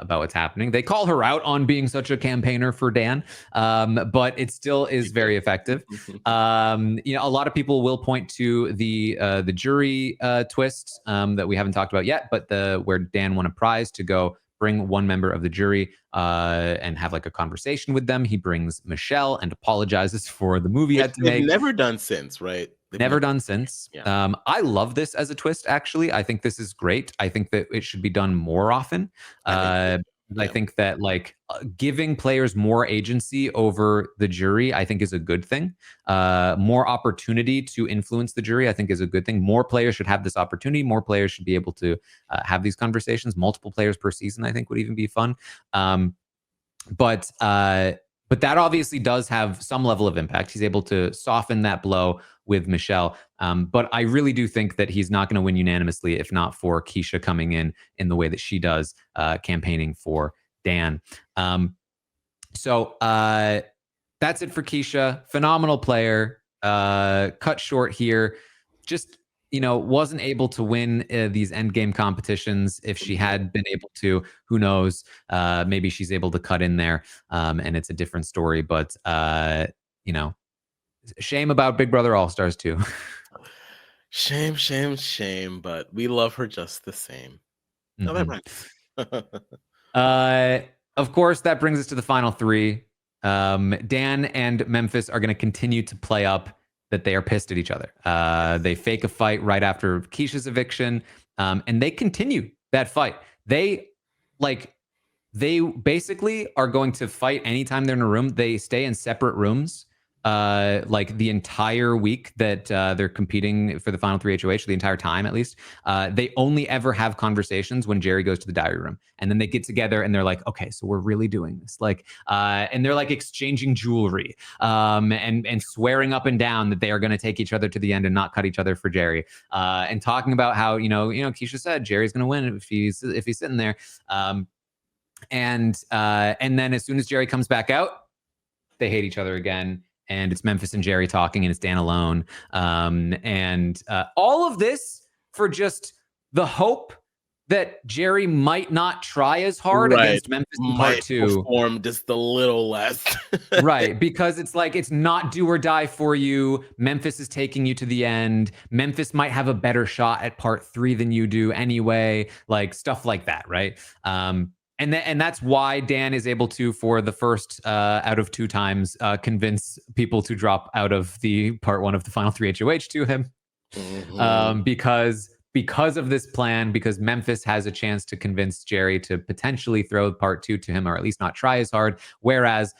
what's happening. They call her out on being such a campaigner for Dan, but it still is very effective. A lot of people will point to the jury twist that we haven't talked about yet, but where Dan won a prize to go bring one member of the jury and have like a conversation with them. He brings Michelle and apologizes for the movie he had to They've make. never done since, right? Never done since. Yeah. I love this as a twist, actually. I think this is great. I think that it should be done more often. I think that giving players more agency over the jury, I think is a good thing. More opportunity to influence the jury, I think is a good thing. More players should have this opportunity. More players should be able to have these conversations. Multiple players per season, I think, would even be fun. But that obviously does have some level of impact. He's able to soften that blow with Michelle. But I really do think that he's not going to win unanimously if not for Keisha coming in the way that she does, campaigning for Dan. So that's it for Keisha. Phenomenal player. Cut short here. Just, wasn't able to win these endgame competitions. If she had been able to, who knows? Maybe she's able to cut in there, and it's a different story. But shame about Big Brother All-Stars too. Shame, shame, shame. But we love her just the same. Mm-hmm. Oh, that rhymes. Of course, that brings us to the final three. Dan and Memphis are going to continue to play up that they are pissed at each other. They fake a fight right after Keisha's eviction, and they continue that fight. They basically are going to fight anytime they're in a room. They stay in separate rooms the entire week that they're competing for the final three HOH, the entire time at least. They only ever have conversations when Jerry goes to the diary room, and then they get together and they're like, okay, so we're really doing this, and they're exchanging jewelry, and swearing up and down that they are going to take each other to the end and not cut each other for Jerry, and talking about how Keisha said Jerry's going to win if he's sitting there, and then as soon as Jerry comes back out, they hate each other again. And it's Memphis and Jerry talking, and it's Dan alone. And all of this for just the hope that Jerry might not try as hard against Memphis in part two. Perform just a little less. Right. Because it's not do or die for you. Memphis is taking you to the end. Memphis might have a better shot at part three than you do anyway. Stuff like that. Right. And that's why Dan is able to, for the first out of two times, convince people to drop out of the part one of the final three HOH to him. Mm-hmm. Because of this plan, because Memphis has a chance to convince Jerry to potentially throw part two to him, or at least not try as hard, whereas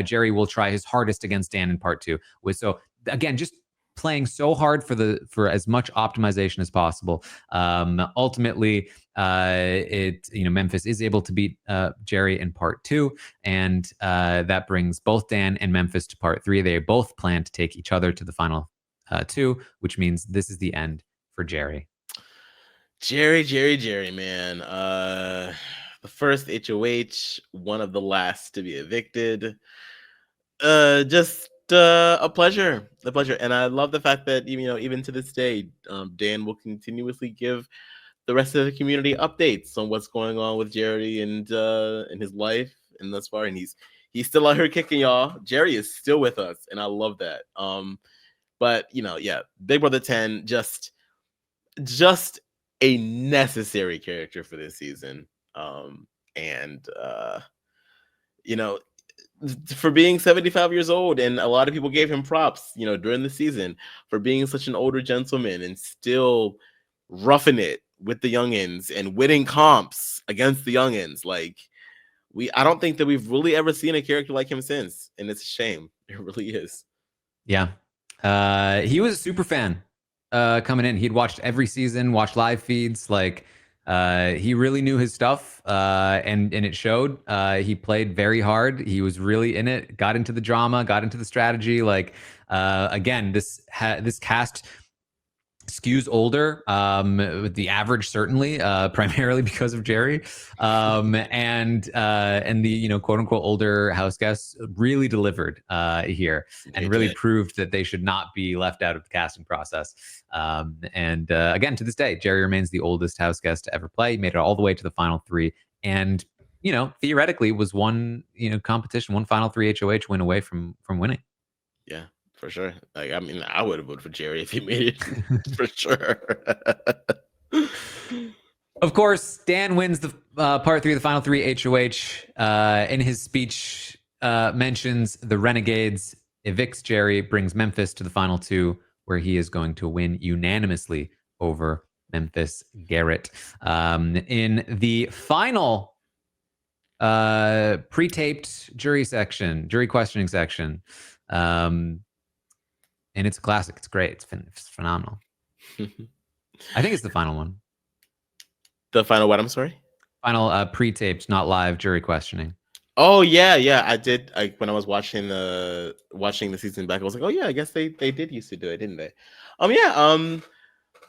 Jerry will try his hardest against Dan in part two. So again, just playing so hard for as much optimization as possible. Ultimately, Memphis is able to beat Jerry in part two, and that brings both Dan and Memphis to part three. They both plan to take each other to the final two, which means this is the end for Jerry. Jerry, man. The first HOH, one of the last to be evicted. Just a pleasure, and I love the fact that even to this day, Dan will continuously give the rest of the community updates on what's going on with Jerry and in his life and thus far, and he's still out here kicking, y'all. Jerry is still with us, and I love that. But Big Brother 10, just a necessary character for this season, and for being 75 years old, and a lot of people gave him props, during the season for being such an older gentleman and still roughing it with the youngins and winning comps against the youngins. I don't think that we've really ever seen a character like him since, and it's a shame. It really is. Yeah. He was a super fan coming in. He'd watched every season, watched live feeds. He really knew his stuff, and it showed. He played very hard. He was really in it, got into the drama, got into the strategy. Again, this cast skews older, the average certainly, primarily because of Jerry, and the quote unquote older house guests really delivered here and really proved that they should not be left out of the casting process. And again, to this day, Jerry remains the oldest house guest to ever play. He made it all the way to the final three, and theoretically was one competition, one final three HOH win away from winning. Yeah. For sure. Like, I mean, I would have voted for Jerry if he made it for sure. Of course, Dan wins the part three of the final three HOH. In his speech, mentions the Renegades, evicts Jerry, brings Memphis to the final two, where he is going to win unanimously over Memphis Garrett. In the final pre-taped jury questioning section, and it's a classic. It's great. It's phenomenal. I think it's the final one. The final what? I'm sorry? Final pre-taped, not live jury questioning. Oh yeah. I did. When I was watching the season back, I was like, oh yeah, I guess they did used to do it, didn't they?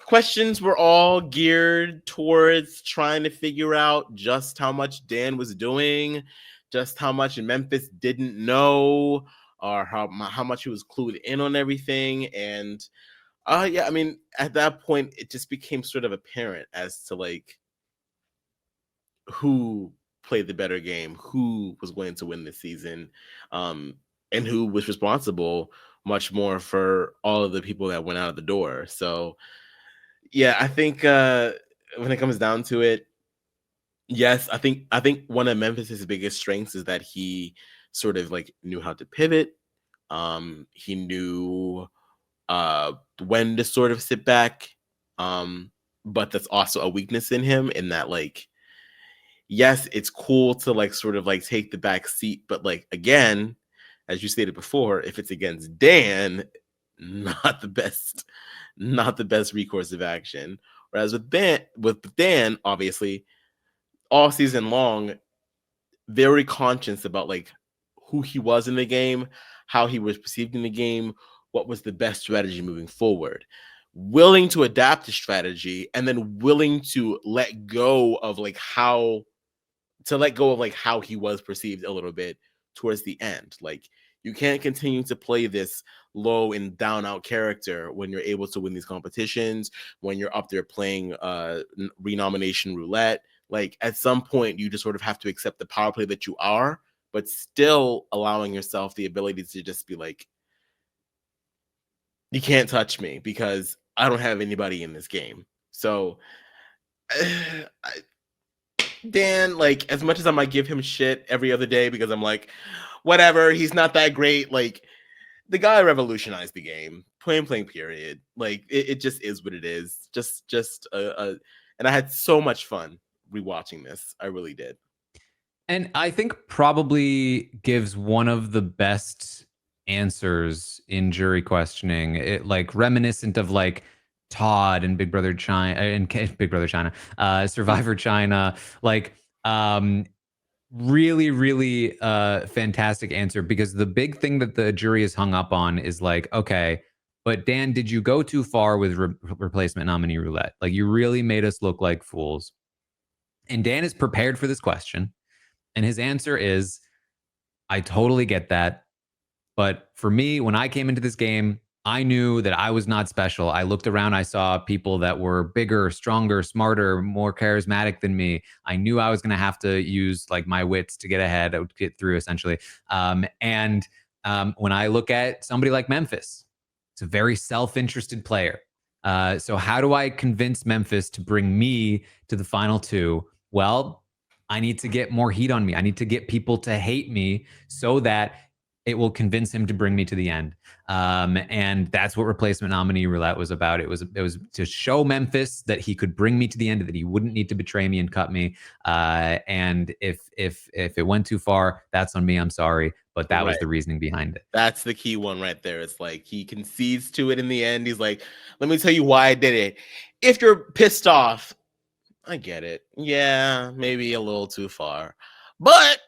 Questions were all geared towards trying to figure out just how much Dan was doing, just how much Memphis didn't know, or how much he was clued in on everything. And I mean, at that point, it just became sort of apparent as to like who played the better game, who was going to win this season, and who was responsible much more for all of the people that went out of the door. So yeah, I think when it comes down to it, yes, I think one of Memphis's biggest strengths is that he sort of like knew how to pivot. He knew when to sort of sit back. But that's also a weakness in him in that like, yes, it's cool to like sort of like take the back seat, but like again, as you stated before, if it's against Dan, not the best recourse of action. Whereas with Dan, obviously, all season long, very conscious about like who he was in the game, how he was perceived in the game, what was the best strategy moving forward. Willing to adapt the strategy and then willing to let go of like how he was perceived a little bit towards the end. Like you can't continue to play this low and down out character when you're able to win these competitions, when you're up there playing renomination roulette. Like at some point you just sort of have to accept the power play that you are, but still allowing yourself the ability to just be like, you can't touch me because I don't have anybody in this game. So Dan, like, as much as I might give him shit every other day because I'm like, whatever, he's not that great. Like, the guy revolutionized the game, playing period. Like, it just is what it is. And I had so much fun rewatching this. I really did. And I think probably gives one of the best answers in jury questioning. It like reminiscent of like Todd and Big Brother China and Big Brother China, Survivor China, like really, really fantastic answer, because the big thing that the jury is hung up on is like, okay, but Dan, did you go too far with replacement nominee roulette? Like you really made us look like fools. And Dan is prepared for this question. And his answer is, I totally get that. But for me, when I came into this game, I knew that I was not special. I looked around, I saw people that were bigger, stronger, smarter, more charismatic than me. I knew I was going to have to use like my wits to get ahead, to get through essentially. When I look at somebody like Memphis, it's a very self-interested player. So how do I convince Memphis to bring me to the final two? Well, I need to get more heat on me. I need to get people to hate me so that it will convince him to bring me to the end. And that's what replacement nominee roulette was about. It was to show Memphis that he could bring me to the end, that he wouldn't need to betray me and cut me. And if it went too far, that's on me. I'm sorry, but that was the reasoning behind it. That's the key one right there. It's like he concedes to it in the end. He's like, let me tell you why I did it. If you're pissed off, I get it. Yeah, maybe a little too far. But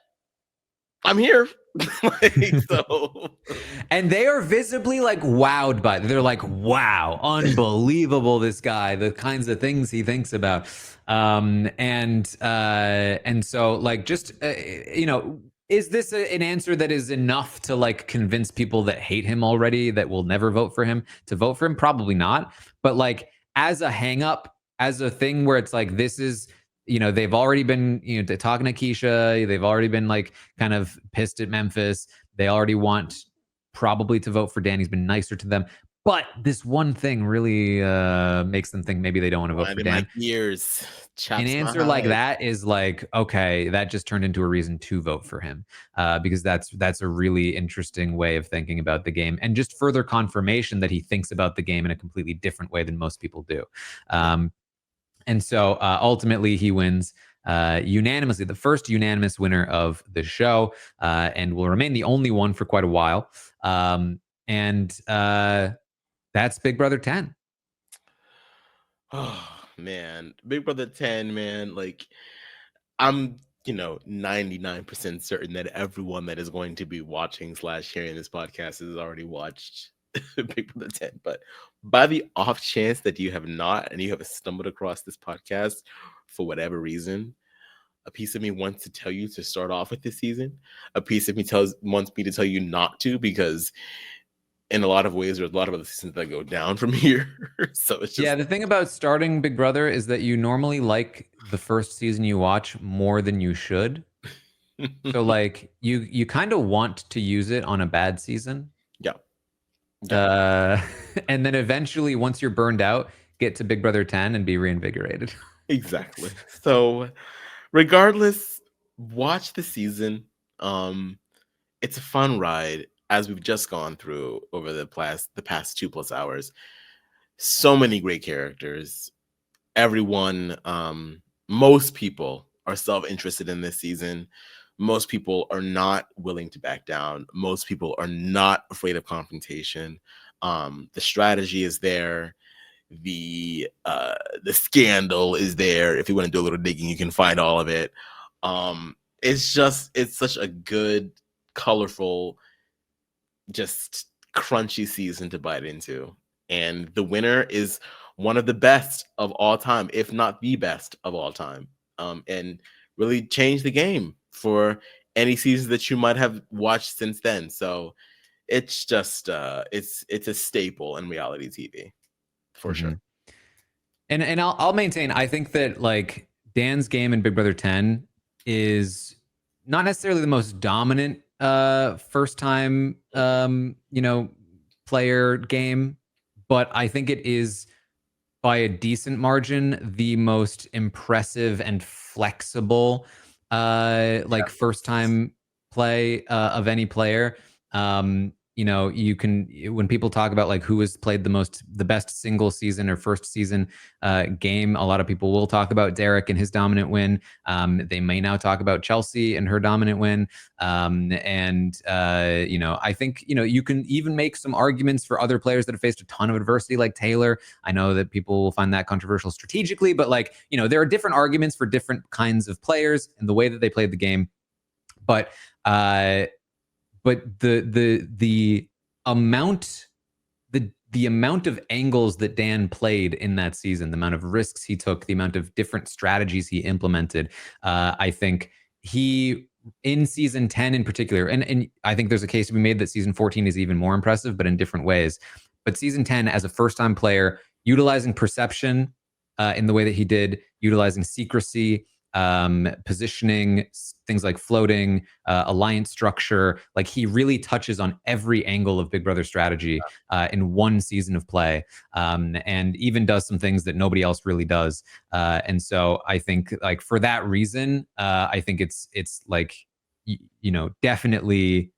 I'm here. Like, so And they are visibly like wowed by it. They're like, wow, unbelievable, this guy, the kinds of things he thinks about. And so like just is this an answer that is enough to like convince people that hate him already that will never vote for him to vote for him? Probably not. But like as a hang up, as a thing where it's like this is they've already been talking to Keisha, they've already been like kind of pissed at Memphis, they already want probably to vote for Dan. He's been nicer to them. But this one thing really makes them think maybe they don't want to vote for blinded my Dan. ears, An chaps my answer like hide. that is like, okay, that just turned into a reason to vote for him, because that's a really interesting way of thinking about the game, and just further confirmation that he thinks about the game in a completely different way than most people do. And so ultimately, he wins unanimously, the first unanimous winner of the show, and will remain the only one for quite a while. And that's Big Brother 10. Oh man, Big Brother 10, man. Like, I'm 99% certain that everyone that is going to be watching slash hearing this podcast has already watched Big Brother 10. But by the off chance that you have not, and you have stumbled across this podcast for whatever reason, a piece of me wants to tell you to start off with this season. A piece of me wants me to tell you not to, because in a lot of ways there's a lot of other seasons that go down from here. So it's just, Yeah, the thing about starting Big Brother is that you normally like the first season you watch more than you should. So like you kind of want to use it on a bad season. yeah. Yeah. And then eventually, once you're burned out, get to Big Brother 10 and be reinvigorated. Exactly. So regardless, watch the season. It's a fun ride, as we've just gone through over the past 2+ hours. So many great characters. Everyone, most people are self-interested in this season. Most people are not willing to back down. Most people are not afraid of confrontation. The strategy is there. The scandal is there. If you want to do a little digging, you can find all of it. It's such a good, colorful, just crunchy season to bite into. And the winner is one of the best of all time, if not the best of all time. And really changed the game for any season that you might have watched since then. So it's just it's a staple in reality TV for Mm-hmm. sure. And I'll maintain, I think that like Dan's game in Big Brother 10 is not necessarily the most dominant first time player game, but I think it is by a decent margin the most impressive and flexible like first time play of any player. You can, when people talk about like who has played the best single season or first season game, a lot of people will talk about Derek and his dominant win. They may now talk about Chelsea and her dominant win. I think you can even make some arguments for other players that have faced a ton of adversity, like Taylor. I know that people will find that controversial strategically, but like there are different arguments for different kinds of players and the way that they played the game. But the amount the amount of angles that Dan played in that season, the amount of risks he took, the amount of different strategies he implemented, I think he in season 10 in particular, and I think there's a case to be made that season 14 is even more impressive, but in different ways. But season 10, as a first-time player, utilizing perception in the way that he did, utilizing secrecy, positioning, things like floating, alliance structure. Like he really touches on every angle of Big Brother strategy in one season of play, and even does some things that nobody else really does. And so I think like for that reason, I think it's like, definitely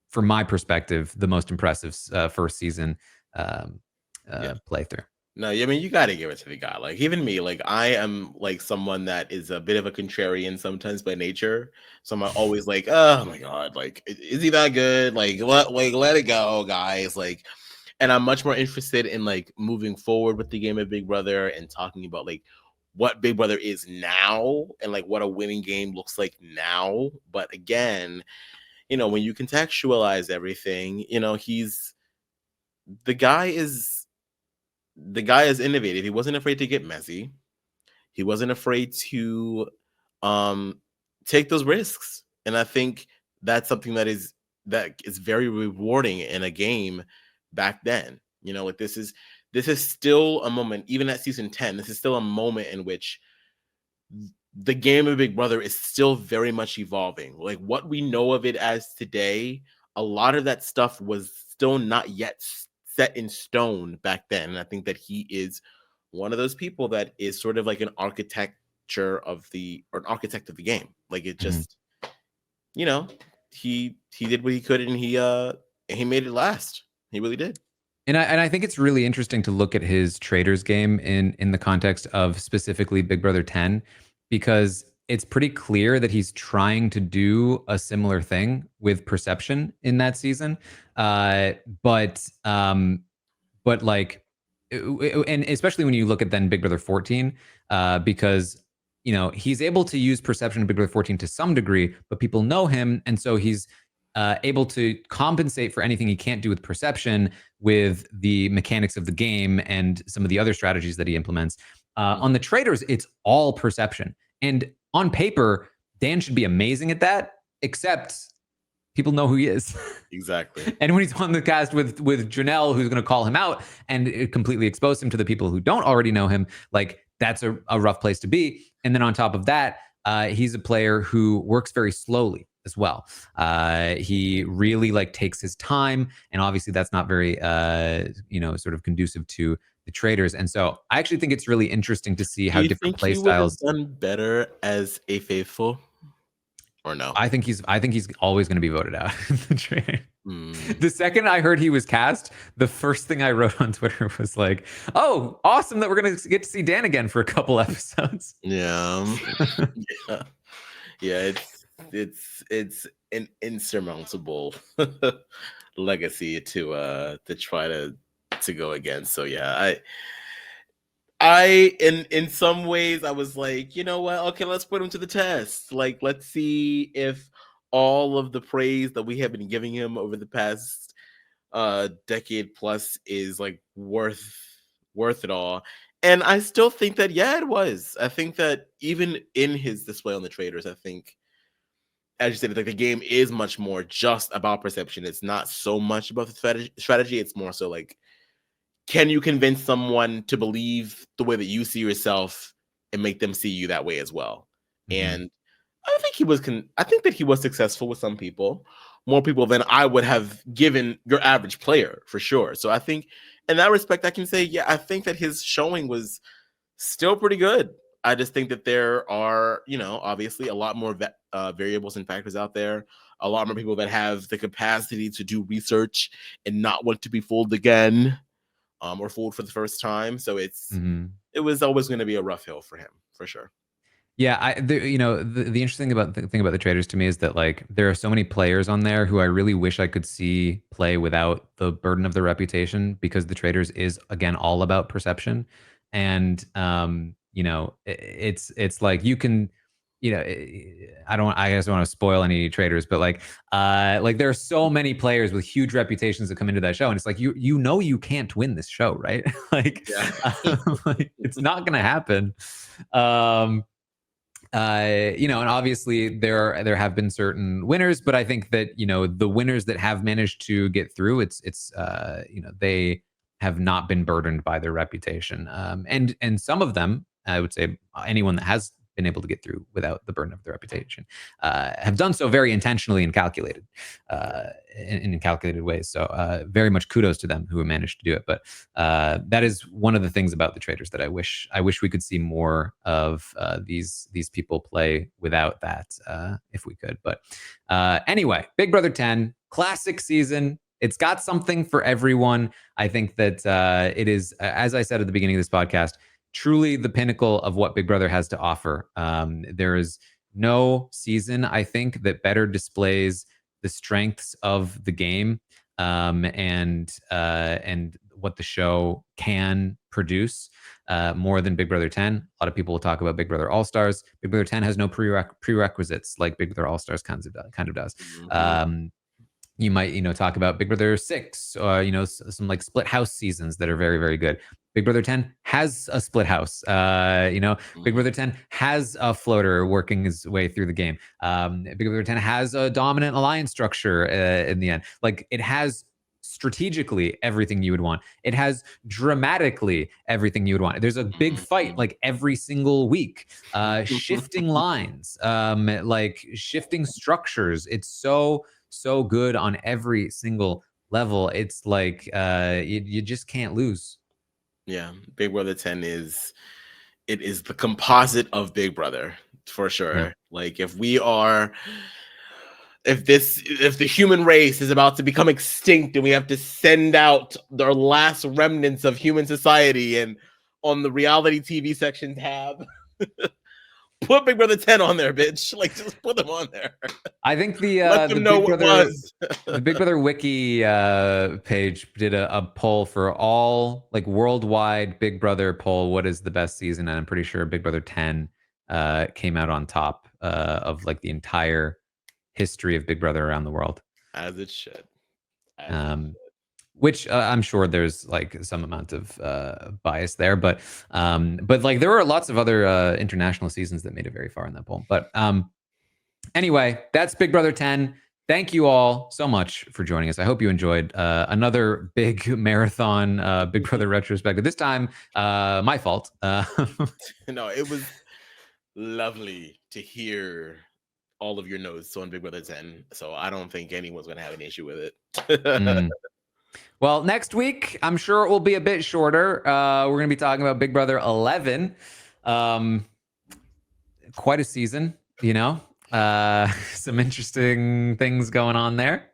from my perspective, the most impressive first season playthrough. No, I mean, you got to give it to the guy. Like, even me, like, I am like someone that is a bit of a contrarian sometimes by nature. So I'm always like, oh my God, like, is he that good? Like, let it go, guys. Like, and I'm much more interested in like moving forward with the game of Big Brother and talking about like what Big Brother is now and like what a winning game looks like now. But again, when you contextualize everything, the guy is innovative. He wasn't afraid to get messy. He wasn't afraid to take those risks. And I think that's something that is very rewarding in a game back then. Like this is still a moment, even at season 10, this is still a moment in which the game of Big Brother is still very much evolving. Like what we know of it as today, a lot of that stuff was still not yet set in stone back then. And I think that he is one of those people that is sort of like an architecture of the or an architect of the game. Like it just, he did what he could and he made it last. He really did. And I think it's really interesting to look at his traders game in the context of specifically Big Brother 10, because it's pretty clear that he's trying to do a similar thing with perception in that season. But like, and especially when you look at then Big Brother 14, because he's able to use perception in Big Brother 14 to some degree, but people know him, and so he's able to compensate for anything he can't do with perception with the mechanics of the game and some of the other strategies that he implements. On the traders, it's all perception. And on paper, Dan should be amazing at that, except people know who he is. Exactly. And when he's on the cast with Janelle, who's going to call him out and completely expose him to the people who don't already know him, like that's a rough place to be. And then on top of that, he's a player who works very slowly as well. He really like takes his time, and obviously that's not very sort of conducive to the traders. And so I actually think it's really interesting to see how different play styles. Done better as a faithful, or no? I think he's always going to be voted out in the trade. The second I heard he was cast, the first thing I wrote on Twitter was like, "Oh, awesome that we're going to get to see Dan again for a couple episodes." Yeah, yeah. It's an insurmountable legacy to try to go against. So yeah, I in some ways I was like, you know what? Okay, let's put him to the test. Like, let's see if all of the praise that we have been giving him over the past decade plus is like worth it all. And I still think that it was. I think that even in his display on the traders, I think, as you said, like the game is much more just about perception. It's not so much about the strategy. It's more so like, can you convince someone to believe the way that you see yourself and make them see you that way as well? Mm-hmm. And I think I think that he was successful with some people, more people than I would have given your average player, for sure. So I think in that respect, I can say, I think that his showing was still pretty good. I just think that there are, obviously a lot more variables and factors out there. A lot more people that have the capacity to do research and not want to be fooled again, or fooled for the first time. So it was always going to be a rough hill for him, for sure. Yeah, the interesting thing about the traders to me is that like there are so many players on there who I really wish I could see play without the burden of their reputation, because the traders is again all about perception. And it's like you can, I guess I don't want to spoil any traders, but like there are so many players with huge reputations that come into that show, and it's like you can't win this show, right? Like, like it's not gonna happen. And obviously there have been certain winners, but I think that the winners that have managed to get through, it's they have not been burdened by their reputation, and some of them, I would say anyone that has been able to get through without the burden of their reputation have done so very intentionally and calculated in calculated ways. So very much kudos to them who have managed to do it. But that is one of the things about the traders that I wish we could see more of these people play without that, if we could. But anyway, Big Brother 10, classic season. It's got something for everyone. I think that it is, as I said at the beginning of this podcast, truly the pinnacle of what Big Brother has to offer. There is no season, I think, that better displays the strengths of the game, and what the show can produce more than Big Brother 10. A lot of people will talk about Big Brother All Stars. Big Brother 10 has no prerequisites like Big Brother All Stars kind of does. You might, talk about Big Brother 6 or, some like split house seasons that are very, very good. Big Brother 10 has a split house. Big Brother 10 has a floater working his way through the game. Big Brother 10 has a dominant alliance structure in the end. Like, it has strategically everything you would want. It has dramatically everything you would want. There's a big fight like every single week. Shifting lines, like shifting structures. It's so good on every single level. It's like you just can't lose. Yeah, Big Brother 10 is the composite of Big Brother for sure. Yeah. Like, if the human race is about to become extinct and we have to send out our last remnants of human society, and on the reality TV section tab, put Big Brother 10 on there, bitch. Like, just put them on there. I think Let them know what was. The Big Brother wiki page did a poll for all, like, worldwide Big Brother poll. What is the best season? And I'm pretty sure Big Brother 10 came out on top of like the entire history of Big Brother around the world. As it should. Which I'm sure there's like some amount of bias there, but like there were lots of other international seasons that made it very far in that poll. But anyway, that's Big Brother 10. Thank you all so much for joining us. I hope you enjoyed another big marathon Big Brother retrospective. This time, my fault. No, it was lovely to hear all of your notes on Big Brother 10. So I don't think anyone's going to have an issue with it. Well, next week, I'm sure it will be a bit shorter. We're going to be talking about Big Brother 11. Quite a season, some interesting things going on there.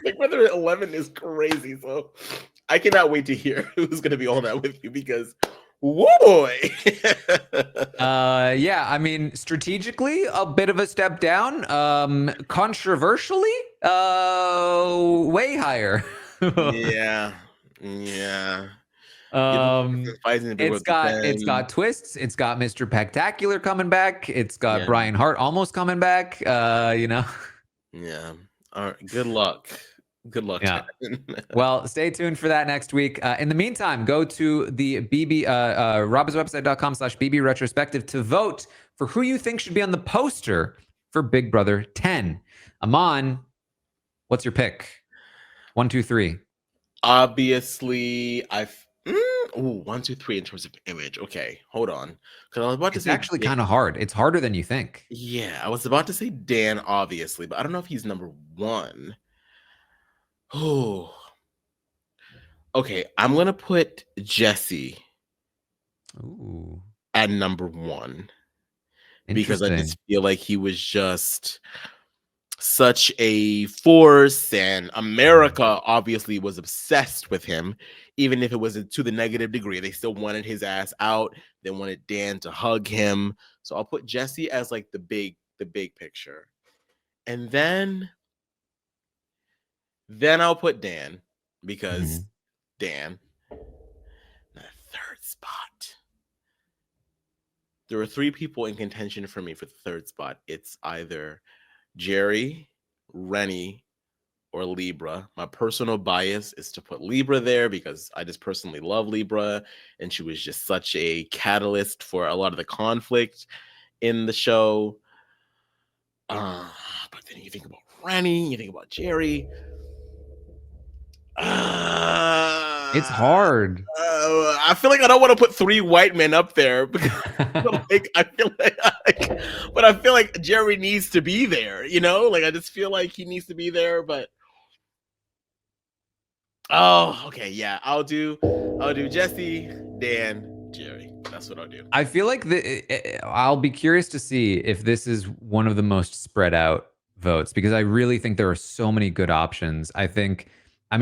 Big Brother 11 is crazy. So I cannot wait to hear who's going to be on that with you, because whoa boy. Yeah, I mean, strategically, a bit of a step down. Controversially, way higher. Yeah. It's got twists. It's got Mr. Spectacular coming back. It's got Brian Hart almost coming back. Yeah. All right. Good luck. Yeah. Well, stay tuned for that next week. In the meantime, go to the robbinswebsite.com/BB retrospective to vote for who you think should be on the poster for Big Brother 10. Aman, what's your pick? 1, 2, 3. Obviously, 1, 2, 3 in terms of image. Okay, hold on. Because I was about to say, it's actually kind of hard. It's harder than you think. Yeah, I was about to say Dan, obviously, but I don't know if he's number 1. Oh, okay. I'm gonna put Jesse at number 1 because I just feel like he was just such a force, and America obviously was obsessed with him, even if it was to the negative degree. They still wanted his ass out. They wanted Dan to hug him. So I'll put Jesse as like the big picture, and then I'll put Dan, because Dan, the third spot. There are 3 people in contention for me for the third spot. It's either Jerry, Rennie, or Libra. My personal bias is to put Libra there because I just personally love Libra, and she was just such a catalyst for a lot of the conflict in the show. But then you think about Rennie, you think about Jerry. It's hard. I feel like I don't want to put 3 white men up there because I feel like Jerry needs to be there, Like, I just feel like he needs to be there, but okay, yeah. I'll do Jesse, Dan, Jerry. That's what I'll do. I feel like I'll be curious to see if this is one of the most spread out votes, because I really think there are so many good options.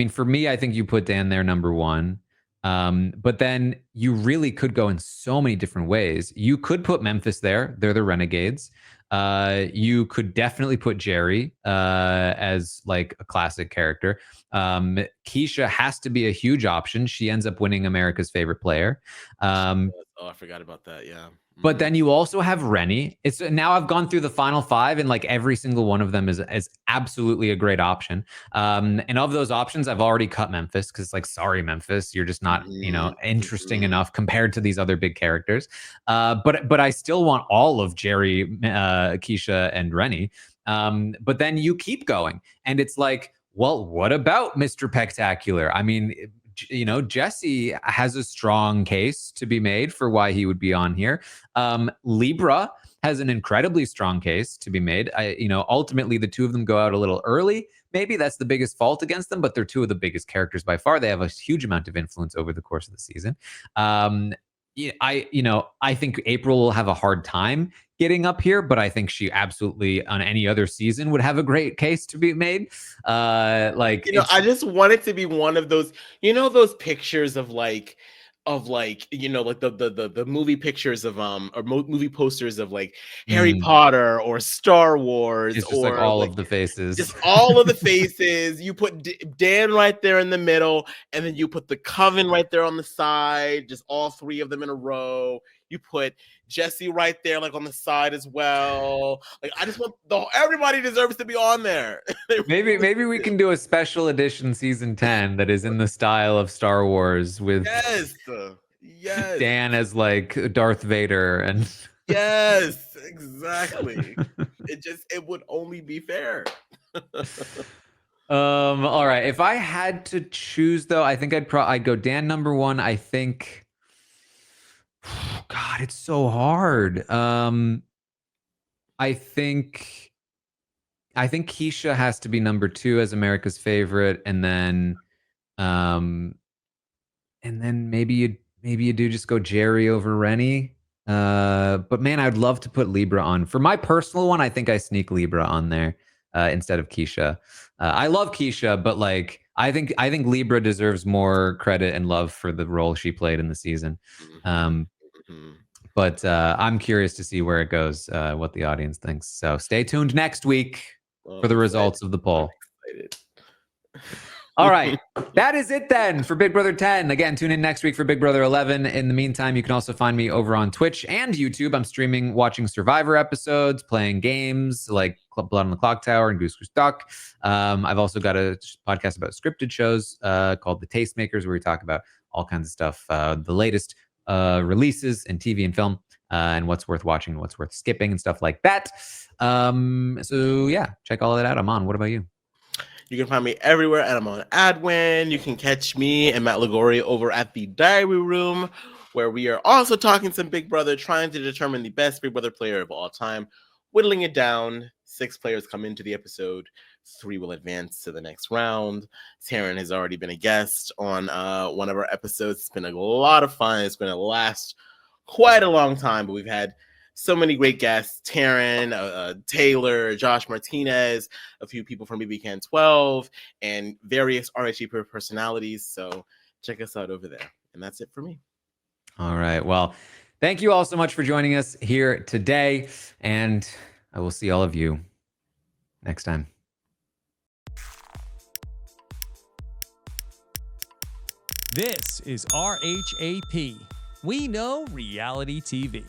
For me, I think you put Dan there number 1. But then you really could go in so many different ways. You could put Memphis there. They're the Renegades. You could definitely put Jerry as like a classic character. Keisha has to be a huge option. She ends up winning America's favorite player. Oh, I forgot about that. Yeah. But then you also have Rennie. It's now I've gone through the final five, and like every single one of them is absolutely a great option. And of those options, I've already cut Memphis because, like, sorry, Memphis, you're just not interesting enough compared to these other big characters. But I still want all of Jerry, Keisha, and Rennie. But then you keep going, and it's like, well, what about Mr. Spectacular? I mean, Jesse has a strong case to be made for why he would be on here. Libra has an incredibly strong case to be made. Ultimately, the two of them go out a little early. Maybe that's the biggest fault against them, but they're two of the biggest characters by far. They have a huge amount of influence over the course of the season. I think April will have a hard time getting up here, but I think she absolutely on any other season would have a great case to be made. I just want it to be one of those, those pictures of like the movie pictures of or movie posters of like Harry Potter or Star Wars, it's just or like all of the faces. Just all of the faces. You put Dan right there in the middle, and then you put the Coven right there on the side, just all three of them in a row. You put Jesse right there, like on the side as well. Like, I just want everybody deserves to be on there. Maybe we can do a special edition season 10 that is in the style of Star Wars with yes, Dan as like Darth Vader and yes, exactly. It would only be fair. All right. If I had to choose though, I think I'd go Dan number 1. I think God, it's so hard. I think Keisha has to be number 2 as America's favorite, and then maybe you do just go Jerry over Rennie. But man, I'd love to put Libra on. For my personal one, I think I sneak Libra on there instead of Keisha. I love Keisha, but like I think Libra deserves more credit and love for the role she played in the season. But I'm curious to see where it goes, what the audience thinks. So stay tuned next week for the results of the poll. All right. That is it then for Big Brother 10. Again, tune in next week for Big Brother 11. In the meantime, you can also find me over on Twitch and YouTube. I'm streaming, watching Survivor episodes, playing games like Blood on the Clock Tower and Goose Goose Duck. I've also got a podcast about scripted shows called The Tastemakers, where we talk about all kinds of stuff, the latest releases in TV and film, and what's worth watching and what's worth skipping and stuff like that. So yeah, check all of that out. Aman, what about you? You can find me everywhere at Aman Adwin. You can catch me and Matt Ligori over at the Diary Room, where we are also talking some Big Brother, trying to determine the best Big Brother player of all time, whittling it down. 6 players come into the episode. 3 will advance to the next round. Taran has already been a guest on one of our episodes. It's been a lot of fun. It's going to last quite a long time, but we've had so many great guests: Taran, Taylor, Josh Martinez, a few people from BBCAN 12, and various RHAP personalities. So check us out over there. And that's it for me. All right. Well, thank you all so much for joining us here today. And I will see all of you next time. This is RHAP. We know reality TV.